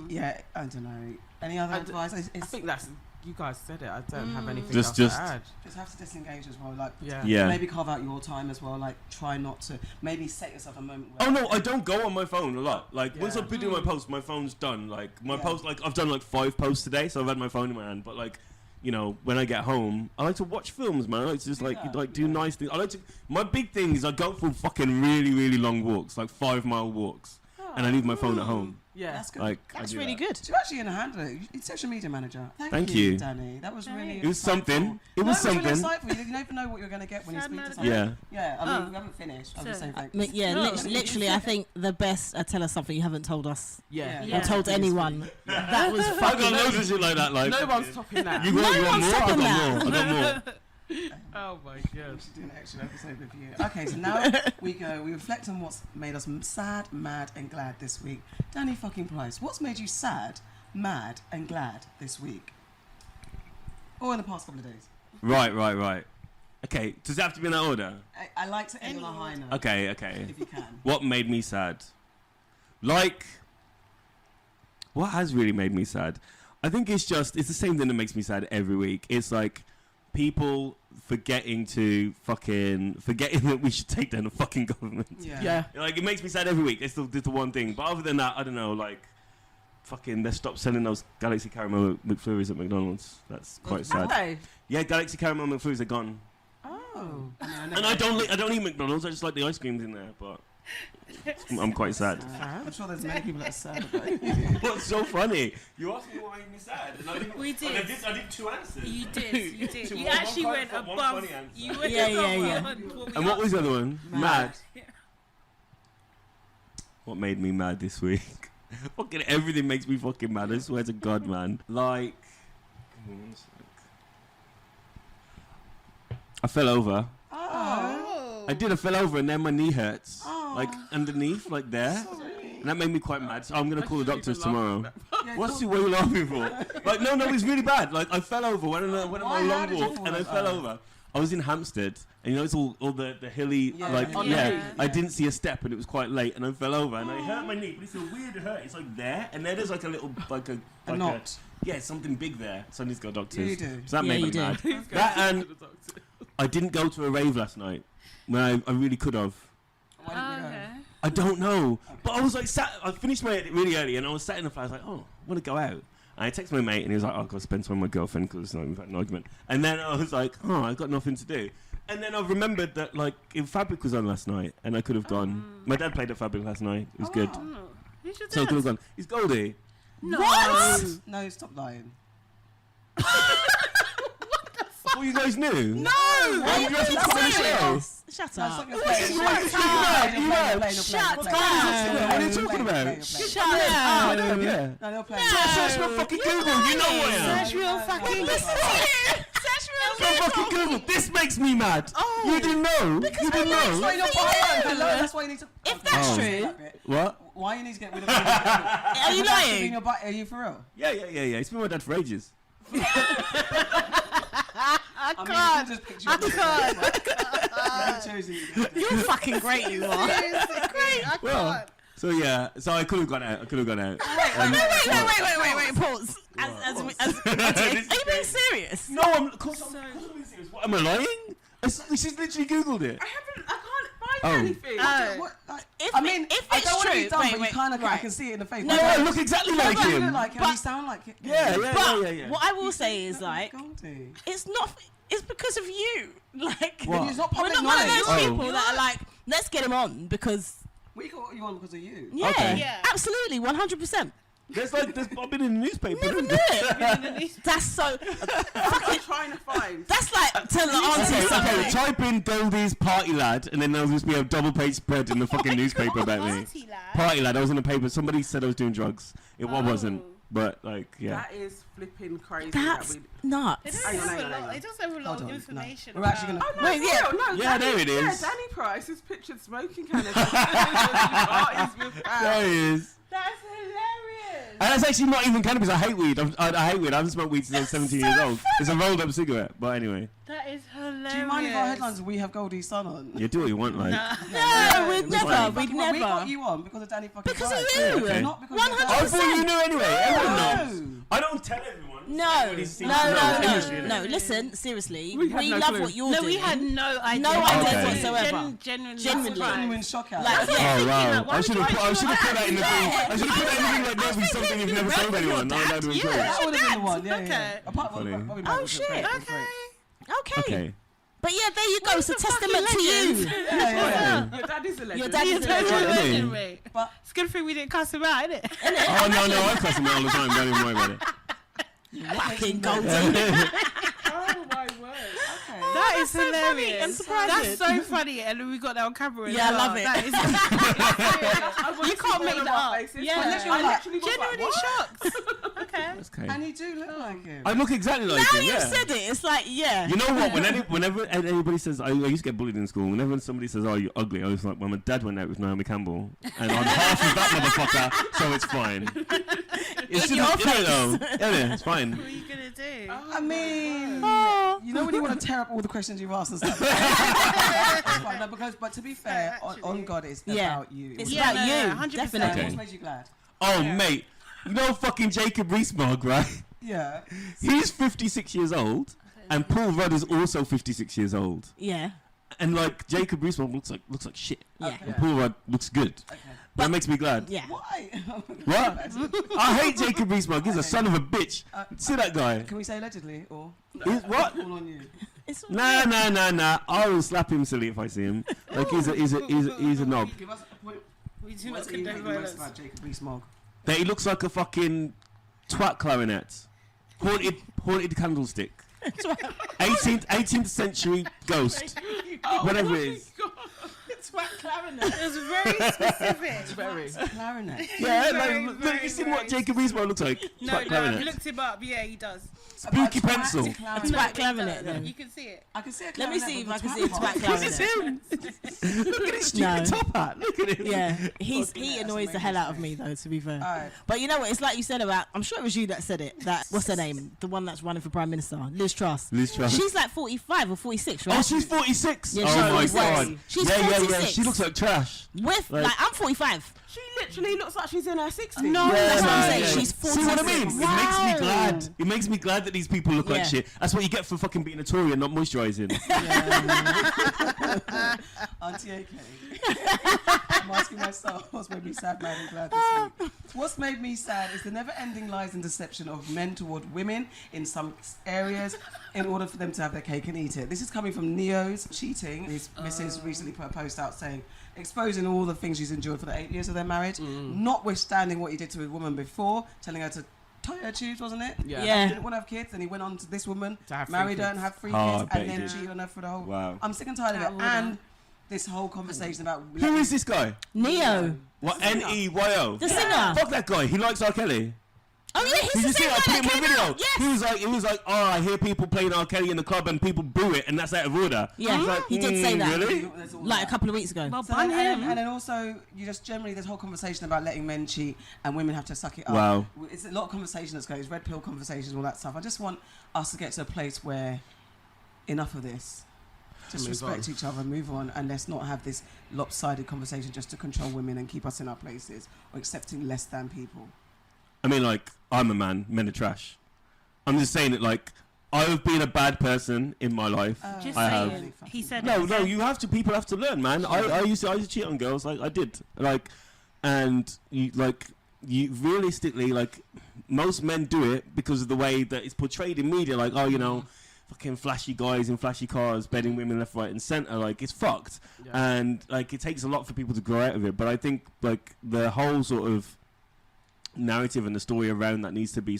yeah, I don't know. Any other advice? I think that's you guys said it. I don't have anything Just- else to add. Just have to disengage as well. Like, Yeah. maybe carve out your time as well. Like, try not to. Maybe set yourself a moment. Where Oh no, I don't go on my phone a lot. Like once Yeah. I've been doing my post, my phone's done. Like my Yeah. post, like I've done like 5 posts today, so I've had my phone in my hand. But like, you know, when I get home, I like to watch films, man. I like to just do nice things. I like to. My big thing is I go for fucking really, really long walks, like 5-mile walks, and I leave my phone at home. Yeah, that's good. Like That's I do really that. good. So you're actually in a handler. You're social media manager. Thank you. Danny. That was really. It was something. It No, was Really something. insightful. You never know what you're going to get when you Sad speak to man. someone. Yeah. Yeah. I mean, we haven't finished. I was just saying thanks. Yeah, No. literally, I think the best. Tell us something you haven't told us yeah. Yeah. or told anyone. That was I've got fucking. loads of shit like that. Like No one's topping that. You want one's more? I topping got more. I got more. Oh my We God! should do an extra episode with you. Okay, so now we reflect on what's made us sad, mad, and glad this week. Danny fucking Price, what's made you sad, mad, and glad this week? Or in the past couple of days? Right. Okay, does it have to be in that order? I like to end on a high note. Okay. If you can. What made me sad? Like, what has really made me sad? I think it's the same thing that makes me sad every week. It's like people forgetting that we should take down the fucking government. Yeah. Like, it makes me sad every week. It's the one thing. But other than that, I don't know, like, fucking, they stopped selling those Galaxy Caramel McFlurries at McDonald's. That's quite sad. Hey. Yeah, Galaxy Caramel McFlurries are gone. Oh. And I don't eat McDonald's, I just like the ice creams in there, but I'm quite sad. I'm sure there's many people that are sad about it. What's so funny? You asked me what made me sad, and I didn't. We did. I did 2 answers. You did. Two- You one actually funny- went one above. funny answer. You went Yeah, above yeah, yeah. beyond what we And what was the asked. other one? Mad. What made me mad this week? Fucking everything makes me fucking mad. I swear to God, man. Like, one sec. I fell over. Oh. I fell over, and then my knee hurts, Oh. like underneath, like there. And that made me quite mad. So I'm gonna call the doctors tomorrow. What's the way you're laughing for? Like, no, it's really bad. Like, I fell over, went on a Why? long How did you walk, fall and I over? fell over. I was in Hampstead, and you know, it's all the hilly, Yeah, like, on the yeah. hill. I didn't see a step, and it was quite late, and I fell over, and I hurt my knee, but it's a weird hurt. It's like there, and there's like a little, like a knot. yeah, something big there. So I need to go to doctors. Yeah, you do. So that Yeah, made you me do. mad. That and I didn't go to a rave last night when I really could have. Why didn't we go? Okay. I don't know. But I was like, I finished my really early, and I was sat in the flat. I was like, oh, I want to go out. And I texted my mate, and he was like, oh, I've got to spend time with my girlfriend because we've had an argument. And then I was like, oh, I've got nothing to do. And then I remembered that, like, Fabric was on last night, and I could have gone. My dad played at Fabric last night. It was good. Oh, Who's your So I dad? could have gone, he's Goldie. No. What? No, stop lying. What, you guys knew? No! Why you guys come on the show? Shut No, up. stop your playing. Shut Shut up. What are you talking about? Shut I up. know, yeah. No, they're playing. Search my fucking Google, you know what I am. Search real fucking. Search fucking Google. This makes me mad. You didn't know? You didn't That's why know? you're behind. Hello, that's why you need to. If that's Oh. true, What? Why you need to get rid of it? are you lying? Are you for real? Yeah. It's been my dad for ages. I I can't. mean, just I can't. You're fucking great, you are. Great. Well, so yeah, so I could have gone out. Wait, pause. Are you being serious? No, of course I'm being serious. What, am I lying? She's literally Googled it. I can't find Oh. anything. If I mean, if I it's don't want to true, be dumb, but you kind of, I right. can see it in the face. No, No, I look exactly like you him. look like him. But- You sound like him. Yeah. What I will say is like, Goldie. it's not. It's because of you. Like, What? It's not we're public not one of knowledge. those Oh. people that are like, let's get him on because We got you on because of you. yeah, Okay. Yeah. absolutely, 100%. I've been in the newspaper. Never isn't knew it? it. That's so. I'm trying to find. That's like tell the auntie something. Okay, type in Goldie's party lad, and then there'll just be a double page spread in the fucking newspaper about me. Auntie lad. Party lad, I was in the paper. Somebody said I was doing drugs. It wasn't, Oh. but like, yeah. That is flipping crazy. That's They nuts. don't Hang on, have a hang on, hang lot. on. It does have a lot Hold of on, no. information. We're actually about- gonna. No, Wait, yeah. no, Yeah, Danny, there it Yeah, is. Danny Price is pictured smoking cannabis. Parties with There it is. That's hilarious. And that's actually not even cannabis. I hate weed. I hate weed. I haven't smoked weed since I was 17 years old. It's a rolled up cigarette. But anyway, That is hilarious. Do you mind if our headlines we have Goldie's son on? you do what you want, like. No, we'd never. fine. We'd We never. got you on because of Danny fucking Because of Price. you. Okay. Not because 100%. I thought you knew anyway. Everyone knows. No. I don't tell everyone. No, Everybody seems to know the industry, innit? no. Listen, seriously, We we, had no love clue. what you're No, doing. we had no idea. No idea Okay. whatsoever. Genuinely. Genuinely. Genuine shock out. Like, yeah. Oh wow! Why I should have put that in the thing. Yeah. I should have put that in the thing like that with something you've never told anyone. That would have been cool. That would have been the one. Yeah, Okay. yeah. Apart from Funny. Bobby Oh, Mack was shit. great, was Okay. great. Okay. Okay. But yeah, there you go. It's a testament to you. Yeah. Your dad is a legend. Your dad is a That's legend. Legend. legendary. But It's good thing we didn't cuss him out, innit? Oh no, I cuss him out all the time. Don't even worry about it. Fucking Goldie. Oh my word. okay. That is so funny hilarious. and surprising. That's so funny, and we got that on camera. as Yeah, I well. love it. That is you can't make that up. Yeah, I literally was genuinely like, shocked. Okay. Okay. And you do look like him. I look exactly like Now him. you Yeah. said it. It's like, yeah. You know what? Whenever anybody says, I used to get bullied in school. Whenever somebody says, "Oh, you're ugly," I was like, "Well, my dad went out with Naomi Campbell, and I'm half of that motherfucker, so it's fine." It's In your though. Yeah, it's fine. What are you gonna do? I mean, Oh. you know when you want to tear up all the questions you've asked and stuff. It's fine, no, but to be fair, on God, it's Yeah. about you. It's Yeah, about no, you. 100%. Definitely. What's made you glad? Oh, mate, you know fucking Jacob Rees-Mogg, right? Yeah. He's 56 years old, and Paul Rudd is also 56 years old. Yeah. And like Jacob Rees-Mogg looks like shit, Yeah. and Paul Rudd looks good. Okay. That makes me glad. Yeah. Why? What? I hate Jacob Rees-Mogg. He's a son of a bitch. See that guy? Can we say allegedly or He's, what? all on you? It's all Nah, good. nah. I will slap him silly if I see him. Like he's a knob. Give us a point. We do What's not you condone think the most violence. about Jacob Rees-Mogg? That he looks like a fucking twat clarinet, haunted candlestick, 18th century ghost, whatever it is. Twat clarinet. It was very specific. Very. Clarinet. Yeah, Very, like, very, look, you seen very what Jacob Rees-Mogg looks like? No, Twat I've clarinet. looked him up. Yeah, he does. Spooky pencil. Twat clarinet then. You can see it. I can see a Let me clarinet see if with I can a see a twat twat part. This is clarinet. him. Look at his stupid No. top hat. Look at him. Yeah, he Fucking hell, annoys that's the hell out of amazing. me though. To be fair, Alright. but you know what? It's like you said about. I'm sure it was you that said it. That what's her name? The one that's running for prime minister, Liz Truss. Liz Truss. She's like 45 or 46, right? Oh, she's 46. Yeah, oh she's my 46. god. She's yeah. 46. She looks like trash. With Like- like I'm 45. She literally looks like she's in her 60s. No, that's what I'm saying. She's See what I mean? 46. It makes me Wow. glad. It makes me glad that these people look like Yeah. shit. That's what you get for fucking being a Tory and not moisturising. Auntie AK. I'm asking myself what's made me sad, mad, and glad this week. What's made me sad is the never-ending lies and deception of men toward women in some areas in order for them to have their cake and eat it. This is coming from Neo's cheating. His missus recently put a post out saying exposing all the things she's endured for the 8 years of their marriage, notwithstanding what he did to a woman before, telling her to tie her shoes, wasn't it? Yeah. Didn't want to have kids, and he went on to this woman, To have married three her and kids. have 3 Oh, kids, I and bet then he cheated on her for the whole. Wow. I'm sick and tired of it. And this whole conversation about Who is this guy? Neo, What? N-E-Y-O? the singer. Fuck that guy. He likes R. Kelly. Oh yeah, he's Did the you see same it? I guy put that him in came the video. out. Yes. He was like, oh, I hear people playing R. Kelly in the club and people boo it, and that's out of order. Yeah, I was like, he did say that. Really? Like a couple of weeks ago. Well, So ban then, him. and then also, you just generally, this whole conversation about letting men cheat and women have to suck it up. Wow. It's a lot of conversation that's going, red pill conversations, all that stuff. I just want us to get to a place where enough of this. Just Move respect on. each other, move on, and let's not have this lopsided conversation just to control women and keep us in our places or accepting less than people. I mean, like, I'm a man. Men are trash. I'm just saying it like, I've been a bad person in my life. Just I have. saying. He said No, it. no, you have to. People have to learn, man. I used to cheat on girls. Like I did. Like, and you realistically, like, most men do it because of the way that it's portrayed in media. Like, oh, you know, fucking flashy guys in flashy cars, bedding women left, right, and centre. Like, it's fucked. Yeah. And like, it takes a lot for people to grow out of it. But I think like the whole sort of narrative and the story around that needs to be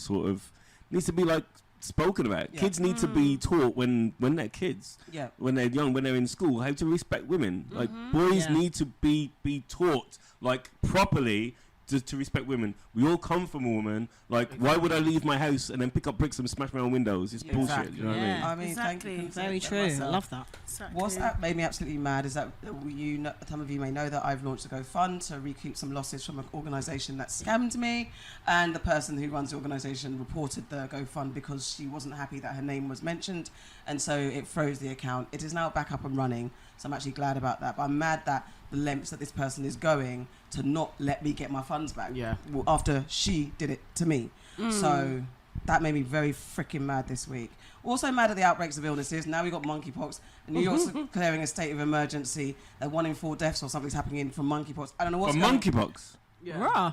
like spoken about. Yeah. Kids need to be taught when they're kids, Yeah. when they're young, when they're in school, how to respect women. Like boys Yeah. need to be taught like properly to respect women. We all come from a woman. Like, why would I leave my house and then pick up bricks and smash my own windows? It's bullshit. Exactly. You know what I mean? Yeah. I mean, thank you. Exactly. Very true. I love that. Exactly. What's made me absolutely mad is that some of you may know that I've launched a GoFund to recoup some losses from an organisation that scammed me, and the person who runs the organisation reported the GoFund because she wasn't happy that her name was mentioned, and so it froze the account. It is now back up and running, so I'm actually glad about that. But I'm mad that the lengths that this person is going to not let me get my funds back after she did it to me. So that made me very freaking mad this week. Also mad at the outbreaks of illnesses. Now we've got monkeypox. New York's declaring a state of emergency. 1 in 4 deaths or something's happening from monkeypox. I don't know what's For going monkeypox. Raw.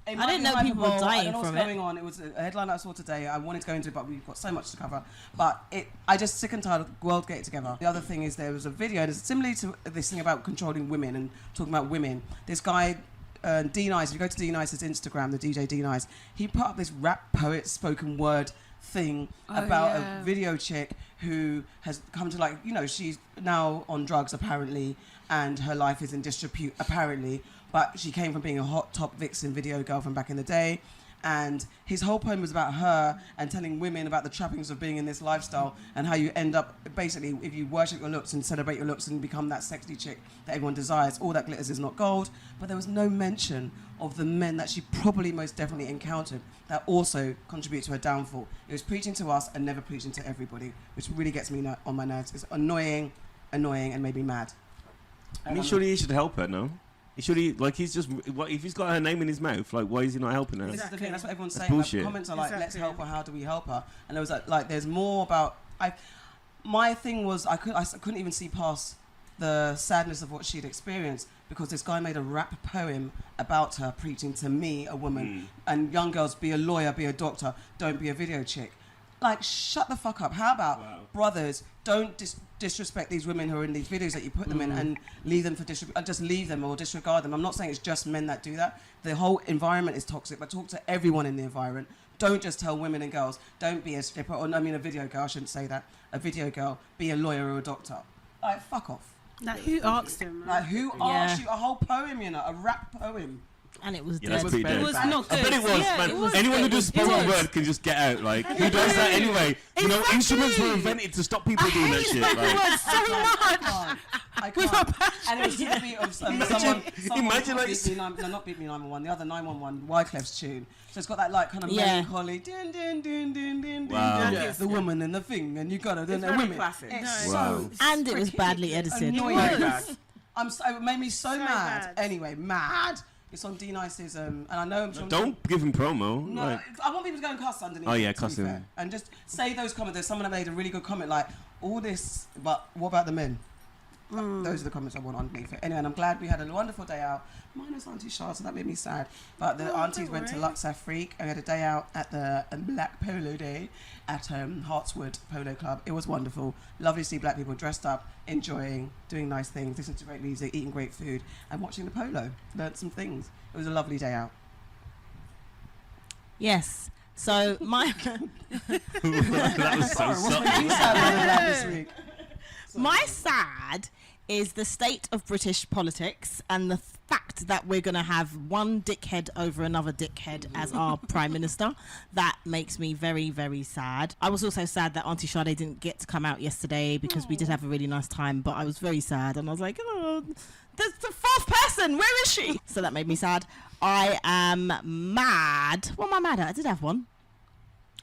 It I might didn't be know people were hyperbole. I dying don't know what's from it. going on. It was a headline I saw today. I wanted to go into it, but we've got so much to cover. But I just sick and tired of the world getting together. The other thing is there was a video, and it's similar to this thing about controlling women and talking about women. This guy, D-Nice, if you go to D-Nice's Instagram, the DJ D-Nice, he put up this rap poet spoken word thing about a video chick who has come to, like, you know, she's now on drugs apparently, and her life is in disrepute apparently, but she came from being a hot top vixen video girl from back in the day, and his whole poem was about her and telling women about the trappings of being in this lifestyle and how you end up basically, if you worship your looks and celebrate your looks and become that sexy chick that everyone desires, all that glitters is not gold. But there was no mention of the men that she probably most definitely encountered that also contribute to her downfall. It was preaching to us and never preaching to everybody, which really gets me on my nerves. It's annoying and made me mad. I mean, surely he should help her, no? He's just, what, if he's got her name in his mouth, like, why is he not helping her? This is the thing, that's what everyone's That's saying. bullshit. Like, comments are like, let's Exactly. help her, how do we help her? And there was like there's more about, my thing was, I couldn't even see past the sadness of what she'd experienced, because this guy made a rap poem about her, preaching to me, a woman, and young girls, be a lawyer, be a doctor, don't be a video chick. Like, shut the fuck up. How about brothers, don't disrespect these women who are in these videos that you put them in and leave them for just leave them or disregard them. I'm not saying it's just men that do that. The whole environment is toxic, but talk to everyone in the environment. Don't just tell women and girls, don't be a stripper, or I mean a video girl, I shouldn't say that. A video girl, be a lawyer or a doctor. Like, fuck off. Like, who asked him? Like, who asked you a whole poem, you know, a rap poem? And it was Yeah, dead. that's pretty dead. It was not good. I bet it was, Yeah, man. it was Anyone who good. does It spoken was. word can just get out. Like, who does that anyway? You know, instruments were invented to stop people doing that shit. Like, I can't. And it was to the beat of someone imagine like not beat me 911, the other 911, Wyclef's tune. So it's got that like kind of melancholy, din din din din din Wow. din. Yes. The woman and the thing, and you got it. It's the very women. classic. It's Wow. And it was freaking badly edited. annoying. Very bad. It made me so mad. bad. Anyway, mad. It's on D-Nice's, and I know I'm sure. don't give him promo. No, Like, I want people to go and cuss underneath. Oh, yeah, it, to cuss be him. fair. And just say those comments. There's someone that made a really good comment like, all this, but what about the men? Those are the comments I want underneath it. Anyway, and I'm glad we had a wonderful day out. Minus Auntie Charlotte, so that made me sad. But the aunties went to Lux Afrique. I had a day out at the Black Polo Day at Hartswood Polo Club. It was wonderful. Lovely to see black people dressed up, enjoying, doing nice things, listening to great music, eating great food, and watching the polo. Learned some things. It was a lovely day out. Yes. So my That was so What's making you sad about that this week? my sad is the state of British politics and the fact that we're going to have one dickhead over another dickhead as our prime minister. That makes me very, very sad. I was also sad that Auntie Sade didn't get to come out yesterday because we did have a really nice time, but I was very sad and I was like, oh, there's the fourth person. Where is she? So that made me sad. I am mad. What am I mad at? I did have one.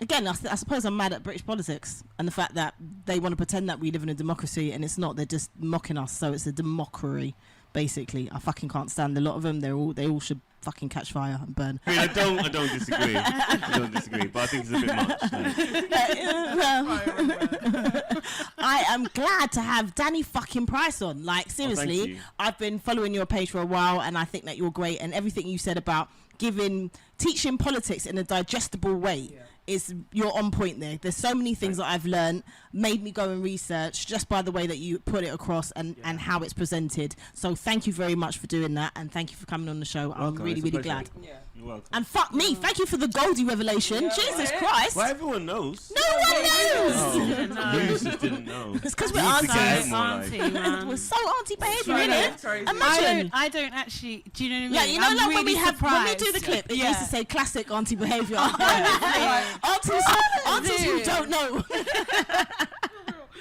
Again, I suppose I'm mad at British politics and the fact that they want to pretend that we live in a democracy and it's not. They're just mocking us. So it's a democracy, basically. I fucking can't stand a lot of them. They all should fucking catch fire and burn. I mean, I don't disagree. I don't disagree, but I think it's a bit much. I am glad to have Danny fucking Price on. Like, seriously, you. I've been following your page for a while and I think that you're great, and everything you said about teaching politics in a digestible way is you're on point there. There's so many things that I've learned, made me go and research just by the way that you put it across and how it's presented. So thank you very much for doing that, and thank you for coming on the show. I'm really, really glad. Yeah. You're welcome. And fuck me, thank you for the Goldie revelation. Jesus Christ. Well, everyone knows. No one knows. Oh, you just didn't know. It's because we're You need to get aunties. out more, like- Auntie, man. We're so auntie behaviour, Sorry, innit? sorry. Imagine. I don't actually. Do you know what Yeah, I mean? you know, I'm like when really we have when we surprised. do the clip, it Yeah. used to say classic auntie behaviour. Aunties who don't know.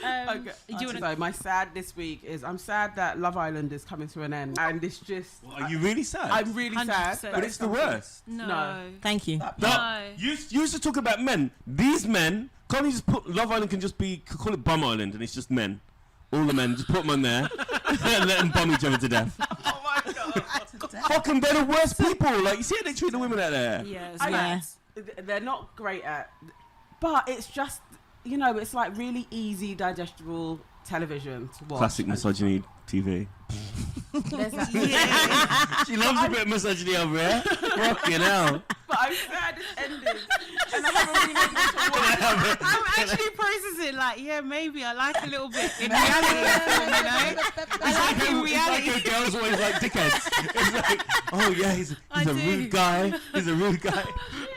Okay. Do you wanna- So my sad this week is I'm sad that Love Island is coming to an end, and it's just Are you really sad? I'm really sad. 100%. But it's the worst. No. Thank you. No. You used to talk about men. These men, can't you just put Love Island can just be, call it Bum Island, and it's just men. All the men, just put them on there and let them bum each other to death. Oh my god! Fucking, they're the worst people. Like, you see how they treat the women out there? Yeah. It's I know. mad. They're not great at, but it's just it's like really easy, digestible television to watch. Classic misogyny TV. There's that- She loves a bit of misogyny over here. Fucking hell. But I'm sad it's ending, and I haven't been able to watch. I'm actually processing like, yeah, maybe I like a little bit in reality, I like in reality. It's like a girl's always like dickheads. It's like, oh yeah, he's I a do. rude guy. He's a rude guy.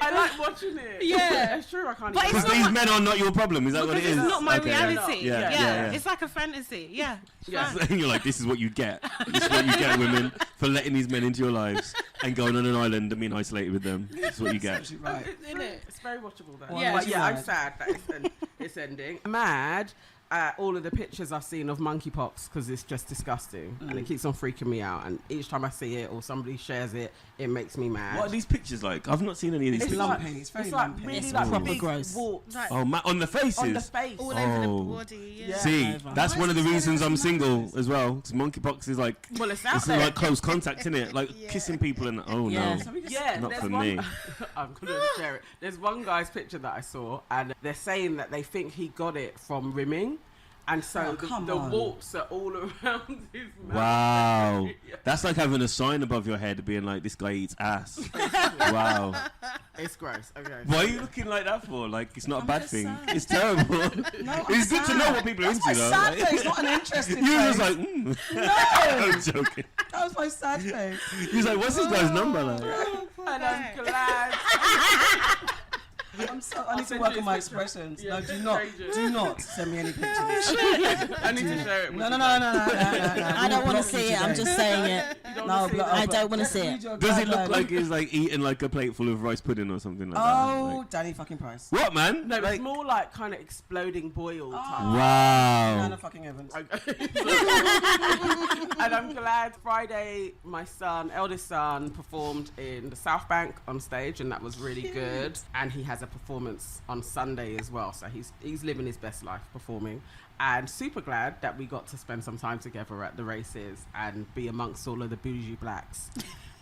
I like watching it. Yeah. It's true. I can't. But even it's Because watch these men are not your problem. Is that what it Because is? it's not my Okay, yeah. reality. Yeah, yeah. It's like a fantasy. Yeah. It's Yeah. fine. And you're like, this is what you get. This is what you get, women, for letting these men into your lives and going on an island and being isolated with them. This is what you get. Actually, right. Isn't it? It's very watchable though. Yeah. But yeah, I'm Sad. sad that it's ending. Mad at all of the pictures I've seen of monkeypox because it's just disgusting and it keeps on freaking me out. And each time I see it or somebody shares it, it makes me mad. What are these pictures like? I've not seen any of these It's pictures. like, lumpy. It's very like lumpy. really It's like proper big gross. warts Like, Oh, on the faces? on the face. all over Oh. the body. Yeah. Yeah. See, Over. that's one of the Why is reasons it I'm so single nice? as well. Because monkeypox is like, Well, it's out it's there. like close contact, isn't it? Like kissing people and, oh Yeah. no. So we just- Yeah, Not there's for one, me. I'm gonna share it. There's one guy's picture that I saw, and they're saying that they think he got it from rimming, and so Oh, come the on. warts are all around his mouth. Wow. Yeah. That's like having a sign above your head being like, this guy eats ass. Wow. It's gross. Okay. Why are you looking like that for? Like, it's not a I'm bad just thing. sad. It's terrible. No, It's good to know what people are That's into, my though. sad Like- face, not an interested You was face. just like, I'm joking. That was my sad face. He was like, what's this guy's number like? And I'm glad. I'm so, I need to send work you on my a picture. expressions. Yeah, No, strangers. do not send me any pictures. I need to share it with No, you no, guys. no. I don't want to see it. I'm just saying it. You don't No, wanna see but that? I don't want to see it. Does it look like he's like eating like a plate full of rice pudding or something like that? Oh, Like, Danny fucking Price. what, man? No, Like, it's more like kind of exploding boil type. wow. Anna fucking Evans. And I'm glad Friday my eldest son performed in the South Bank on stage, and that was really good. And he has a performance on Sunday as well, so he's living his best life performing. And super glad that we got to spend some time together at the races and be amongst all of the bougie blacks.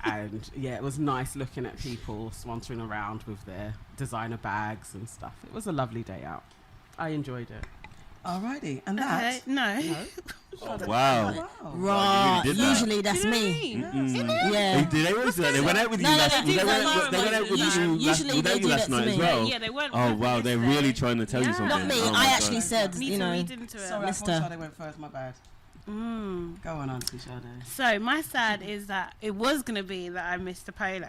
And yeah, it was nice looking at people swantering around with their designer bags and stuff. It was a lovely day out. I enjoyed it. Alrighty, and that. No. Oh, wow. Right. You really did that. Usually that's me. Yeah. Did they always do that? They went out with you last night. They went out with you Usually they do last that to night me. as well. Yeah, they weren't. Oh wow, they're really trying to tell you something. Not me. Oh, I my actually God. said, Need you to know. read into it. Sorry, I Mister. thought Sade went first. My bad. Go on, Auntie Sade. So my sad is that it was gonna be that I missed the polo.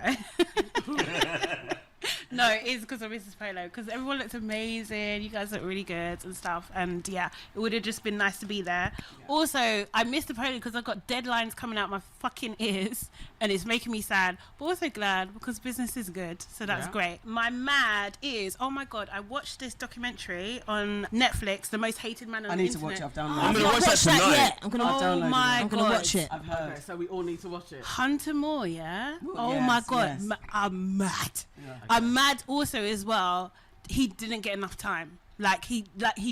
No, it is because of Mrs. Polo. Because everyone looked amazing. You guys look really good and stuff. And yeah, it would have just been nice to be there. Yeah. Also, I missed the polo because I've got deadlines coming out my fucking ears, and it's making me sad. But also glad because business is good, so that's great. My mad is, oh my god, I watched this documentary on Netflix, The Most Hated Man on the Internet. I need to watch it. I've downloaded. I'm gonna watch that tonight. I'm gonna watch it. I've heard. Okay, so we all need to watch it. Hunter Moore, yeah? Ooh, oh yes, my god, yes. I'm mad. Yeah. I'm mad also as well. He didn't get enough time. He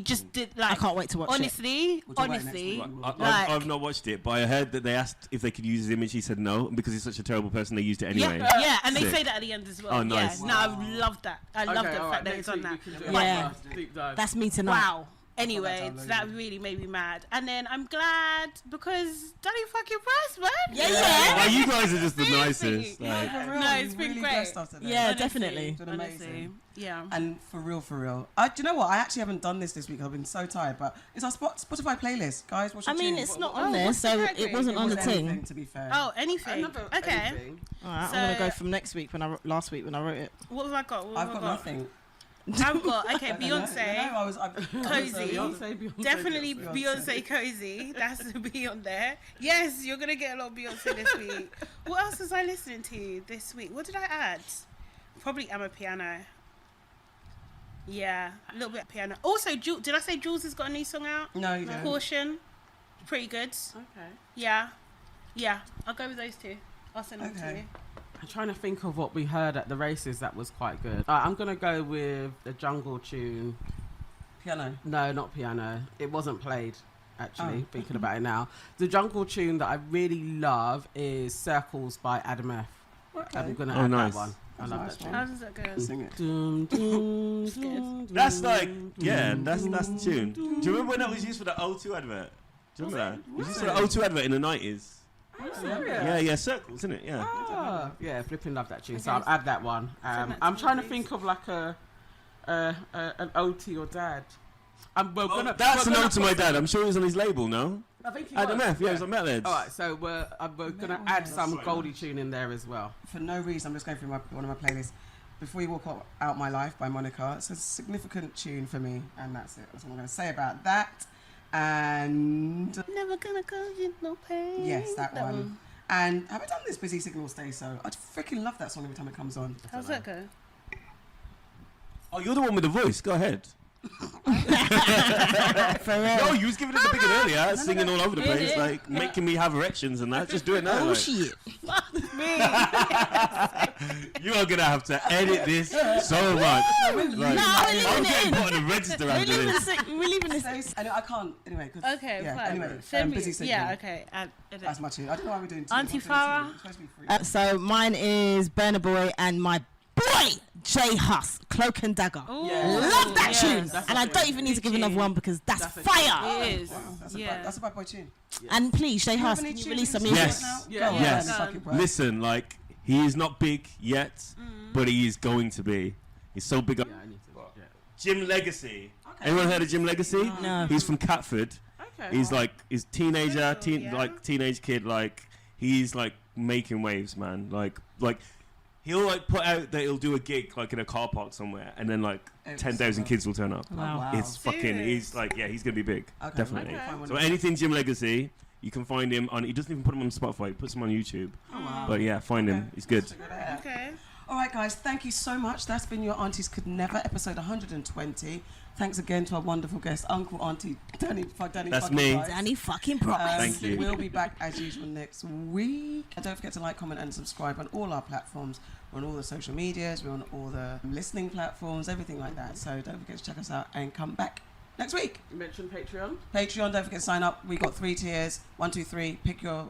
just did. I can't wait to watch it. Honestly, We'll talk about it next week. I've not watched it, but I heard that they asked if they could use his image. He said no, and because he's such a terrible person, they used it anyway. Yeah, and they Sick. say that at the end as well. Oh, nice. Yeah, no, I love that. I love the fact that it's on that. Yeah. Deep dive. That's me tonight. Wow. Anyway, that really made me mad. And then I'm glad because Danny fucking Price, man. Yeah. Well, you guys are just the Seriously. nicest. Like, For real, No, you it's been really great. blessed us today. Yeah, Honestly, definitely. It's been amazing. honestly, yeah. And for real. Do you know what? I actually haven't done this week. I've been so tired. But it's our Spotify playlist, guys. What's your I mean, tune? it's not Oh, on there, what's the so category? it wasn't It on the was thing. anything, to be fair. Oh, anything. Okay. Anything. All right, So- I'm gonna go from next week last week when I wrote it. What have I got? What I've have I got nothing. I've got okay, Beyonce. Cozy. Beyonce. Definitely Beyonce Cozy. That's to be on there. Yes, you're gonna get a lot of Beyonce this week. What else was I listening to this week? What did I add? Probably Amapiano. Yeah, a little bit of piano. Also, did I say Jules has got a new song out? No, you don't. Caution. Pretty good. Okay. Yeah. I'll go with those two. I'll send them to Okay. you. I'm trying to think of what we heard at the races that was quite good. I'm going to go with the Jungle tune. Piano. No, not piano. It wasn't played, actually, Oh. thinking about it now. The Jungle tune that I really love is Circles by Adam F. Okay. I'm going to Oh, add nice. that one. I That's love nice that one. tune. How does that go? Sing it. Dum, dum, dum, that's dum, like, yeah, dum, that's the tune. dum, Do you remember when that was used for the O2 advert? Do you remember that? It was used for the Was O2 advert in the 90s. serious? Yeah, Circles, isn't it? Yeah. Ah, yeah, flipping love that tune. So Okay. I'll add that one. Send that to I'm me, trying to please. think of like an OT or dad. That's an ode to my dad. I'm sure he was on his label, no? I think he Adam was, F, yeah, he was on Metalheads. All right, so we're going to add some Goldie tune in there as well. For no reason, I'm just going through one of my playlists. Before You Walk Out My Life by Monica. It's a significant tune for me, and that's it. That's what I'm going to say about that. And Never gonna cause you no pain. yes, that one. And have I done this? Busy Signal Stay So? I freaking love that song every time it comes on. How's that go? Oh, you're the one with the voice. Go ahead. For real. Yo, you was giving us a big one earlier, singing all over the place, Really? like making me have erections and that. Just do it now. Oh like. shit. You are gonna have to edit this so much. Like, No, we're I'm leaving it getting in. put on the register We're after leaving this. we're leaving this. I can't. Anyway, 'cause- Okay, yeah, fine. Anyway, Send me. Busy Signal. Yeah, okay. That's my tune. I don't know why we're doing two. Auntie I'm doing two. Farah? It's supposed to be free. So mine is Burna Boy and my boy J Hus, Cloak and Dagger. Ooh, Love that yes. tune, That's and I a don't even need to give another one because that's That's a fire. It is. Wow, that's Yeah. that's a bad boy tune. And please, J Do you have Hus, any can you tunes release some to music? Yes. now? Yeah. Go on, Yes. then, fucking bro. Listen, like he is not big yet, but he is going to be. He's so big. Yeah, I need to. Yeah. Jim Legacy. Okay. Anyone heard of Jim Legacy? No. He's from Catford. Okay. He's like he's teenager, Oh, yeah. like teenage kid. Like he's like making waves, man. Like he'll like put out that he'll do a gig like in a car park somewhere, and then like It's- 10,000 kids will turn up. Wow. Wow. It's fucking. Serious? He's like he's gonna be big, Okay, definitely. okay, fine, So when- anything Jim Legacy, you can find him on. He doesn't even put him on Spotify. He puts him on YouTube. Oh, wow. But yeah, find him. Okay. He's good. Check it out. Okay. All right, guys, thank you so much. That's been Your Aunties Could Never, episode 120. Thanks again to our wonderful guest, Uncle Auntie Danny. That's fucking me. Price. Danny fucking Price. Thank you. We'll be back as usual next week. And don't forget to like, comment, and subscribe on all our platforms. We're on all the social medias. We're on all the listening platforms, everything like that. So don't forget to check us out and come back next week. You mentioned Patreon. Patreon, don't forget to sign up. We got 3 tiers. 1, 2, 3. Pick your.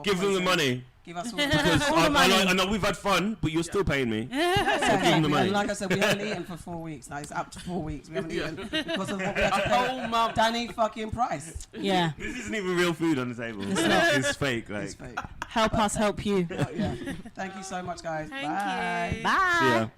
Give them the money. Give us all Because All the money. I know we've had fun, but you're still paying me. Yeah, give them the money. like I said, we haven't eaten for 4 weeks. Now it's up to 4 weeks. We haven't eaten because of what we had to A pay. whole month. Danny fucking Price. Yeah. This isn't even real food on the table. It's fake. Like. It's fake. Help us help you. Yeah. Thank you so much, guys. Thank Bye. you. Bye. See ya.